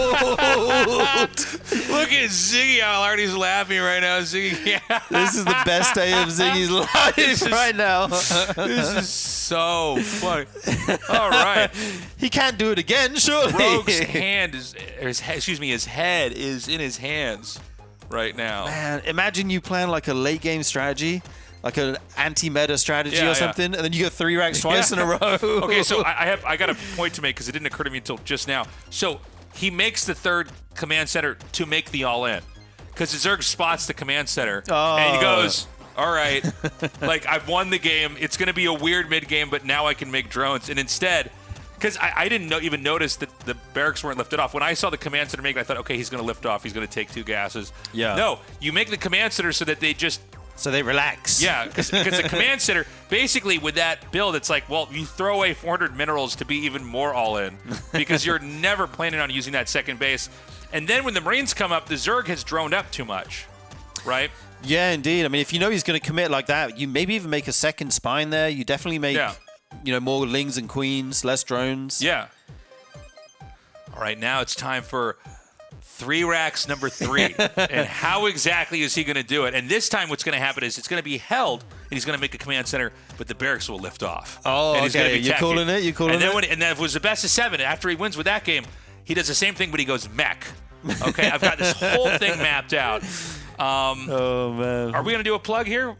[SPEAKER 4] Look at Ziggy, how hard he's laughing right now. Ziggy,
[SPEAKER 2] This is the best day of Ziggy's life right now.
[SPEAKER 4] This is so funny. All right.
[SPEAKER 2] He can't do it again, surely.
[SPEAKER 4] Rogue's hand is, his head is in his hands right now.
[SPEAKER 2] Man, imagine you plan like a late game strategy, like an anti-meta strategy or something, and then you get 3 racks twice in a row.
[SPEAKER 4] Okay, so I got a point to make because it didn't occur to me until just now. So he makes the 3rd command center to make the all-in because Zerg spots the command center and he goes, all right, like I've won the game. It's going to be a weird mid-game, but now I can make drones. And instead, because I didn't even notice that the barracks weren't lifted off. When I saw the command center make it, I thought, okay, he's going to lift off. He's going to take 2 gases.
[SPEAKER 2] Yeah.
[SPEAKER 4] No, you make the command center so that they just...
[SPEAKER 2] So they relax.
[SPEAKER 4] Yeah, because the command center, basically with that build, it's like, well, you throw away 400 minerals to be even more all-in because you're never planning on using that second base. And then when the Marines come up, the Zerg has droned up too much, right?
[SPEAKER 2] Yeah, indeed. I mean, if you know he's going to commit like that, you maybe even make a second spine there. You definitely make, you know, more lings and queens, less drones.
[SPEAKER 4] Yeah. All right, now it's time for 3 racks number 3. And how exactly is he going to do it? And this time what's going to happen is it's going to be held, and he's going to make a command center, but the barracks will lift off.
[SPEAKER 2] Oh,
[SPEAKER 4] and he's
[SPEAKER 2] okay.
[SPEAKER 4] Gonna be
[SPEAKER 2] You're calling it? You're calling
[SPEAKER 4] and then
[SPEAKER 2] it?
[SPEAKER 4] And then if it was the best of 7, after he wins with that game, he does the same thing, but he goes mech. Okay, I've got this whole thing mapped out.
[SPEAKER 2] Oh, man.
[SPEAKER 4] Are we going to do a plug here?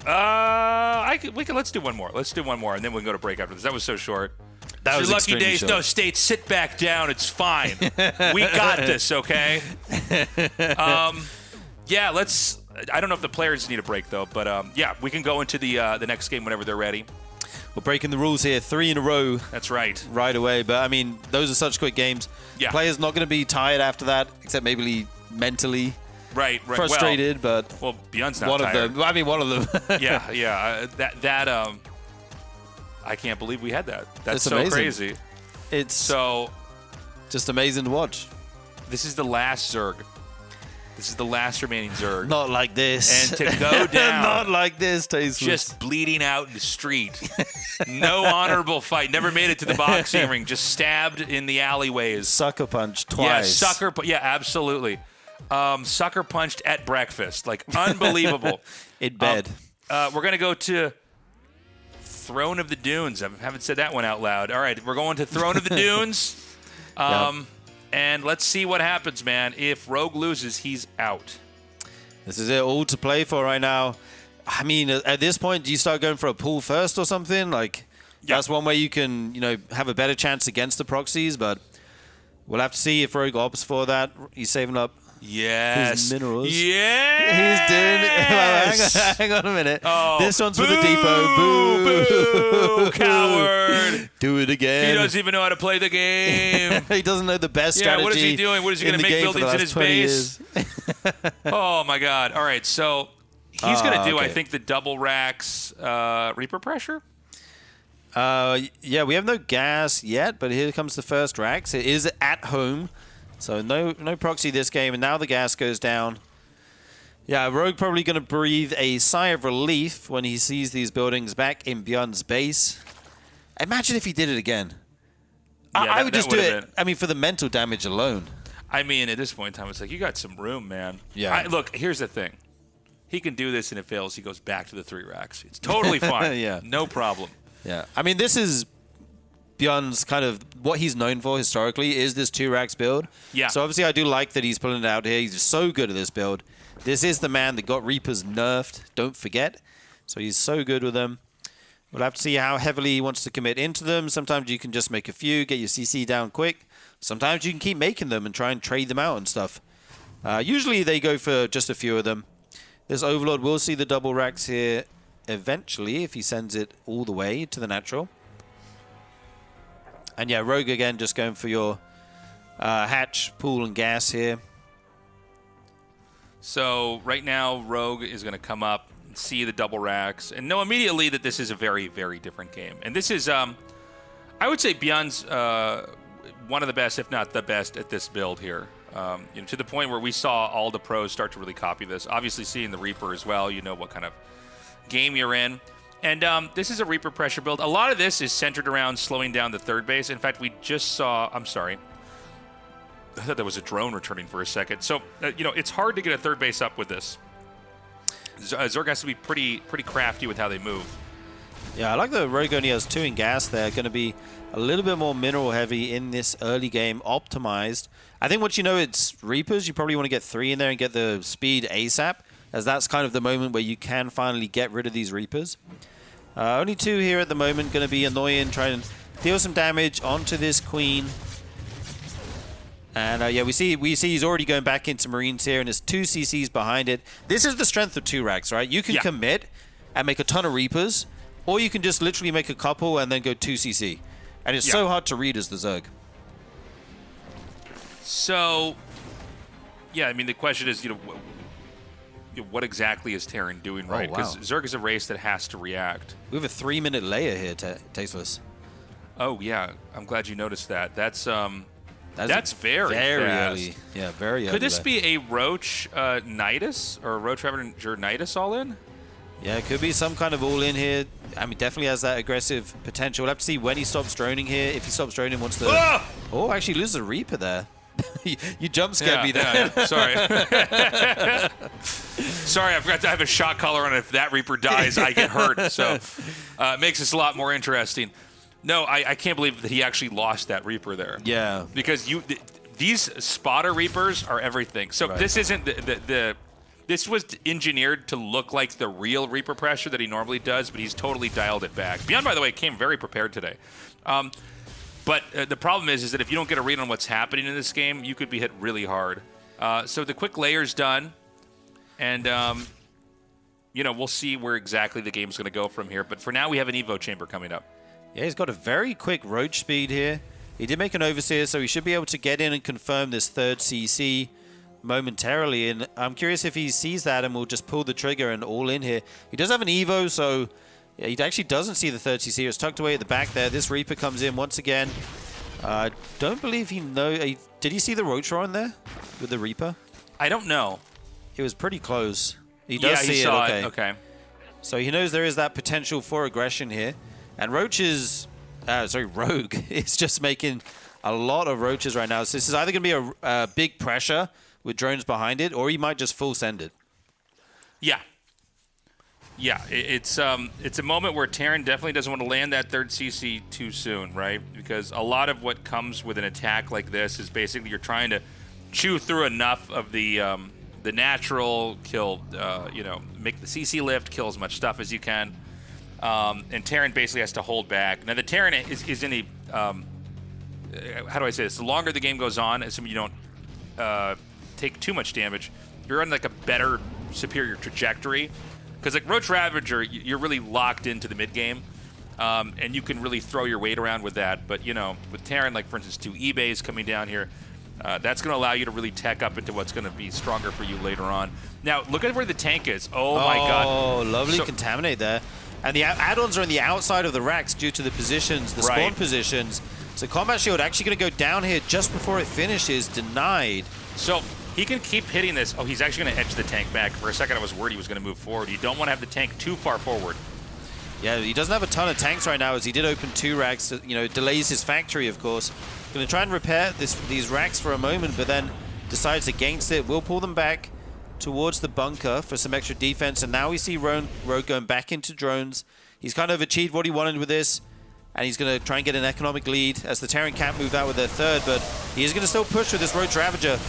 [SPEAKER 4] Let's do one more. Let's do one more, and then we can go to break after this. That was so short.
[SPEAKER 2] That was
[SPEAKER 4] lucky days.
[SPEAKER 2] short.
[SPEAKER 4] No, State, sit back down. It's fine. We got this, okay? Yeah, let's... I don't know if the players need a break, though, but yeah, we can go into the next game whenever they're ready.
[SPEAKER 2] We're breaking the rules here, 3 in a row.
[SPEAKER 4] That's right.
[SPEAKER 2] Right away, but I mean, those are such quick games.
[SPEAKER 4] Yeah.
[SPEAKER 2] Players not going to be tired after that, except maybe mentally
[SPEAKER 4] Right.
[SPEAKER 2] frustrated, but
[SPEAKER 4] well, Beyond's not
[SPEAKER 2] one
[SPEAKER 4] tired.
[SPEAKER 2] of them. I mean, one of them.
[SPEAKER 4] yeah. I can't believe we had that. That's
[SPEAKER 2] It's
[SPEAKER 4] so
[SPEAKER 2] amazing.
[SPEAKER 4] crazy.
[SPEAKER 2] It's
[SPEAKER 4] So
[SPEAKER 2] just amazing to watch.
[SPEAKER 4] this is the last Zerg. This is the last remaining Zerg.
[SPEAKER 2] Not like this.
[SPEAKER 4] And to go down,
[SPEAKER 2] Not like this, Tasteless.
[SPEAKER 4] just bleeding out in the street. No honorable fight. Never made it to the boxing ring. Just stabbed in the alleyways.
[SPEAKER 2] Sucker punch
[SPEAKER 4] Yeah,
[SPEAKER 2] twice.
[SPEAKER 4] yeah, absolutely. Sucker punched at breakfast. Like, unbelievable.
[SPEAKER 2] In bed.
[SPEAKER 4] We're going to go to Throne of the Dunes. I haven't said that one out loud. All right, we're going to Throne of the Dunes. And let's see what happens, man. If Rogue loses, he's out.
[SPEAKER 2] This is it, all to play for right now. I mean, at this point, do you start going for a pull first or something? Like, that's one way you can, you know, have a better chance against the proxies, but we'll have to see if Rogue opts for that. He's saving up
[SPEAKER 4] Yes.
[SPEAKER 2] His minerals.
[SPEAKER 4] Yes.
[SPEAKER 2] He's doing it. Hang on a minute.
[SPEAKER 4] Oh,
[SPEAKER 2] this one's for the depot.
[SPEAKER 4] Boo, coward.
[SPEAKER 2] Do it again.
[SPEAKER 4] He doesn't even know how to play the game.
[SPEAKER 2] He doesn't know the best
[SPEAKER 4] Yeah,
[SPEAKER 2] strategy.
[SPEAKER 4] what is he doing? What is he going to make buildings in his base? Oh, my God. All right, so he's going to do,
[SPEAKER 2] okay.
[SPEAKER 4] I think, the double racks Reaper pressure.
[SPEAKER 2] Yeah, we have no gas yet, but here comes the first racks. It is at home, so no proxy this game, and now the gas goes down. Yeah, Rogue probably going to breathe a sigh of relief when he sees these buildings back in Bjorn's base. Imagine if he did it again.
[SPEAKER 4] Yeah,
[SPEAKER 2] I would
[SPEAKER 4] that
[SPEAKER 2] just do
[SPEAKER 4] would've
[SPEAKER 2] it,
[SPEAKER 4] been-
[SPEAKER 2] I mean, for the mental damage alone.
[SPEAKER 4] I mean, at this point in time, it's like, you got some room, man.
[SPEAKER 2] Yeah.
[SPEAKER 4] Look, here's the thing. He can do this, and if it fails, he goes back to the 3 racks. It's totally fine.
[SPEAKER 2] Yeah.
[SPEAKER 4] No problem.
[SPEAKER 2] Yeah, I mean, this is Bjorn's kind of what he's known for historically is this 2 racks build.
[SPEAKER 4] Yeah.
[SPEAKER 2] So obviously I do like that he's pulling it out here. He's so good at this build. This is the man that got Reapers nerfed, don't forget. So he's so good with them. We'll have to see how heavily he wants to commit into them. Sometimes you can just make a few, get your CC down quick. Sometimes you can keep making them and try and trade them out and stuff. Usually they go for just a few of them. This Overlord will see the double racks here eventually if he sends it all the way to the natural. And yeah, Rogue again just going for your hatch, pool, and gas here.
[SPEAKER 4] So right now, Rogue is going to come up, see the double racks, and know immediately that this is a very, very different game. And this is, I would say, Bjorn's one of the best, if not the best, at this build here. To the point where we saw all the pros start to really copy this. Obviously, seeing the Reaper as well, you know what kind of game you're in. And this is a Reaper pressure build. A lot of this is centered around slowing down the third base. In fact, we just saw, I'm sorry, I thought there was a drone returning for a second. So, it's hard to get a third base up with this. Zerg has to be pretty crafty with how they move.
[SPEAKER 2] Yeah, I like the Rogue only has 2 in gas there. Going to be a little bit more mineral heavy in this early game, optimized. I think once you know it's Reapers, you probably want to get 3 in there and get the speed ASAP, as that's kind of the moment where you can finally get rid of these Reapers. Only 2 here at the moment, going to be annoying, trying to deal some damage onto this Queen. And yeah, we see he's already going back into Marines here, and there's 2 CCs behind it. This is the strength of 2 racks, right? You can commit and make a ton of Reapers, or you can just literally make a couple and then go 2 CC. And it's so hard to read as the Zerg.
[SPEAKER 4] So, yeah, I mean, the question is, what exactly is Terran doing right?
[SPEAKER 2] wow.
[SPEAKER 4] Because Zerg is a race that has to react.
[SPEAKER 2] We have a 3-minute layer here, Tasteless.
[SPEAKER 4] Oh, yeah. I'm glad you noticed that. That's very
[SPEAKER 2] very
[SPEAKER 4] fast.
[SPEAKER 2] early. Yeah, very early.
[SPEAKER 4] Could this be a Roach Nidus or a Roach Ravager Nidus all in?
[SPEAKER 2] Yeah, it could be some kind of all-in here. I mean, definitely has that aggressive potential. We'll have to see when he stops droning here. If he stops droning once the...
[SPEAKER 4] Ah!
[SPEAKER 2] Oh, actually loses a Reaper there. You jump scared me there.
[SPEAKER 4] Yeah. Sorry. Sorry, I forgot to have a shot collar on it. If that Reaper dies, I get hurt. So it makes this a lot more interesting. No, I can't believe that he actually lost that Reaper there.
[SPEAKER 2] Yeah.
[SPEAKER 4] Because these spotter Reapers are everything. So this isn't this was engineered to look like the real Reaper pressure that he normally does, but he's totally dialed it back. Bjorn, by the way, came very prepared today. But the problem is that if you don't get a read on what's happening in this game, you could be hit really hard. So the quick layer's done, and we'll see where exactly the game's going to go from here. But for now, we have an Evo chamber coming up.
[SPEAKER 2] Yeah, he's got a very quick Roach speed here. He did make an Overseer, so he should be able to get in and confirm this 3rd CC momentarily. And I'm curious if he sees that and will just pull the trigger and all in here. He does have an Evo, so yeah, he actually doesn't see the 3rd CC. It's tucked away at the back there. This Reaper comes in once again. Don't believe he knows. Did he see the Roach Roar in there with the Reaper?
[SPEAKER 4] I don't know.
[SPEAKER 2] It was pretty close. He does see
[SPEAKER 4] he
[SPEAKER 2] it.
[SPEAKER 4] saw
[SPEAKER 2] Okay.
[SPEAKER 4] it. Okay.
[SPEAKER 2] So he knows there is that potential for aggression here. And Rogue is just making a lot of Roaches right now. So this is either going to be a big pressure with drones behind it, or he might just full send it.
[SPEAKER 4] Yeah. Yeah, it's a moment where Terran definitely doesn't want to land that 3rd CC too soon, right? Because a lot of what comes with an attack like this is basically you're trying to chew through enough of the natural, kill, make the CC lift, kill as much stuff as you can. And Terran basically has to hold back. Now, the Terran is in a... how do I say this? The longer the game goes on, assuming you don't take too much damage, you're on like a better, superior trajectory. Because like Roach Ravager, you're really locked into the mid game, and you can really throw your weight around with that. But you know, with Terran, like for instance, 2 eBays coming down here, that's going to allow you to really tech up into what's going to be stronger for you later on. Now, look at where the tank is. Oh my God!
[SPEAKER 2] Oh, lovely contaminate there. And the add-ons are on the outside of the racks due to the positions, the spawn positions. So Combat Shield actually going to go down here just before it finishes, denied.
[SPEAKER 4] So he can keep hitting this. Oh, he's actually going to edge the tank back. For a second, I was worried he was going to move forward. You don't want to have the tank too far forward.
[SPEAKER 2] Yeah, he doesn't have a ton of tanks right now, as he did open 2 racks. You know, it delays his factory, of course. Going to try and repair these racks for a moment, but then decides against it. We'll pull them back towards the bunker for some extra defense, and now we see Rogue going back into drones. He's kind of achieved what he wanted with this, and he's going to try and get an economic lead as the Terran can't move out with their 3rd, but he is going to still push with this Roach Ravager.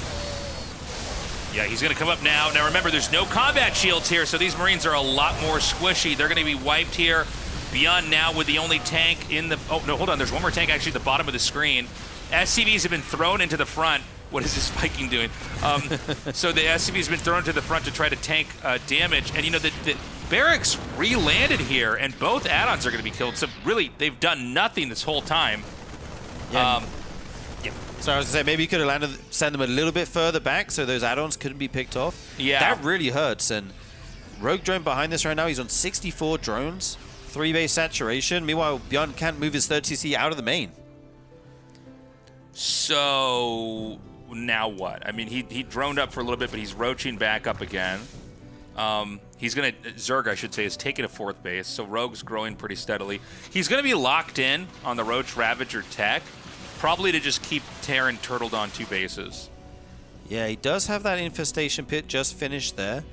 [SPEAKER 4] Yeah, he's going to come up now. Now remember, there's no combat shields here, so these Marines are a lot more squishy. They're going to be wiped here. Beyond now with the only tank in the... Oh, no, hold on. There's one more tank actually at the bottom of the screen. SCVs have been thrown into the front. What is this Viking doing? So the SCV's been thrown to the front to try to tank damage. And, you know, the barracks re-landed here, and both add-ons are going to be killed. So, really, they've done nothing this whole time.
[SPEAKER 2] Yeah. So I was going to say, maybe you could have sent them a little bit further back so those add-ons couldn't be picked off.
[SPEAKER 4] Yeah.
[SPEAKER 2] That really hurts. And Rogue drone behind this right now, he's on 64 drones, 3-base saturation. Meanwhile, Beyond can't move his 3rd CC out of the main.
[SPEAKER 4] So now what? I mean, he droned up for a little bit, but he's roaching back up again. He's going to, Zerg, I should say, is taking a 4th base, so Rogue's growing pretty steadily. He's going to be locked in on the Roach Ravager tech, probably to just keep Terran turtled on 2 bases.
[SPEAKER 2] Yeah, he does have that infestation pit just finished there.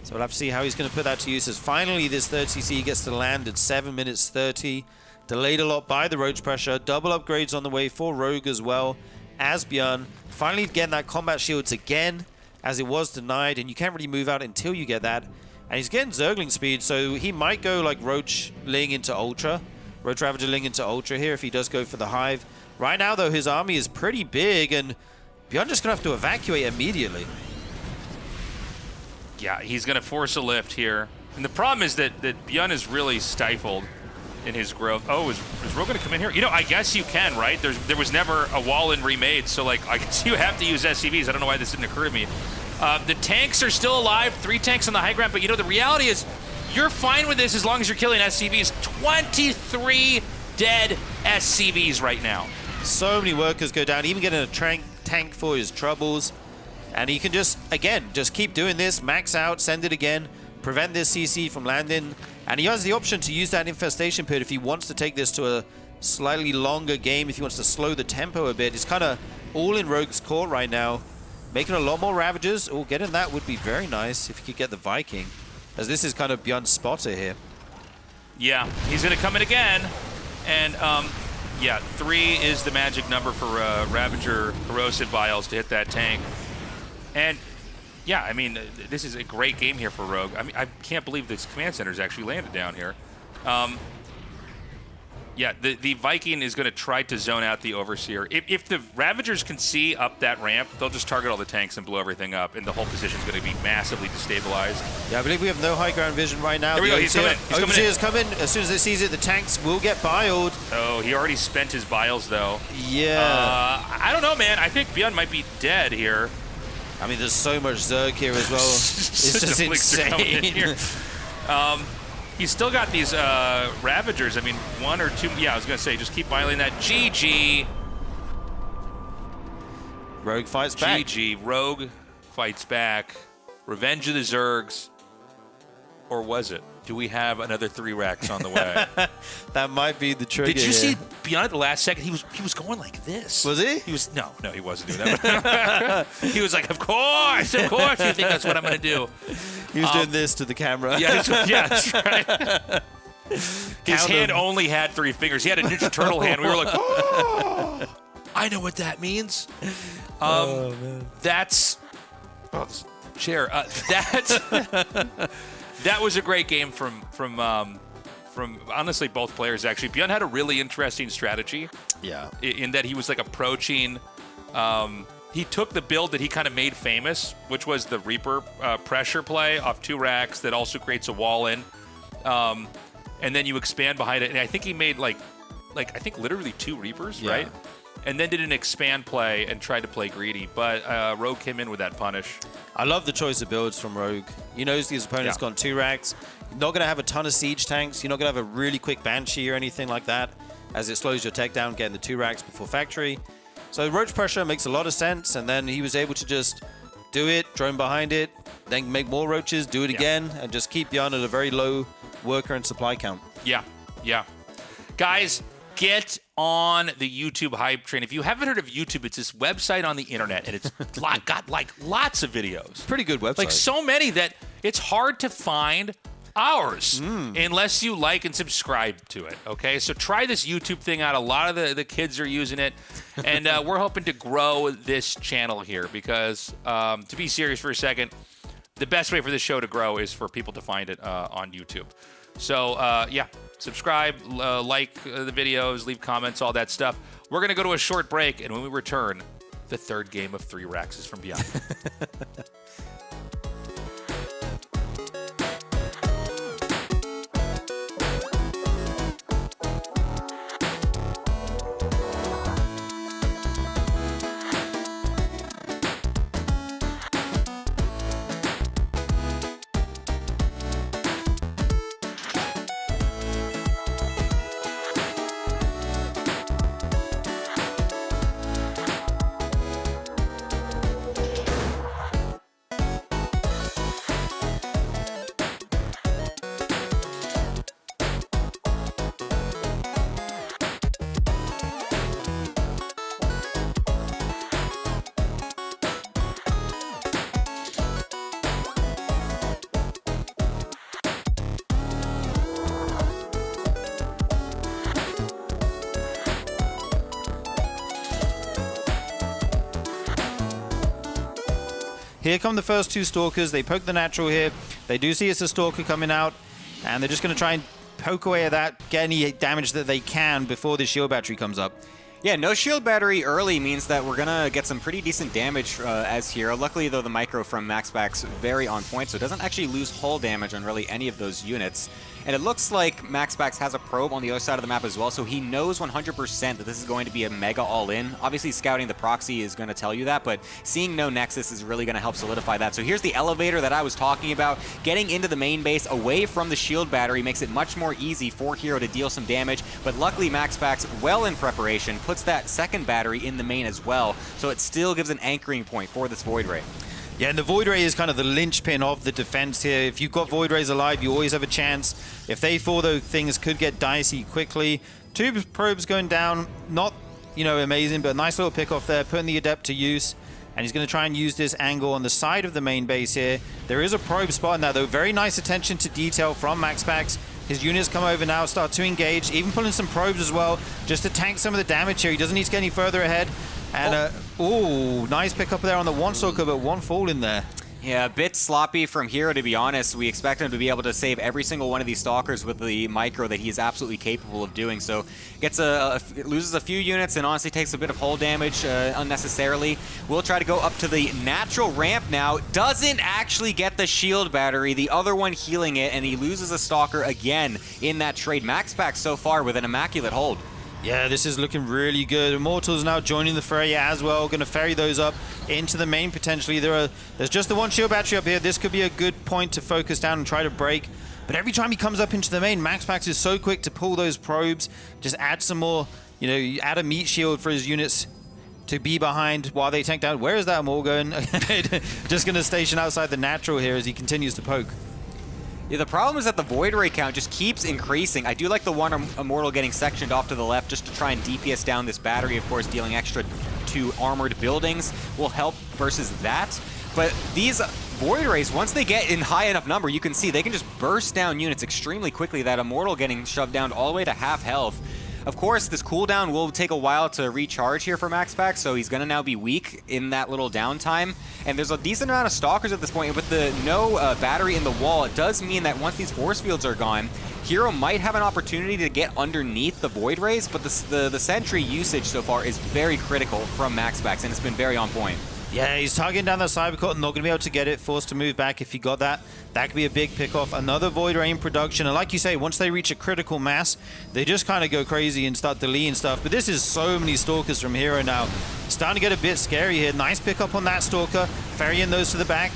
[SPEAKER 2] So we'll have to see how he's going to put that to use, as finally this 3rd CC gets to land at 7 minutes 30. Delayed a lot by the Roach pressure. Double upgrades on the way for Rogue as well as Björn. Finally getting that combat shields again, as it was denied, and you can't really move out until you get that. And he's getting Zergling speed, so he might go like Roach Ling into Ultra. Roach Ravager Ling into Ultra here if he does go for the Hive. Right now, though, his army is pretty big, and Björn just going to have to evacuate immediately.
[SPEAKER 4] Yeah, he's going to force a lift here. And the problem is that Björn is really stifled in his growth. Oh, is Rogue going to come in here? You know, I guess you can, right? There was never a wall in remade, so like I guess you have to use SCVs. I don't know why this didn't occur to me. The tanks are still alive, 3 tanks on the high ground, but you know, the reality is you're fine with this as long as you're killing SCVs. 23 dead SCVs right now.
[SPEAKER 2] So many workers go down, even getting a tank for his troubles. And he can just, again, just keep doing this, max out, send it again, prevent this CC from landing. And he has the option to use that infestation pit if he wants to take this to a slightly longer game, if he wants to slow the tempo a bit. It's kind of all in Rogue's court right now, making a lot more Ravagers. Oh, getting that would be very nice if he could get the Viking, as this is kind of Björn's spotter here.
[SPEAKER 4] Yeah, he's going to come in again. And, yeah, 3 is the magic number for Ravager Corrosive Vials to hit that tank. And, yeah, I mean, this is a great game here for Rogue. I mean, I can't believe this command center's actually landed down here. Yeah, the Viking is going to try to zone out the Overseer. If the Ravagers can see up that ramp, they'll just target all the tanks and blow everything up, and the whole position's going to be massively destabilized.
[SPEAKER 2] Yeah, I believe we have no high ground vision right now.
[SPEAKER 4] There we go, he's coming in.
[SPEAKER 2] Overseer's coming. As soon as they sees it, the tanks will get biled.
[SPEAKER 4] Oh, he already spent his biles, though.
[SPEAKER 2] Yeah.
[SPEAKER 4] I don't know, man. I think Björn might be dead here.
[SPEAKER 2] I mean, there's so much Zerg here as well. It's just insane.
[SPEAKER 4] He's still got these Ravagers. I mean, 1 or 2. Yeah, I was going to say, just keep violating that. GG.
[SPEAKER 2] Rogue fights back.
[SPEAKER 4] GG. Rogue fights back. Revenge of the Zergs. Or was it? Do we have another 3 racks on the way?
[SPEAKER 2] That might be the trigger.
[SPEAKER 4] Did you see beyond the last second? He was going like this.
[SPEAKER 2] Was he?
[SPEAKER 4] He was no, he wasn't doing that. He was like, of course you think that's what I'm going to do.
[SPEAKER 2] He was doing this to the camera.
[SPEAKER 4] Yeah, that's right. His hand only had 3 fingers. He had a Ninja Turtle hand. We were like, oh, I know what that means.
[SPEAKER 2] Oh, man.
[SPEAKER 4] That's chair. That was a great game from honestly both players, actually. Björn had a really interesting strategy.
[SPEAKER 2] Yeah.
[SPEAKER 4] In that he was like approaching, he took the build that he kind of made famous, which was the Reaper pressure play off 2 racks that also creates a wall in. And then you expand behind it. And I think he made like I think literally 2 Reapers, right? And then did an expand play and tried to play greedy. But Rogue came in with that punish.
[SPEAKER 2] I love the choice of builds from Rogue. He knows his opponent's got 2 racks. You're not going to have a ton of siege tanks. You're not going to have a really quick Banshee or anything like that, as it slows your tech down getting the 2 racks before factory. So Roach Pressure makes a lot of sense, and then he was able to just do it, drone behind it, then make more roaches, do it again, and just keep Yarn at a very low worker and supply count.
[SPEAKER 4] Yeah. Guys, get on the YouTube hype train. If you haven't heard of YouTube, it's this website on the internet, and it's got like lots of videos.
[SPEAKER 2] Pretty good website.
[SPEAKER 4] Like so many that it's hard to find ours unless you like and subscribe to it. Okay, so try this YouTube thing out. A lot of the kids are using it, and we're hoping to grow this channel here because, to be serious for a second, the best way for this show to grow is for people to find it on YouTube. So yeah, subscribe, like the videos, leave comments, all that stuff. We're gonna go to a short break, and when we return, the 3rd game of 3 racks is from Beyond.
[SPEAKER 2] Here come the first 2 Stalkers. They poke the natural here. They do see it's a Stalker coming out, and they're just going to try and poke away at that, get any damage that they can before the shield battery comes up.
[SPEAKER 1] Yeah, no shield battery early means that we're going to get some pretty decent damage as hero. Luckily, though, the micro from MaxPack's very on point, so it doesn't actually lose hull damage on really any of those units. And it looks like MaxPax has a probe on the other side of the map as well, so he knows 100% that this is going to be a mega all-in. Obviously, scouting the proxy is going to tell you that, but seeing no Nexus is really going to help solidify that. So here's the elevator that I was talking about. Getting into the main base away from the shield battery makes it much more easy for Hero to deal some damage, but luckily MaxPax, well in preparation, puts that second battery in the main as well, so it still gives an anchoring point for this Void Ray.
[SPEAKER 2] Yeah, and the Void Ray is kind of the linchpin of the defense here. If you've got Void Rays alive, you always have a chance. If they fall, though, things could get dicey quickly. 2 probes going down, not, amazing, but a nice little pick off there, putting the Adept to use. And he's going to try and use this angle on the side of the main base here. There is a probe spot in that, though. Very nice attention to detail from MaxPax. His units come over now, start to engage, even pulling some probes as well, just to tank some of the damage here. He doesn't need to get any further ahead. And, nice pick up there on the 1 Stalker, but 1 fall in there.
[SPEAKER 1] Yeah, a bit sloppy from Hero, to be honest. We expect him to be able to save every single one of these Stalkers with the micro that he is absolutely capable of doing. So gets loses a few units and honestly takes a bit of hull damage unnecessarily. We'll try to go up to the natural ramp now. Doesn't actually get the shield battery, the other one healing it, and he loses a Stalker again in that trade. MaxPack so far with an immaculate hold.
[SPEAKER 2] Yeah, this is looking really good. Immortals now joining the fray as well. Going to ferry those up into the main potentially. There's just the 1 shield battery up here. This could be a good point to focus down and try to break. But every time he comes up into the main, MaxPax is so quick to pull those probes. Just add some more, add a meat shield for his units to be behind while they tank down. Where is that Morgan? Just going to station outside the natural here as he continues to poke.
[SPEAKER 1] Yeah, the problem is that the Void Ray count just keeps increasing. I do like the 1 Immortal getting sectioned off to the left just to try and DPS down this battery. Of course, dealing extra to armored buildings will help versus that. But these Void Rays, once they get in high enough number, you can see they can just burst down units extremely quickly. That Immortal getting shoved down all the way to half health. Of course, this cooldown will take a while to recharge here for MaxPack, so he's going to now be weak in that little downtime. And there's a decent amount of Stalkers at this point. With the no battery in the wall, it does mean that once these force fields are gone, Hero might have an opportunity to get underneath the Void Rays, but the Sentry usage so far is very critical from MaxPax, and it's been very on point.
[SPEAKER 2] Yeah, he's targeting down that Cybercore, not going to be able to get it, forced to move back if he got that. That could be a big pick-off. Another Void Ray in production, and like you say, once they reach a critical mass, they just kind of go crazy and start deleting stuff. But this is so many Stalkers from Hero now. Starting to get a bit scary here. Nice pick-up on that Stalker, ferrying those to the back.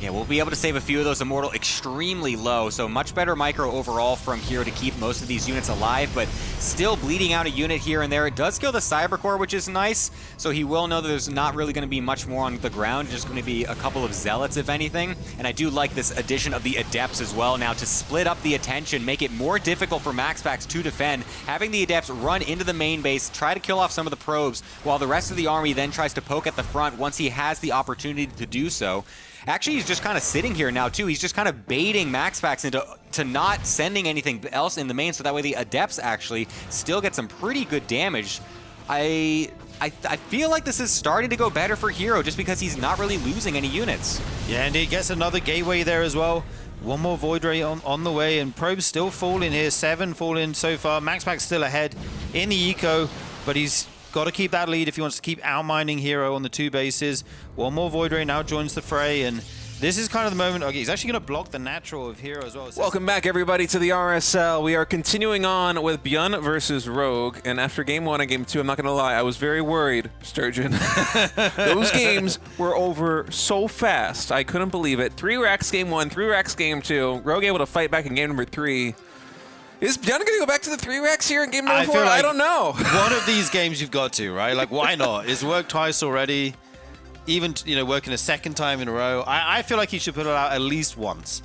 [SPEAKER 1] Yeah, we'll be able to save a few of those Immortal extremely low, so much better micro overall from Hero to keep most of these units alive, but still bleeding out a unit here and there. It does kill the Cybercore, which is nice, so he will know that there's not really going to be much more on the ground, just going to be a couple of Zealots, if anything. And I do like this addition of the Adepts as well now to split up the attention, make it more difficult for MaxPax to defend. Having the Adepts run into the main base, try to kill off some of the probes, while the rest of the army then tries to poke at the front once he has the opportunity to do so. Actually, he's just kind of sitting here now, too. He's just kind of baiting MaxPax into not sending anything else in the main, so that way the Adepts actually still get some pretty good damage. I feel like this is starting to go better for Hero just because he's not really losing any units.
[SPEAKER 2] Yeah, and he gets another gateway there as well. One more Void Ray on the way, and probes still falling here. 7 falling so far. MaxPax still ahead in the eco, but he's got to keep that lead if he wants to keep outmining Hero on the 2 bases. One more Void Ray now joins the fray, and this is kind of the moment. Okay, he's actually going to block the natural of Hero as well.
[SPEAKER 3] Welcome back, everybody, to the RSL. We are continuing on with Bjorn versus Rogue, and after Game 1 and Game 2, I'm not going to lie, I was very worried, Sturgeon. Those games were over so fast. I couldn't believe it. 3 racks Game 1, 3 racks Game 2. Rogue able to fight back in Game number 3. Is Bjorn going to go back to the 3 racks here in Game number 4? I don't know.
[SPEAKER 2] One of these games you've got to, right? Like, why not? It's worked twice already. Even, you know, working a second time in a row. I feel like he should put it out at least once.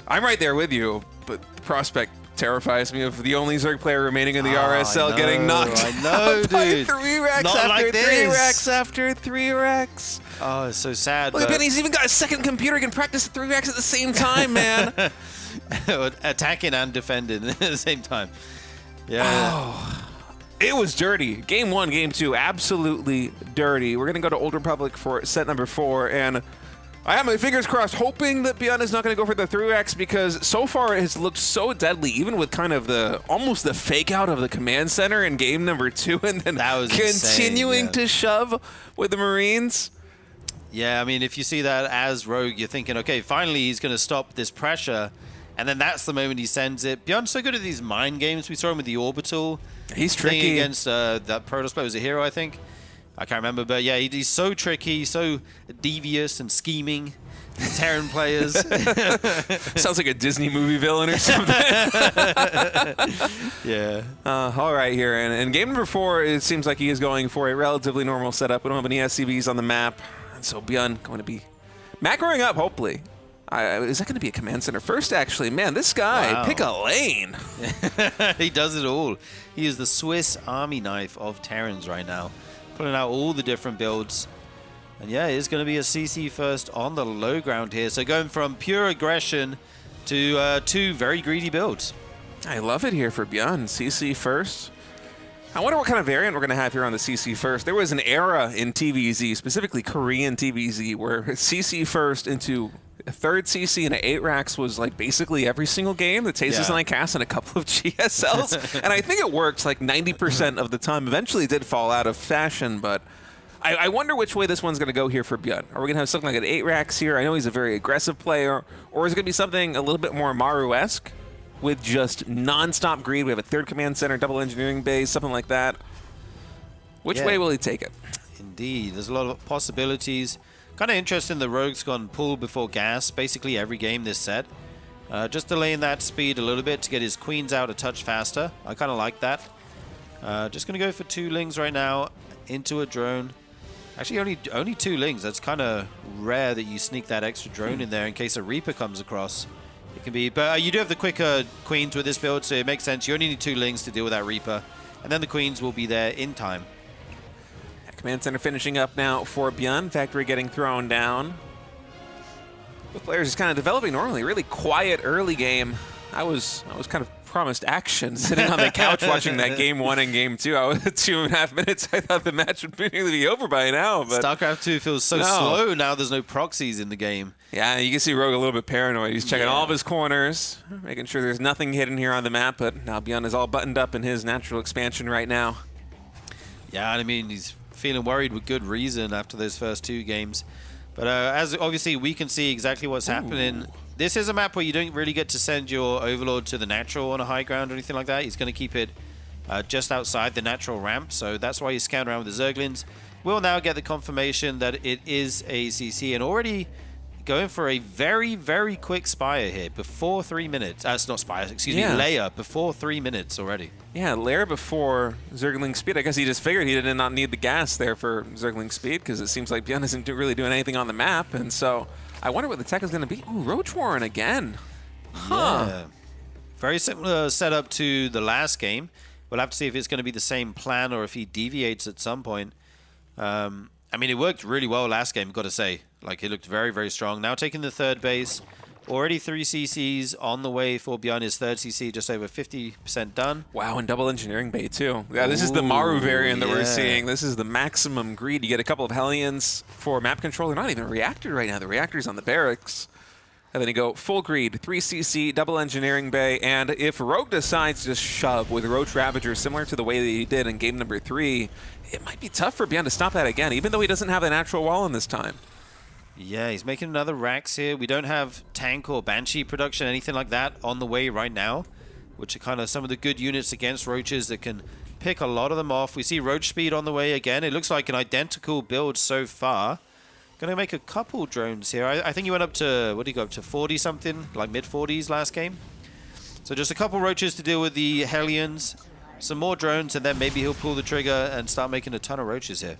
[SPEAKER 3] I'm right there with you, but the prospect terrifies me of the only Zerg player remaining in the RSL getting knocked out by 3 racks
[SPEAKER 2] Not
[SPEAKER 3] after
[SPEAKER 2] like
[SPEAKER 3] 3
[SPEAKER 2] this.
[SPEAKER 3] racks after 3 racks.
[SPEAKER 2] Oh, it's so sad.
[SPEAKER 3] Look, Ben, he's even got a second computer. He can practice 3 racks at the same time, man.
[SPEAKER 2] Attacking and defending at the same time. Yeah.
[SPEAKER 3] Oh, it was dirty. Game 1, Game 2, absolutely dirty. We're going to go to Old Republic for set number 4, and I have my fingers crossed, hoping that Bjorn is not going to go for the 3 racks, because so far it has looked so deadly, even with kind of almost the fake out of the command center in game number 2, and then
[SPEAKER 2] that was
[SPEAKER 3] continuing
[SPEAKER 2] insane,
[SPEAKER 3] to shove with the Marines.
[SPEAKER 2] Yeah, I mean, if you see that as Rogue, you're thinking, okay, finally he's going to stop this pressure. And then that's the moment he sends it. Bjorn's so good at these mind games. We saw him with the Orbital.
[SPEAKER 3] He's tricky.
[SPEAKER 2] Against that Protoss player was a Hero, I think. I can't remember. But yeah, he's so tricky, so devious and scheming. Terran players.
[SPEAKER 3] Sounds like a Disney movie villain or something.
[SPEAKER 2] Yeah.
[SPEAKER 3] All right, here. And in game number 4, it seems like he is going for a relatively normal setup. We don't have any SCVs on the map. And so Bjorn going to be macroing up, hopefully. Is that going to be a command center first, actually? Man, this guy, pick a lane.
[SPEAKER 2] He does it all. He is the Swiss Army knife of Terrans right now. Pulling out all the different builds. And yeah, it's going to be a CC first on the low ground here. So going from pure aggression to 2 very greedy builds.
[SPEAKER 3] I love it here for Bjorn. CC first. I wonder what kind of variant we're going to have here on the CC first. There was an era in TVZ, specifically Korean TVZ, where CC first into a 3rd CC and an 8 racks was like basically every single game. The Tastes and I cast in a couple of GSLs. And I think it worked like 90% of the time. Eventually it did fall out of fashion, but I wonder which way this one's going to go here for Bjorn. Are we going to have something like an 8 racks here? I know he's a very aggressive player. Or is it going to be something a little bit more Maru-esque with just non-stop greed? We have a 3rd command center, double engineering base, something like that. Which way will he take it?
[SPEAKER 2] Indeed. There's a lot of possibilities. Kind of interesting the Rogue's gone pull before gas basically every game this set. Just delaying that speed a little bit to get his queens out a touch faster. I kind of like that. Just going to go for 2 lings right now into a drone. Actually, only 2 lings. That's kind of rare that you sneak that extra drone in there in case a Reaper comes across. It can be, but you do have the quicker queens with this build, so it makes sense. You only need 2 lings to deal with that Reaper, and then the queens will be there in time.
[SPEAKER 3] Command center finishing up now for Bjorn. Factory getting thrown down. The players just kind of developing normally. Really quiet early game. I was kind of promised action sitting on the couch watching that game 1 and game 2. I was at 2.5 minutes. I thought the match would nearly be over by now. But
[SPEAKER 2] StarCraft 2 feels so slow now there's no proxies in the game.
[SPEAKER 3] Yeah, you can see Rogue a little bit paranoid. He's checking all of his corners, making sure there's nothing hidden here on the map, but now Beyond is all buttoned up in his natural expansion right now.
[SPEAKER 2] Yeah, I mean, he's feeling worried with good reason after those first 2 games. But as obviously we can see exactly what's happening. This is a map where you don't really get to send your Overlord to the natural on a high ground or anything like that. He's going to keep it just outside the natural ramp, so that's why he's scouting around with the Zerglings. We'll now get the confirmation that it is ACC, and already going for a very, very quick Spire here before 3 minutes. It's not Spire, excuse me, Leia before 3 minutes already.
[SPEAKER 3] Yeah, Lair before Zergling speed. I guess he just figured he did not need the gas there for Zergling speed, because it seems like Beyond isn't really doing anything on the map, and so I wonder what the tech is going to be. Ooh, Roach Warren again.
[SPEAKER 2] Yeah. Very similar setup to the last game. We'll have to see if it's going to be the same plan or if he deviates at some point. I mean, it worked really well last game, got to say. Like, it looked very, very strong. Now taking the third base. Already 3 CCs on the way for Beyond his third CC, just over 50% done.
[SPEAKER 3] Wow, and double engineering bay too. Yeah, this is the Maru variant that we're seeing. This is the maximum greed. You get a couple of Hellions for map control. They're not even a reactor right now. The reactor's on the barracks. And then you go full greed, 3 CC, double engineering bay, and if Rogue decides to just shove with Roach Ravager, similar to the way that he did in game number 3, it might be tough for Beyond to stop that again, even though he doesn't have the natural wall in this time.
[SPEAKER 2] Yeah, he's making another Rax here. We don't have tank or Banshee production, anything like that on the way right now, which are kind of some of the good units against Roaches that can pick a lot of them off. We see Roach Speed on the way again. It looks like an identical build so far. Going to make a couple drones here. I think he went up to, what did he go up to, 40-something? Like mid-40s last game. So just a couple Roaches to deal with the Hellions. Some more drones, and then maybe he'll pull the trigger and start making a ton of Roaches here.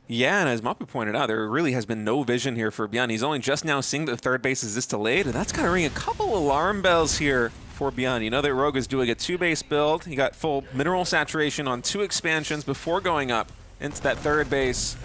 [SPEAKER 3] Yeah, and as Mapu pointed out, there really has been no vision here for Beyond. He's only just now seeing that the third base is this delayed, and that's going to ring a couple alarm bells here for Beyond. You know that Rogue is doing a 2-base build. He got full mineral saturation on 2 expansions before going up into that third base.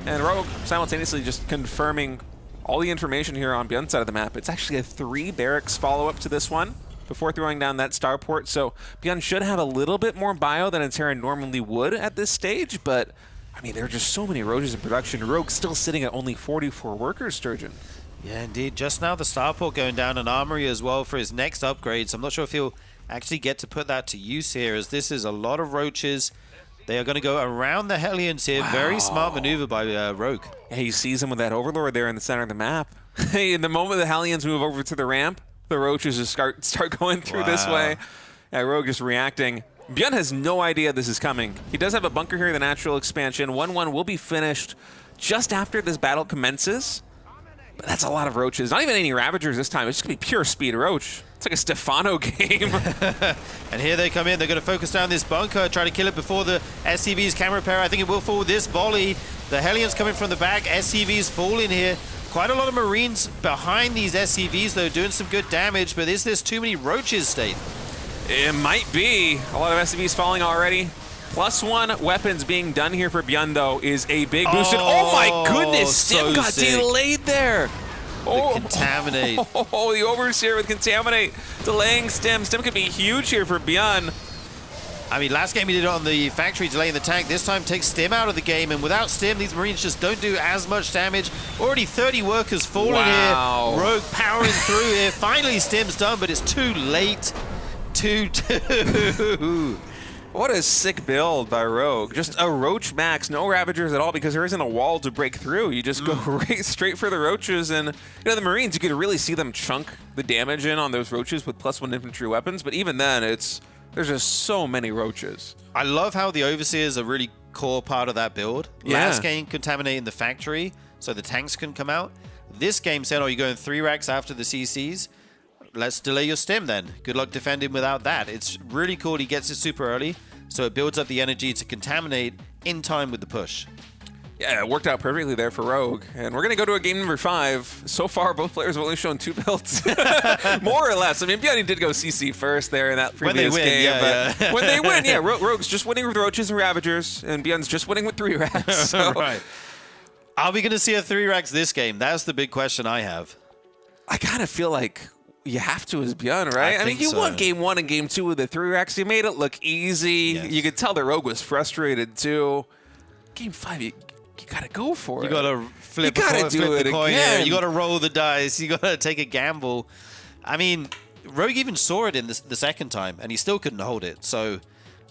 [SPEAKER 3] And Rogue simultaneously just confirming all the information here on Beyond's side of the map. It's actually a 3 barracks follow-up to this one before throwing down that starport. So Beyond should have a little bit more bio than a Terran normally would at this stage, but I mean, there are just so many Roaches in production. Rogue's still sitting at only 44 workers, Sturgeon.
[SPEAKER 2] Yeah, indeed. Just now the starport going down an armory as well for his next upgrade. So I'm not sure if he'll actually get to put that to use here, as this is a lot of Roaches. They are going to go around the Hellions here. Wow. Very smart maneuver by Rogue.
[SPEAKER 3] Yeah, he sees him with that Overlord there in the center of the map. In the moment the Hellions move over to the ramp, the Roaches just start going through this way. Yeah, Rogue just reacting. Beyond has no idea this is coming. He does have a bunker here in the natural expansion. 1-1 will be finished just after this battle commences. But that's a lot of Roaches. Not even any Ravagers this time. It's just going to be pure speed Roach. It's like a Stefano game.
[SPEAKER 2] And here they come in. They're going to focus down this bunker, try to kill it before the SCV's camera repair. I think it will fall with this volley. The Hellions coming from the back. SCV's falling here. Quite a lot of Marines behind these SCVs, though, doing some good damage. But is this too many Roaches, State?
[SPEAKER 3] It might be. A lot of SCVs falling already. +1 weapons being done here for Beyond, though, is a big boost. Oh my goodness, Stim got delayed there.
[SPEAKER 2] The Contaminate.
[SPEAKER 3] Oh, the Overseer with Contaminate. Delaying Stim. Stim could be huge here for Beyond.
[SPEAKER 2] I mean, last game he did it on the factory, delaying the tank. This time takes Stim out of the game, and without Stim, these Marines just don't do as much damage. Already 30 workers falling here. Rogue powering through here. Finally, Stim's done, but it's too late. 2-2.
[SPEAKER 3] What a sick build by Rogue. Just a Roach max, no Ravagers at all, because there isn't a wall to break through. You just go right straight for the Roaches, and you know, the Marines, you could really see them chunk the damage in on those Roaches with +1 infantry weapons, but even then, there's just so many Roaches.
[SPEAKER 2] I love how the Overseers are really core part of that build.
[SPEAKER 3] Yeah.
[SPEAKER 2] Last game, contaminating the factory so the tanks can come out. This game said, oh, you're going 3 racks after the CCs. Let's delay your Stim then. Good luck defending without that. It's really cool he gets it super early, so it builds up the energy to contaminate in time with the push.
[SPEAKER 3] Yeah, it worked out perfectly there for Rogue. And we're going to go to a game number 5. So far, both players have only shown 2 builds. More or less. I mean, Beyond did go CC first there in that previous game.
[SPEAKER 2] Yeah.
[SPEAKER 3] When they win, yeah, Rogue's just winning with Roaches and Ravagers, and Beyond's just winning with 3 racks. So.
[SPEAKER 2] Right. Are we going to see a 3 racks this game? That's the big question I have.
[SPEAKER 3] I kind of feel like you have to as Bjorn, right? I mean, you won game 1 and game 2 with the 3 racks. You made it look easy.
[SPEAKER 2] Yes.
[SPEAKER 3] You could tell the Rogue was frustrated too. Game 5, you gotta go for it.
[SPEAKER 2] You gotta flip,
[SPEAKER 3] you gotta
[SPEAKER 2] flip
[SPEAKER 3] do
[SPEAKER 2] the
[SPEAKER 3] it
[SPEAKER 2] coin.
[SPEAKER 3] again.
[SPEAKER 2] Yeah, you gotta roll the dice. You gotta take a gamble. I mean, Rogue even saw it in the second time, and he still couldn't hold it. So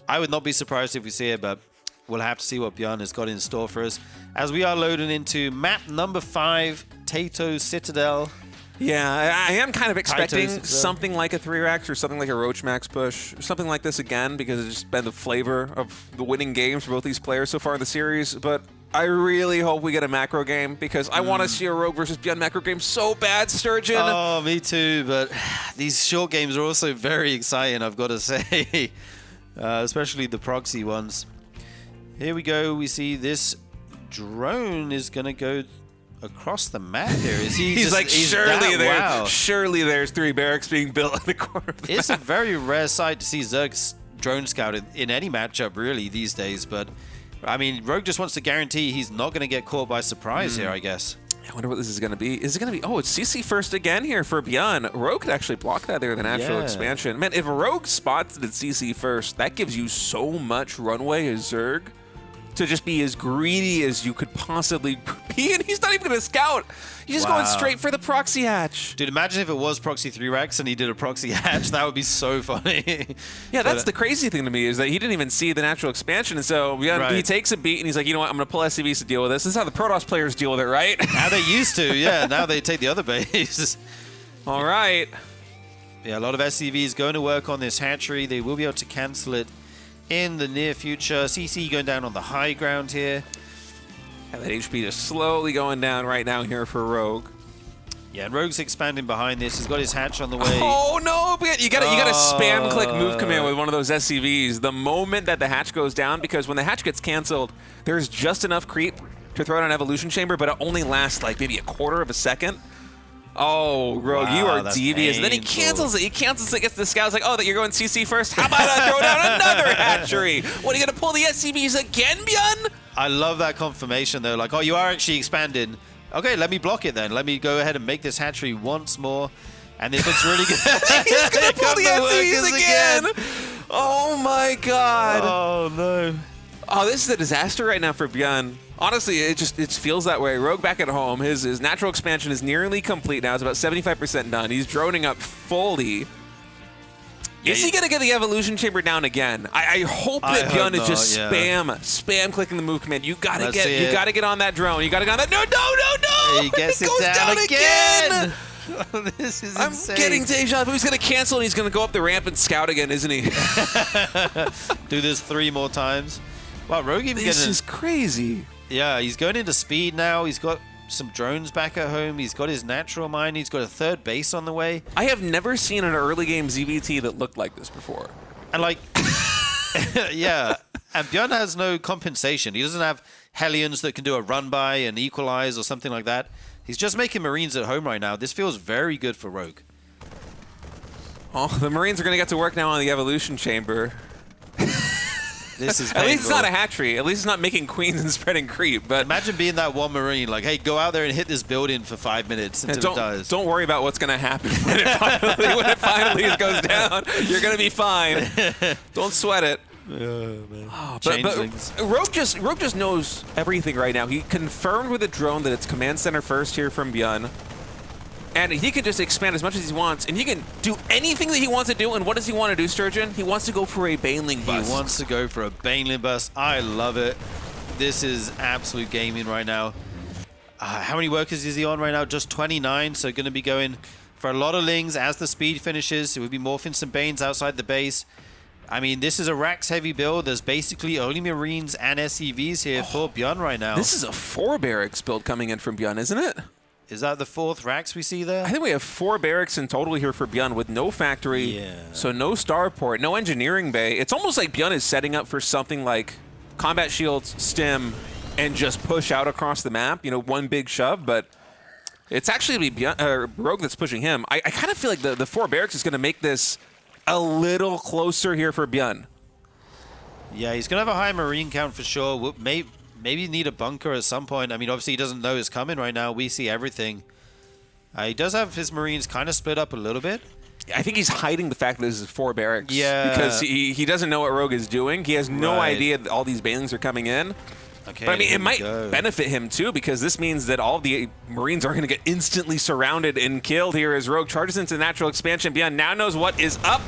[SPEAKER 2] I would not be surprised if we see it, but we'll have to see what Bjorn has got in store for us. As we are loading into map number 5, Tato Citadel.
[SPEAKER 3] Yeah, I am kind of expecting
[SPEAKER 2] Titans,
[SPEAKER 3] something like a 3-racks or something like a Roach Max push, or something like this again, because it's just been the flavor of the winning games for both these players so far in the series. But I really hope we get a macro game, because I want to see a Rogue versus Bjorn macro game so bad, Sturgeon.
[SPEAKER 2] Oh, me too, but these short games are also very exciting, I've got to say, especially the proxy ones. Here we go, we see this drone is going to go across the map here. Is he
[SPEAKER 3] He's
[SPEAKER 2] just,
[SPEAKER 3] like, surely
[SPEAKER 2] that, wow.
[SPEAKER 3] surely there's 3 barracks being built in the corner of the
[SPEAKER 2] It's a
[SPEAKER 3] map.
[SPEAKER 2] very rare sight to see Zerg's drone scout in any matchup really these days, but I mean, Rogue just wants to guarantee he's not going to get caught by surprise here, I guess.
[SPEAKER 3] I wonder what this is going to be. Is it going to be... Oh, it's CC first again here for Bjorn. Rogue could actually block that there with the natural expansion. Man, if Rogue spots it at CC first, that gives you so much runway as Zerg to just be as greedy as you could possibly be, and he's not even going to scout. He's just going straight for the proxy hatch.
[SPEAKER 2] Dude, imagine if it was proxy 3 racks and he did a proxy hatch. That would be so funny.
[SPEAKER 3] Yeah, that's the crazy thing to me, is that he didn't even see the natural expansion, and so he takes a beat, and he's like, you know what, I'm going to pull SCVs to deal with this. This is how the Protoss players deal with it, right?
[SPEAKER 2] Now they used to, yeah. Now they take the other base.
[SPEAKER 3] All right.
[SPEAKER 2] Yeah, a lot of SCVs going to work on this hatchery. They will be able to cancel it in the near future. CC going down on the high ground here.
[SPEAKER 3] And that HP just slowly going down right now here for Rogue.
[SPEAKER 2] Yeah, and Rogue's expanding behind this. He's got his hatch on the way.
[SPEAKER 3] Oh no! You gotta spam click move command with one of those SCVs the moment that the hatch goes down, because when the hatch gets canceled, there's just enough creep to throw out an evolution chamber, but it only lasts like maybe a quarter of a second. Oh, Rogue, you are devious. And then he cancels it. He cancels it, gets the scouts like, oh, that you're going CC first? How about I throw down another hatchery? What, are you going to pull the SCVs again, Bjorn?
[SPEAKER 2] I love that confirmation, though. Like, oh, you are actually expanding. Okay, let me block it then. Let me go ahead and make this hatchery once more. And this looks really good.
[SPEAKER 3] He's going to pull the SCVs again. Oh, my God.
[SPEAKER 2] Oh, no.
[SPEAKER 3] Oh, this is a disaster right now for Bjorn. Honestly, it feels that way. Rogue back at home. His natural expansion is nearly complete now. It's about 75% done. He's droning up fully. Is he going to get the evolution chamber down again? I hope that Bjorn is just spam clicking the move command. You got to get on that drone. You got to get on that. No.
[SPEAKER 2] He gets it down again. This is insane.
[SPEAKER 3] I'm getting deja vu. He's going to cancel and he's going to go up the ramp and scout again, isn't he?
[SPEAKER 2] Do this 3 more times. Wow, Rogue even
[SPEAKER 3] This is crazy.
[SPEAKER 2] Yeah, he's going into speed now. He's got some drones back at home. He's got his natural mine. He's got a 3rd base on the way.
[SPEAKER 3] I have never seen an early game ZVT that looked like this before.
[SPEAKER 2] And like, yeah, and Bjorn has no compensation. He doesn't have Hellions that can do a run by and equalize or something like that. He's just making Marines at home right now. This feels very good for Rogue.
[SPEAKER 3] Oh, the Marines are going to get to work now on the evolution chamber.
[SPEAKER 2] This is
[SPEAKER 3] At least it's not a hatchery. At least it's not making queens and spreading creep. But
[SPEAKER 2] imagine being that one Marine, like, hey, go out there and hit this building for 5 minutes until it dies.
[SPEAKER 3] Don't worry about what's going to happen when it finally goes down. You're going to be fine. Don't sweat it.
[SPEAKER 2] Man.
[SPEAKER 3] Oh, but Rogue just knows everything right now. He confirmed with a drone that it's command center first here from Bjorn. And he can just expand as much as he wants, and he can do anything that he wants to do. And what does he want to do, Sturgeon? He wants to go for a Baneling bust.
[SPEAKER 2] He wants to go for a Baneling bust. I love it. This is absolute gaming right now. How many workers is he on right now? Just 29, so going to be going for a lot of Lings as the speed finishes. It would be morphing some Banes outside the base. I mean, this is a Rax-heavy build. There's basically only Marines and SCVs here for Bjorn right now.
[SPEAKER 3] This is a 4 barracks build coming in from Bjorn, isn't it?
[SPEAKER 2] Is that the 4th Rax we see there?
[SPEAKER 3] I think we have 4 barracks in total here for Bjorn with no factory, so no starport, no engineering bay. It's almost like Bjorn is setting up for something like combat shields, stim, and just push out across the map, you know, one big shove, but it's actually Rogue that's pushing him. I kind of feel like the 4 barracks is going to make this a little closer here for Bjorn.
[SPEAKER 2] Yeah, he's going to have a high Marine count for sure. Maybe need a bunker at some point. I mean, obviously he doesn't know it's coming right now. We see everything. He does have his Marines kind of split up a little bit.
[SPEAKER 3] I think he's hiding the fact that this is 4 barracks.
[SPEAKER 2] Yeah.
[SPEAKER 3] Because he doesn't know what Rogue is doing. He has no idea that all these banelings are coming in.
[SPEAKER 2] Okay,
[SPEAKER 3] but I mean, it might benefit him too, because this means that all the Marines are going to get instantly surrounded and killed here as Rogue charges into natural expansion. Beyond now knows what is up.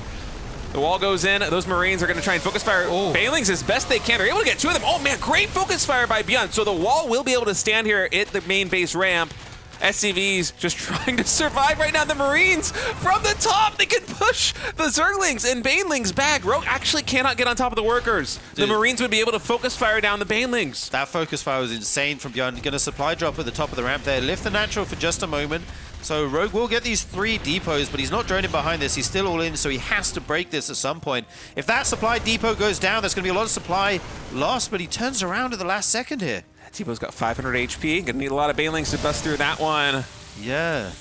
[SPEAKER 3] The wall goes in. Those Marines are going to try and focus fire banelings as best they can. They're able to get 2 of them. Oh man, great focus fire by Beyond. So the wall will be able to stand here at the main base ramp. SCVs just trying to survive right now. The Marines from the top, they can push the Zerglings and Banelings back. Rogue actually cannot get on top of the workers. Dude, the Marines would be able to focus fire down the Banelings.
[SPEAKER 2] That focus fire was insane from Beyond. Going to supply drop at the top of the ramp there. Lift the natural for just a moment. So Rogue will get these 3 depots, but he's not droning behind this. He's still all in, so he has to break this at some point. If that supply depot goes down, there's going to be a lot of supply lost, but he turns around at the last second here.
[SPEAKER 3] T-Bow's got 500 HP. Gonna need a lot of Banelings to bust through that one.
[SPEAKER 2] Yeah.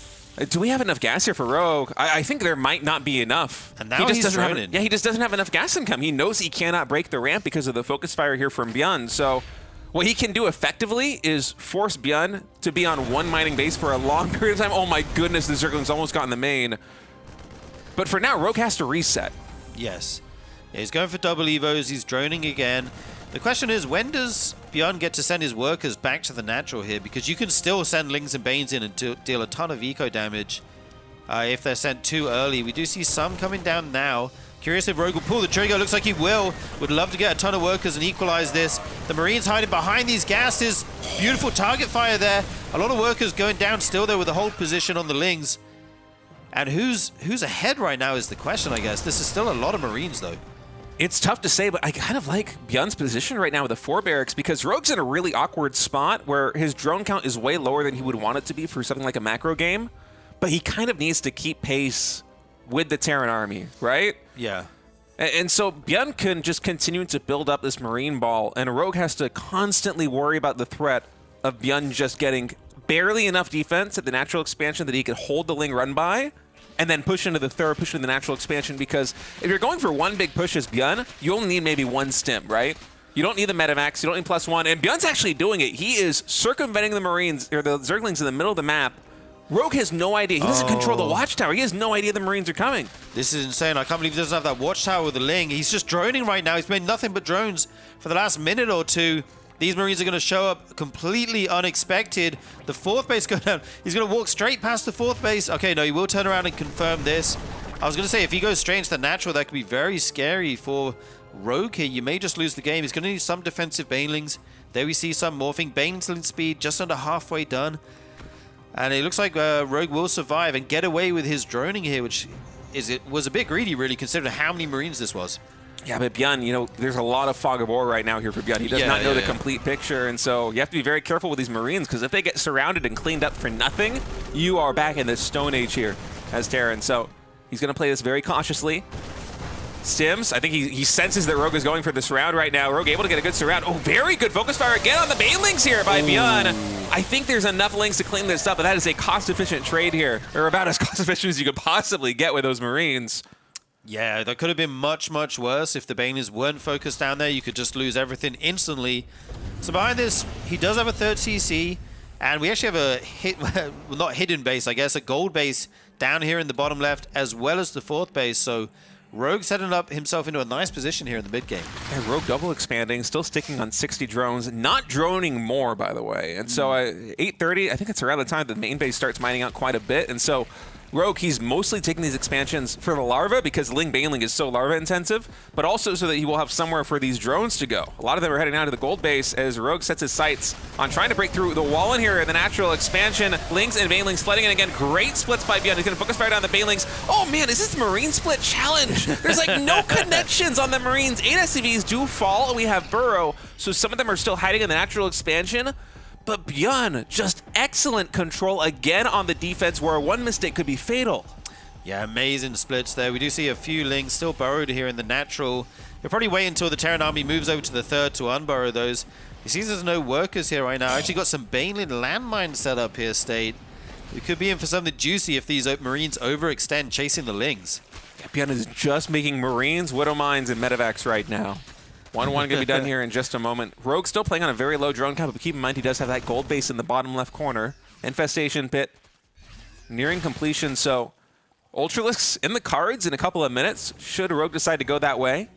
[SPEAKER 3] Do we have enough gas here for Rogue? I think there might not be enough.
[SPEAKER 2] And now he's droning.
[SPEAKER 3] Yeah, he just doesn't have enough gas income. He knows he cannot break the ramp because of the focus fire here from Beyond. So what he can do effectively is force Beyond to be on 1 mining base for a long period of time. Oh my goodness, the Zerglings almost got in the main. But for now, Rogue has to reset.
[SPEAKER 2] Yes. Yeah, he's going for double evos. He's droning again. The question is, when does Beyond get to send his workers back to the natural here? Because you can still send Lings and Banes in and deal a ton of eco damage if they're sent too early. We do see some coming down now. Curious if Rogue will pull the trigger. Looks like he will. Would love to get a ton of workers and equalize this. The Marines hiding behind these gases. Beautiful target fire there. A lot of workers going down still there with a hold position on the Lings. And who's ahead right now is the question, I guess. This is still a lot of Marines, though.
[SPEAKER 3] It's tough to say, but I kind of like Beyond's position right now with the 4 barracks, because Rogue's in a really awkward spot where his drone count is way lower than he would want it to be for something like a macro game, but he kind of needs to keep pace with the Terran army, right?
[SPEAKER 2] Yeah.
[SPEAKER 3] And so Beyond can just continue to build up this Marine ball, and Rogue has to constantly worry about the threat of Beyond just getting barely enough defense at the natural expansion that he could hold the Ling run by, and then push into the third, push into the natural expansion, because if you're going for 1 big push as Beyond, you only need maybe 1 stim, right? You don't need the Metamax, you don't need +1, and Beyond's actually doing it. He is circumventing the Marines, or the Zerglings in the middle of the map. Rogue has no idea. He doesn't control the watchtower. He has no idea the Marines are coming.
[SPEAKER 2] This is insane. I can't believe he doesn't have that watchtower with the Ling. He's just droning right now. He's made nothing but drones for the last minute or two. These Marines are going to show up completely unexpected. The 4th base going down. He's going to walk straight past the 4th base. Okay, no, he will turn around and confirm this. I was going to say, if he goes straight into the natural, that could be very scary for Rogue here. You may just lose the game. He's going to need some defensive Banelings. There we see some morphing. Baneling speed just under halfway done. And it looks like Rogue will survive and get away with his droning here, which was a bit greedy, really, considering how many Marines this was.
[SPEAKER 3] Yeah, but Beyond, you know, there's a lot of fog of war right now here for Beyond. He does not know the complete picture, and so you have to be very careful with these Marines, because if they get surrounded and cleaned up for nothing, you are back in the Stone Age here as Terran. So he's going to play this very cautiously. Stims, I think he senses that Rogue is going for the surround right now. Rogue able to get a good surround. Oh, very good focus fire again on the Banelings here by Beyond. I think there's enough Lings to clean this up, but that is a cost-efficient trade here, or about as cost-efficient as you could possibly get with those Marines.
[SPEAKER 2] Yeah, that could have been much, much worse if the Banelings weren't focused down there. You could just lose everything instantly. So behind this, he does have a 3rd CC, and we actually have a well, not hidden base, I guess, a gold base down here in the bottom left, as well as the 4th base. So Rogue setting up himself into a nice position here in the mid game.
[SPEAKER 3] And Rogue double expanding, still sticking on 60 drones, not droning more, by the way. And so 8:30, I think it's around the time the main base starts mining out quite a bit. And so Rogue, he's mostly taking these expansions for the larva, because Ling Baneling is so larva intensive, but also so that he will have somewhere for these drones to go. A lot of them are heading out to the gold base as Rogue sets his sights on trying to break through the wall in here in the natural expansion. Lings and Banelings flooding in again. Great splits by Beyond. He's going to focus fire down the Banelings. Oh man, is this Marine split challenge? There's like no connections on the Marines. 8 SCVs do fall, and we have Burrow, so some of them are still hiding in the natural expansion. But Beyond, just excellent control again on the defense, where 1 mistake could be fatal.
[SPEAKER 2] Yeah, amazing splits there. We do see a few Lings still burrowed here in the natural. He'll probably wait until the Terran army moves over to the 3rd to unburrow those. He sees there's no workers here right now. Actually got some Baneling landmines set up here, State. We could be in for something juicy if these Marines overextend chasing the Lings.
[SPEAKER 3] Yeah, Beyond is just making Marines, Widow Mines, and Medivacs right now. 1-1 going to be done here in just a moment. Rogue still playing on a very low drone count, but keep in mind he does have that gold base in the bottom left corner. Infestation pit. nearing completion, so Ultralisks in the cards in a couple of minutes, should Rogue decide to go that way.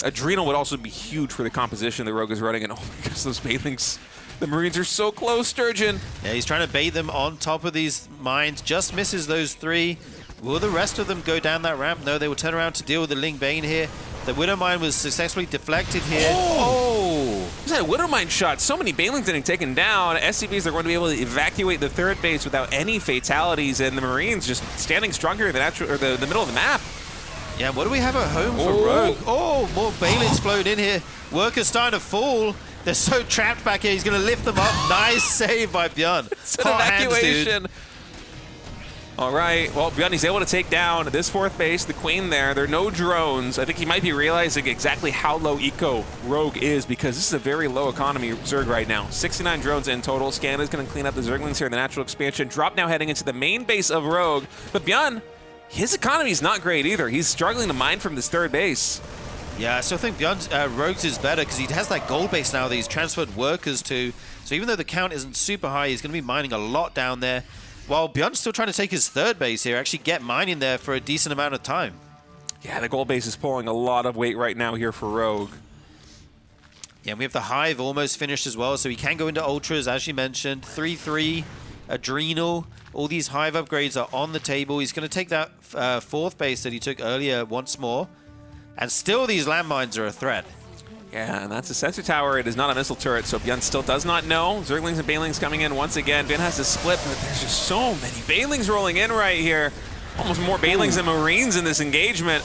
[SPEAKER 3] Adrenal would also be huge for the composition the Rogue is running, and oh my gosh, those Banelings, the Marines are so close, Sturgeon.
[SPEAKER 2] Yeah, he's trying to bait them on top of these mines, just misses those 3. Will the rest of them go down that ramp? No, they will turn around to deal with the Ling Bane here. The Widow Mine was successfully deflected here.
[SPEAKER 3] Oh! Is that a Widow Mine shot? So many Banelings getting taken down. SCVs are going to be able to evacuate the third base without any fatalities, and the Marines just standing strong here in the middle of the map.
[SPEAKER 2] Yeah, what do we have at home for Rogue? Oh, more Banelings flowed in here. Workers starting to fall. They're so trapped back here. He's going to lift them up. Nice save by Björn.
[SPEAKER 3] It's an evacuation. All right, well, Björn, he's able to take down this 4th base, the Queen there. There are no drones. I think he might be realizing exactly how low eco Rogue is, because this is a very low economy Zerg right now. 69 drones in total. Scan is going to clean up the Zerglings here in the natural expansion. Drop now heading into the main base of Rogue. But Björn, his economy is not great either. He's struggling to mine from this 3rd base.
[SPEAKER 2] Yeah, I still think Björn's Rogue's is better because he has that gold base now that he's transferred workers to. So even though the count isn't super high, he's going to be mining a lot down there. While Björn's still trying to take his 3rd base here, actually get mining there for a decent amount of time.
[SPEAKER 3] Yeah, the gold base is pulling a lot of weight right now here for Rogue.
[SPEAKER 2] Yeah, and we have the Hive almost finished as well, so he can go into Ultras, as you mentioned. 3-3, Adrenal. All these Hive upgrades are on the table. He's going to take that 4th base that he took earlier once more. And still these landmines are a threat.
[SPEAKER 3] Yeah, and that's a sensor tower. It is not a missile turret, so Björn still does not know. Zerglings and Banelings coming in once again. Björn has to split, but there's just so many Banelings rolling in right here. Almost more Banelings than Marines in this engagement.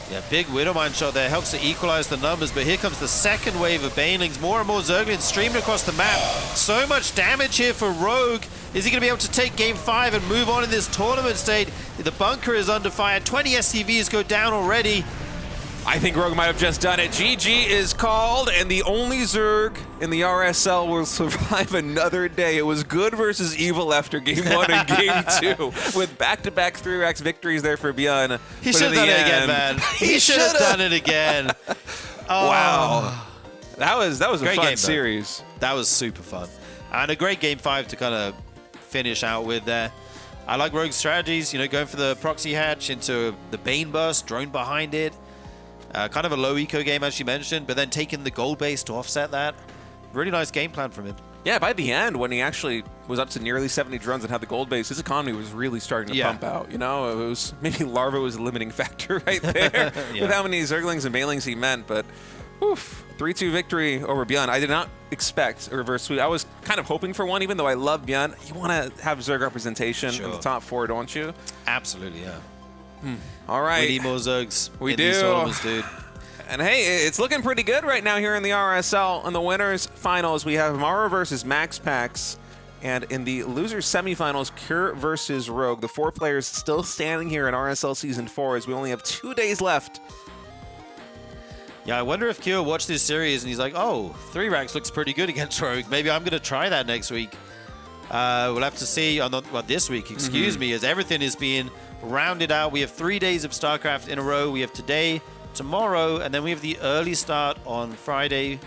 [SPEAKER 2] Yeah, big Widowmine shot there. Helps to equalize the numbers, but here comes the 2nd wave of Banelings. More and more Zerglings streaming across the map. So much damage here for Rogue. Is he going to be able to take Game 5 and move on in this tournament state? The bunker is under fire. 20 SCVs go down already.
[SPEAKER 3] I think Rogue might have just done it. GG is called, and the only Zerg in the RSL will survive another day. It was good versus evil after Game 1 and Game 2, with back-to-back 3x victories there for Björn.
[SPEAKER 2] He should have done it again, man. He should have done it again. Oh.
[SPEAKER 3] Wow. That was a
[SPEAKER 2] Great
[SPEAKER 3] fun
[SPEAKER 2] game,
[SPEAKER 3] series.
[SPEAKER 2] That was super fun. And a great Game 5 to kind of finish out with there. I like Rogue's strategies, you know, going for the proxy hatch into the Bane burst, drone behind it. Kind of a low eco game, as you mentioned, but then taking the gold base to offset that. Really nice game plan from him.
[SPEAKER 3] Yeah, by the end, when he actually was up to nearly 70 drones and had the gold base, his economy was really starting to pump out. You know, it was maybe Larva was a limiting factor right there with how many Zerglings and Banelings he meant. But, oof, 3-2 victory over Björn. I did not expect a reverse sweep. I was kind of hoping for one, even though I love Björn. You want to have Zerg representation in the top 4, don't you?
[SPEAKER 2] Absolutely, yeah.
[SPEAKER 3] All right.
[SPEAKER 2] We need more Zergs.
[SPEAKER 3] We
[SPEAKER 2] in
[SPEAKER 3] do.
[SPEAKER 2] These tournaments, dude.
[SPEAKER 3] And hey, it's looking pretty good right now here in the RSL. In the winners finals, we have Mara versus MaxPax. And in the losers semifinals, Cure versus Rogue. The 4 players still standing here in RSL Season 4 as we only have 2 days left.
[SPEAKER 2] Yeah, I wonder if Cure watched this series and he's like, oh, 3 racks looks pretty good against Rogue. Maybe I'm going to try that next week. We'll have to see, this week, excuse me, as everything is being rounded out. We have 3 days of StarCraft in a row. We have today, tomorrow, and then we have the early start on Sunday,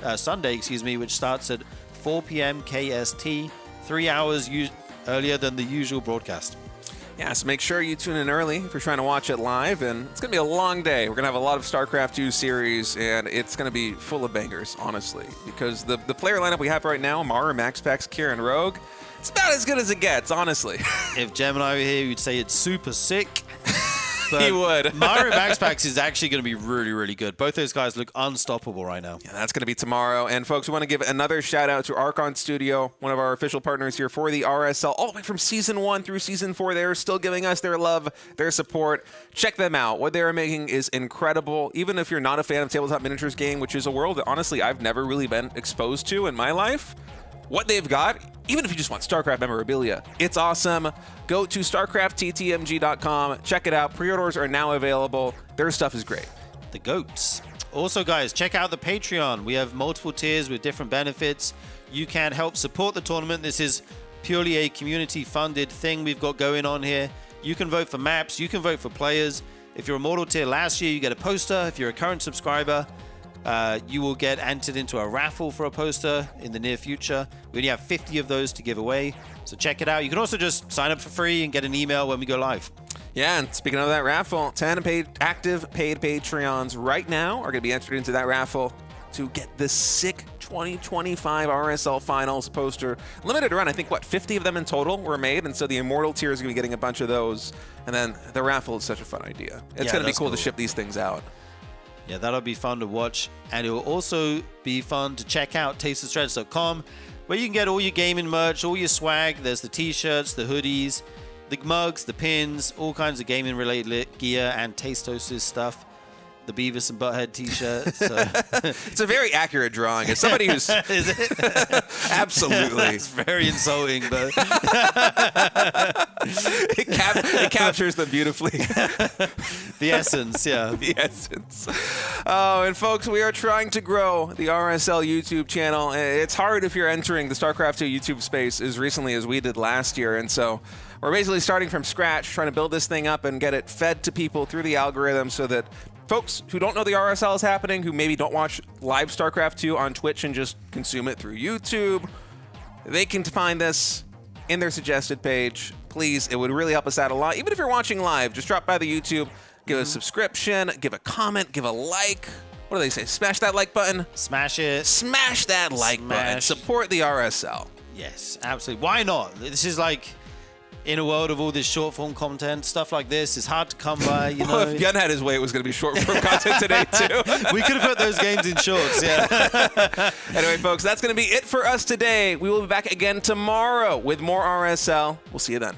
[SPEAKER 2] which starts at 4 p.m. KST, 3 hours earlier than the usual broadcast.
[SPEAKER 3] Yeah, so make sure you tune in early if you're trying to watch it live, and it's going to be a long day. We're going to have a lot of StarCraft 2 series, and it's going to be full of bangers, honestly, because the player lineup we have right now, Mara, MaxPax, Kier, and Rogue, it's about as good as it gets, honestly.
[SPEAKER 2] If Gemini were here, you'd say it's super sick. But
[SPEAKER 3] he would.
[SPEAKER 2] Mario MaxPax is actually going to be really, really good. Both those guys look unstoppable right now.
[SPEAKER 3] Yeah, that's going to be tomorrow. And folks, we want to give another shout out to Archon Studio, one of our official partners here for the RSL, all the way from Season 1 through Season 4. They're still giving us their love, their support. Check them out. What they're making is incredible. Even if you're not a fan of tabletop miniatures game, which is a world that honestly I've never really been exposed to in my life, what they've got, even if you just want StarCraft memorabilia, it's awesome. Go to StarCraftTTMG.com. Check it out. Pre-orders are now available. Their stuff is great.
[SPEAKER 2] The goats. Also, guys, check out the Patreon. We have multiple tiers with different benefits. You can help support the tournament. This is purely a community-funded thing we've got going on here. You can vote for maps. You can vote for players. If you're a Mortal tier last year, you get a poster. If you're a current subscriber, you will get entered into a raffle for a poster in the near future. We only have 50 of those to give away, so check it out. You can also just sign up for free and get an email when we go live.
[SPEAKER 3] Yeah, and speaking of that raffle, 10 active paid Patreons right now are going to be entered into that raffle to get this sick 2025 RSL Finals poster. Limited run, I think, 50 of them in total were made, and so the Immortal tier is going to be getting a bunch of those. And then the raffle is such a fun idea. It's going to be cool to ship these things out.
[SPEAKER 2] Yeah, that'll be fun to watch. And it will also be fun to check out tastedthreads.com, where you can get all your gaming merch, all your swag. There's the t-shirts, the hoodies, the mugs, the pins, all kinds of gaming-related gear and Tastos' stuff. The Beavis and Butthead t-shirt. So.
[SPEAKER 3] It's a very accurate drawing. As somebody who's...
[SPEAKER 2] Is it?
[SPEAKER 3] Absolutely.
[SPEAKER 2] It's very insulting, but...
[SPEAKER 3] it captures them beautifully.
[SPEAKER 2] The essence, yeah.
[SPEAKER 3] The essence. Oh, and folks, we are trying to grow the RSL YouTube channel. It's hard if you're entering the StarCraft 2 YouTube space as recently as we did last year, and so we're basically starting from scratch, trying to build this thing up and get it fed to people through the algorithm so that folks who don't know the RSL is happening, who maybe don't watch live StarCraft 2 on Twitch and just consume it through YouTube, they can find this in their suggested page. Please, it would really help us out a lot. Even if you're watching live, just drop by the YouTube, give a subscription, give a comment, give a like. What do they say? Smash that like button.
[SPEAKER 2] Smash it.
[SPEAKER 3] Smash that like button. Support the RSL.
[SPEAKER 2] Yes, absolutely. Why not? This is like... in a world of all this short-form content, stuff like this is hard to come by, you know.
[SPEAKER 3] Well, if Gun had his way, it was going to be short-form content today, too.
[SPEAKER 2] We could have put those games in shorts, yeah.
[SPEAKER 3] Anyway, folks, that's going to be it for us today. We will be back again tomorrow with more RSL. We'll see you then.